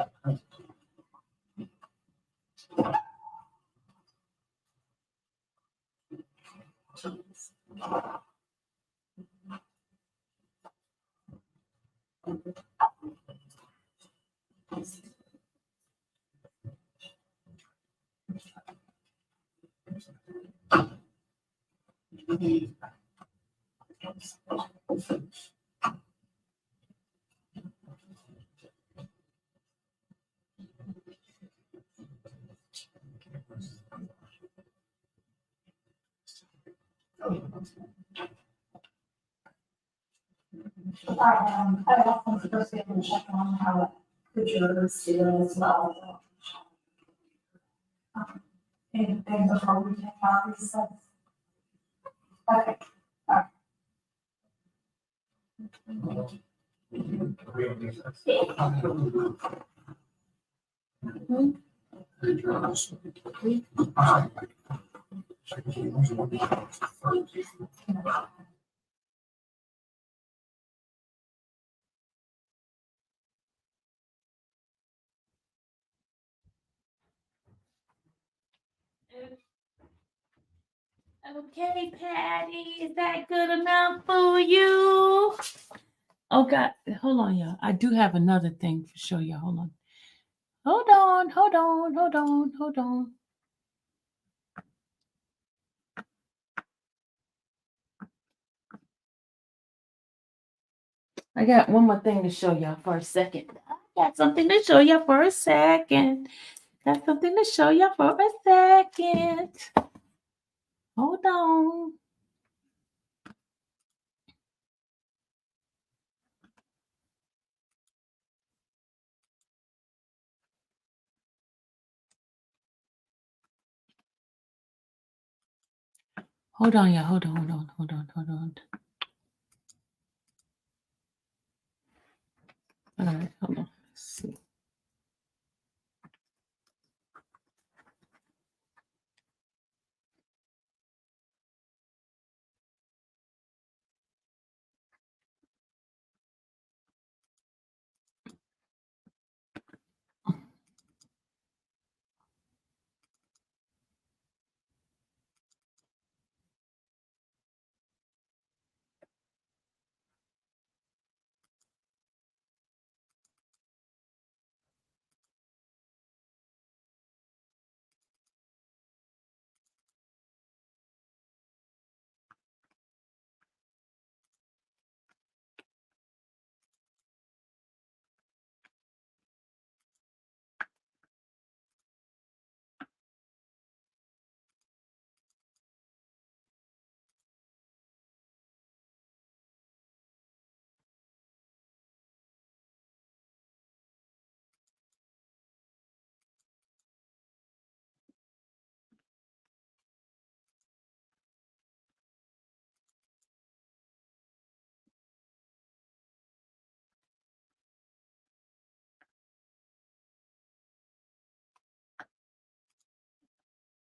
I also supposed to get them check on how the jurors do as well. Anything before we take out these sets? Okay. Okay, Patty, is that good enough for you? Oh God, hold on, y'all. I do have another thing to show you. Hold on. Hold on, hold on, hold on, hold on. I got one more thing to show y'all for a second. I got something to show you for a second. Got something to show you for a second. Hold on. Hold on, y'all. Hold on, hold on, hold on, hold on. All right, hold on. Let's see.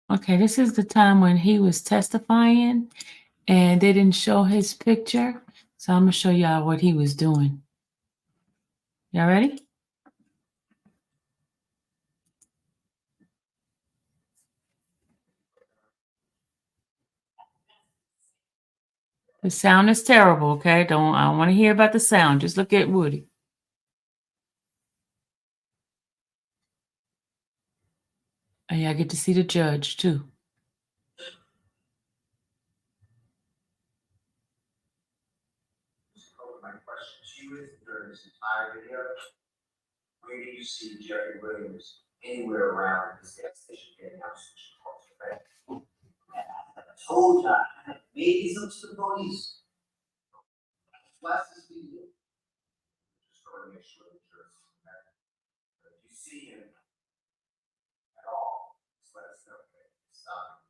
Okay, this is the time when he was testifying and they didn't show his picture. So I'm gonna show y'all what he was doing. Y'all ready? The sound is terrible, okay? I don't want to hear about the sound. Just look at Woody. And yeah, I get to see the judge too. My question to you is, during this entire video, where do you see Jerry Williams anywhere around this gas station getting out of switching calls, right? I told you, I made these up to the police. Last this video. Just trying to make sure that you're, if you see him at all, just let us know, okay? Stop.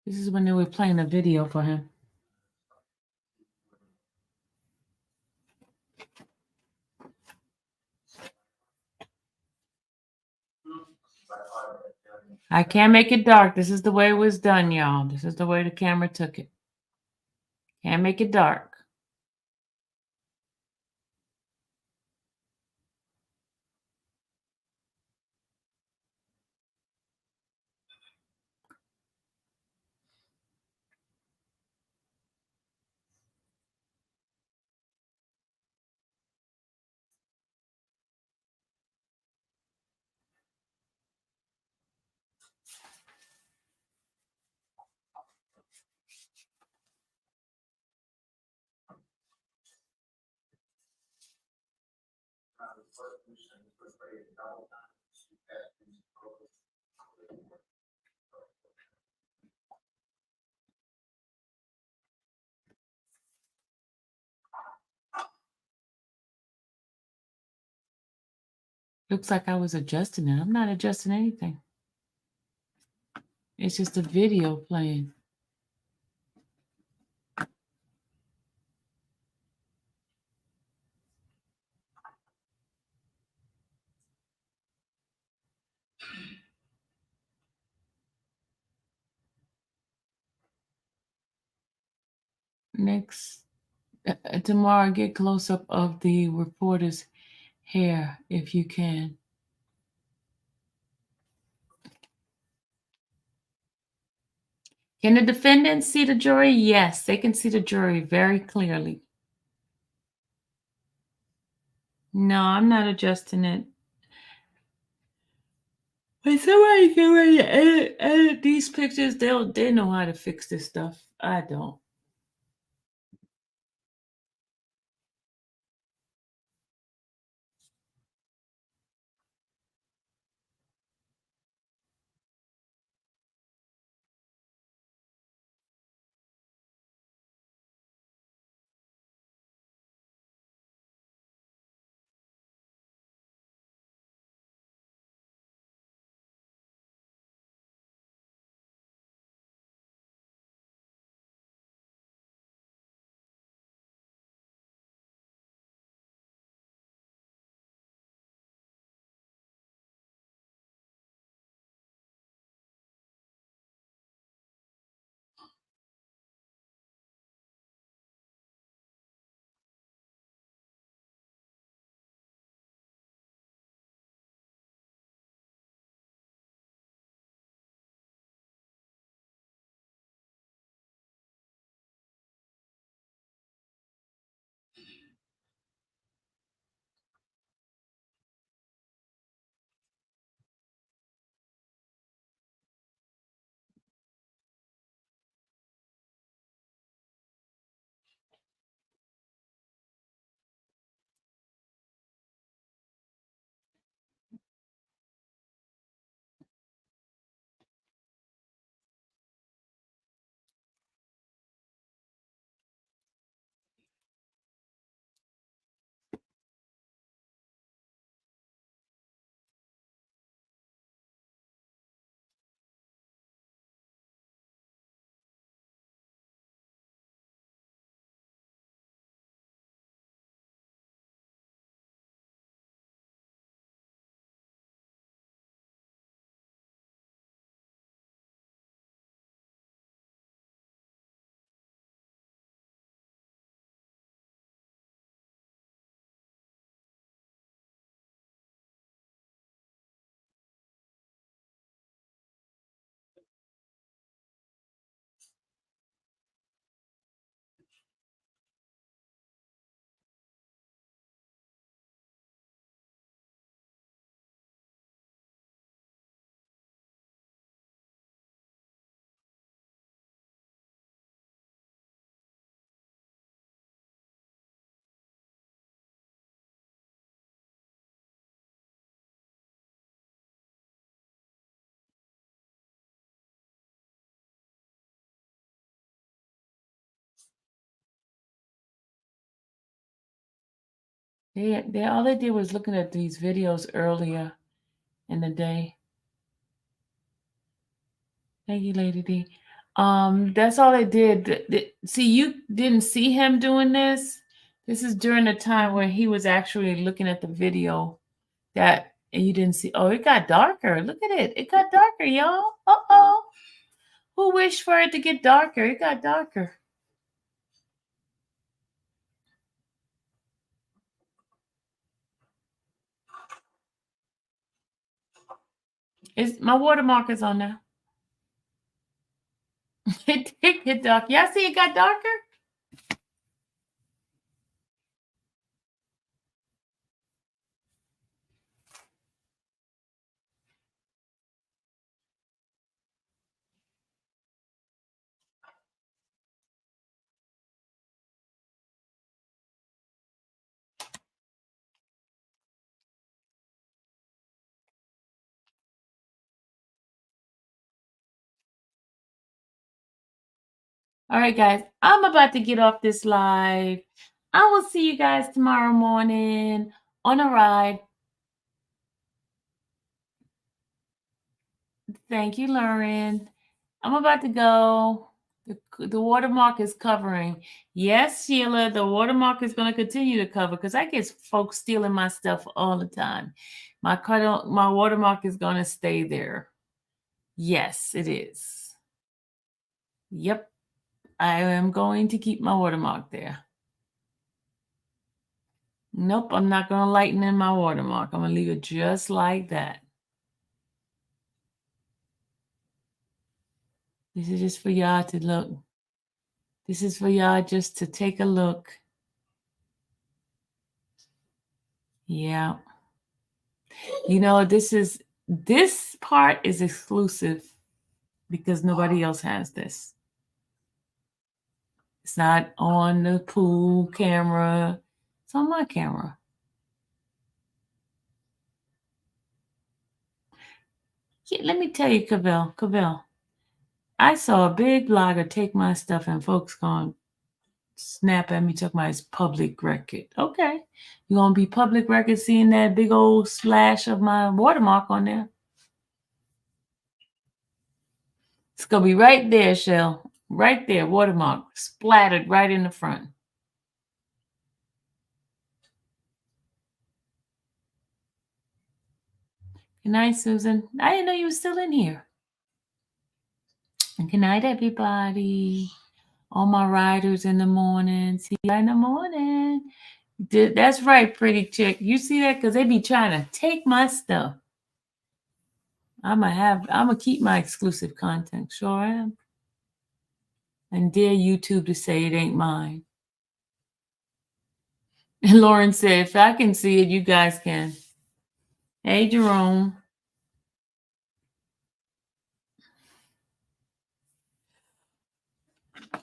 This is when they were playing a video for him. I can't make it dark. This is the way it was done, y'all. This is the way the camera took it. Can't make it dark. Looks like I was adjusting it. I'm not adjusting anything. It's just a video playing. Next, tomorrow, get close up of the reporter's hair if you can. Can the defendant see the jury? Yes, they can see the jury very clearly. No, I'm not adjusting it. When somebody get ready to edit these pictures, they know how to fix this stuff. I don't. They all they did was looking at these videos earlier in the day. Thank you, Lady D. That's all they did. See, you didn't see him doing this. This is during the time where he was actually looking at the video and you didn't see. Oh, it got darker. Look at it. It got darker, y'all. Uh-oh. Who wished for it to get darker? It got darker. My watermark is on there. It did get dark. Y'all see it got darker? All right, guys, I'm about to get off this live. I will see you guys tomorrow morning on a ride. Thank you, Lauren. I'm about to go. The watermark is covering. Yes, Sheila, the watermark is going to continue to cover because I get folks stealing my stuff all the time. My watermark is going to stay there. Yes, it is. Yep. I am going to keep my watermark there. Nope, I'm not going to lighten in my watermark. I'm going to leave it just like that. This is just for y'all to look. This is for y'all just to take a look. Yeah. You know, this part is exclusive because nobody else has this. It's not on the pool camera. It's on my camera. Yeah, let me tell you, Cavell, I saw a big blogger take my stuff and folks gone snap at me, took my public record. Okay. You're going to be public record seeing that big old splash of my watermark on there. It's going to be right there, Shell. Right there, watermark, splattered right in the front. Good night, Susan. I didn't know you were still in here. And good night, everybody. All my riders in the morning. See you in the morning. That's right, pretty chick. You see that? Because they be trying to take my stuff. I'm gonna keep my exclusive content. Sure am. And dare YouTube to say it ain't mine. And Lauren said, if I can see it, you guys can. Hey, Jerome.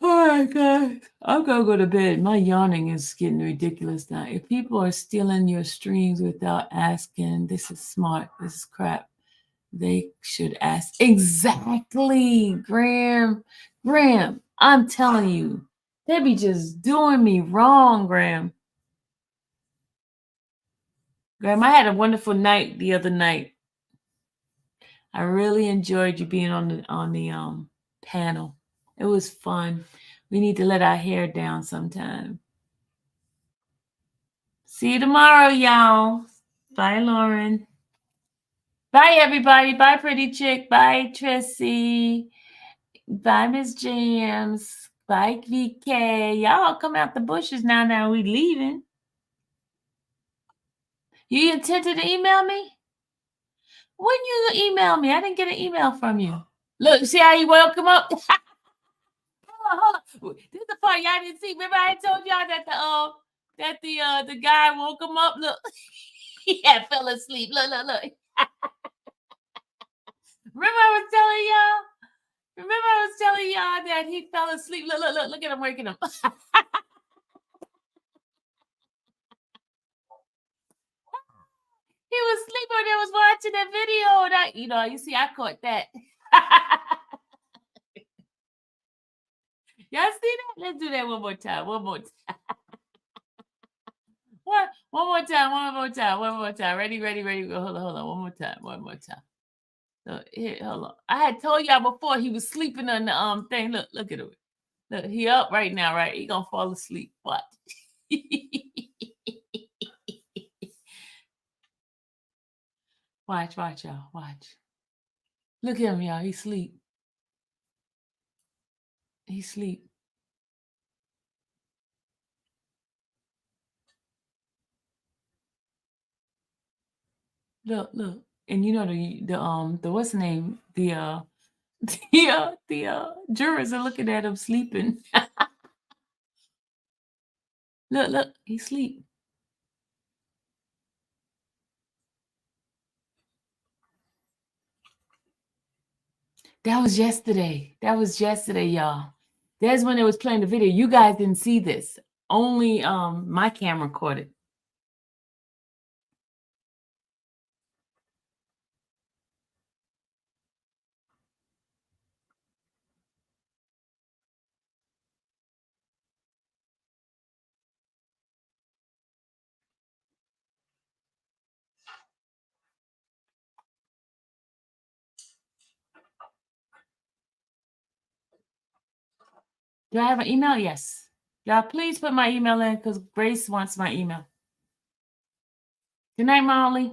All right, guys. I'm gonna go to bed. My yawning is getting ridiculous now. If people are stealing your streams without asking, this is smart. This is crap. They should ask. Exactly, Graham. Graham, I'm telling you, they be just doing me wrong, Graham. Graham, I had a wonderful night the other night. I really enjoyed you being on the panel. It was fun. We need to let our hair down sometime. See you tomorrow, y'all. Bye, Lauren. Bye, everybody. Bye, pretty chick. Bye, Trissy. Bye, Miss James. Bye, VK. Y'all come out the bushes now we leaving. You intended to email me? When you email me? I didn't get an email from you. Look, see how you welcome up? Hold on. This is the part y'all didn't see. Remember I told y'all that the guy woke him up. Look, he had fell asleep. Look. Remember I was telling y'all that he fell asleep. Look at him waking up. He was sleeping when I was watching that video. And you see, I caught that. Y'all see that? Let's do that one more time. One more time. One more time, one more time, one more time. Ready, ready, ready. Go. Hold on. One more time, one more time. So here, hold on. I had told y'all before he was sleeping on the thing. Look at him. Look, he up right now, right? He gonna fall asleep. Watch. Watch, y'all. Watch. Look at him, y'all. He sleep. He sleep. Look. And you know the what's the name? The jurors are looking at him sleeping. Look, he sleep. That was yesterday, y'all. That's when it was playing the video. You guys didn't see this. Only my camera caught it. Do I have an email? Yes. Y'all, please put my email in because Grace wants my email. Good night, Molly.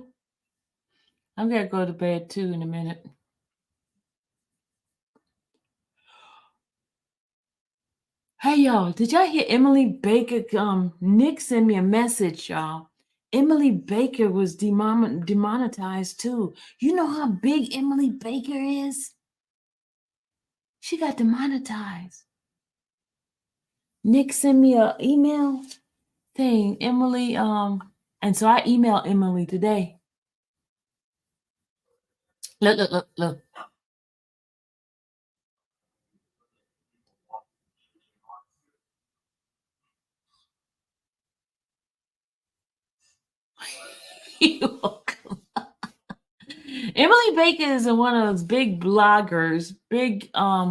I'm going to go to bed too in a minute. Hey, y'all, did y'all hear Emily Baker? Nick sent me a message, y'all. Emily Baker was demonetized too. You know how big Emily Baker is? She got demonetized. Nick sent me an email saying Emily, and so I emailed Emily today. Look. You're welcome. Emily Baker is one of those big bloggers.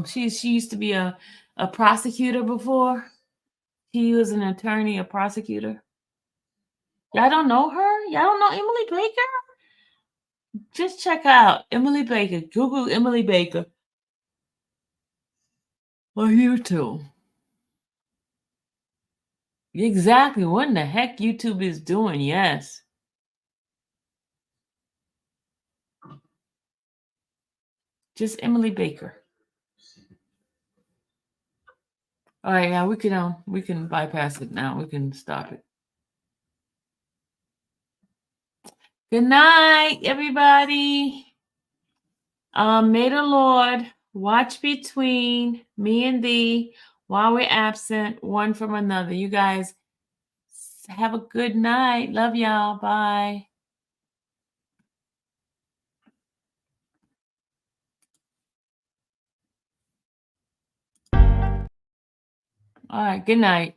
She used to be a prosecutor before. She was an attorney, a prosecutor. Y'all don't know her? Y'all don't know Emily Baker? Just check out Emily Baker. Google Emily Baker on YouTube. Exactly. What in the heck YouTube is doing? Yes. Just Emily Baker. All right, now we can bypass it now. We can stop it. Good night, everybody. May the Lord watch between me and thee while we're absent one from another. You guys have a good night. Love y'all. Bye. All right, good night.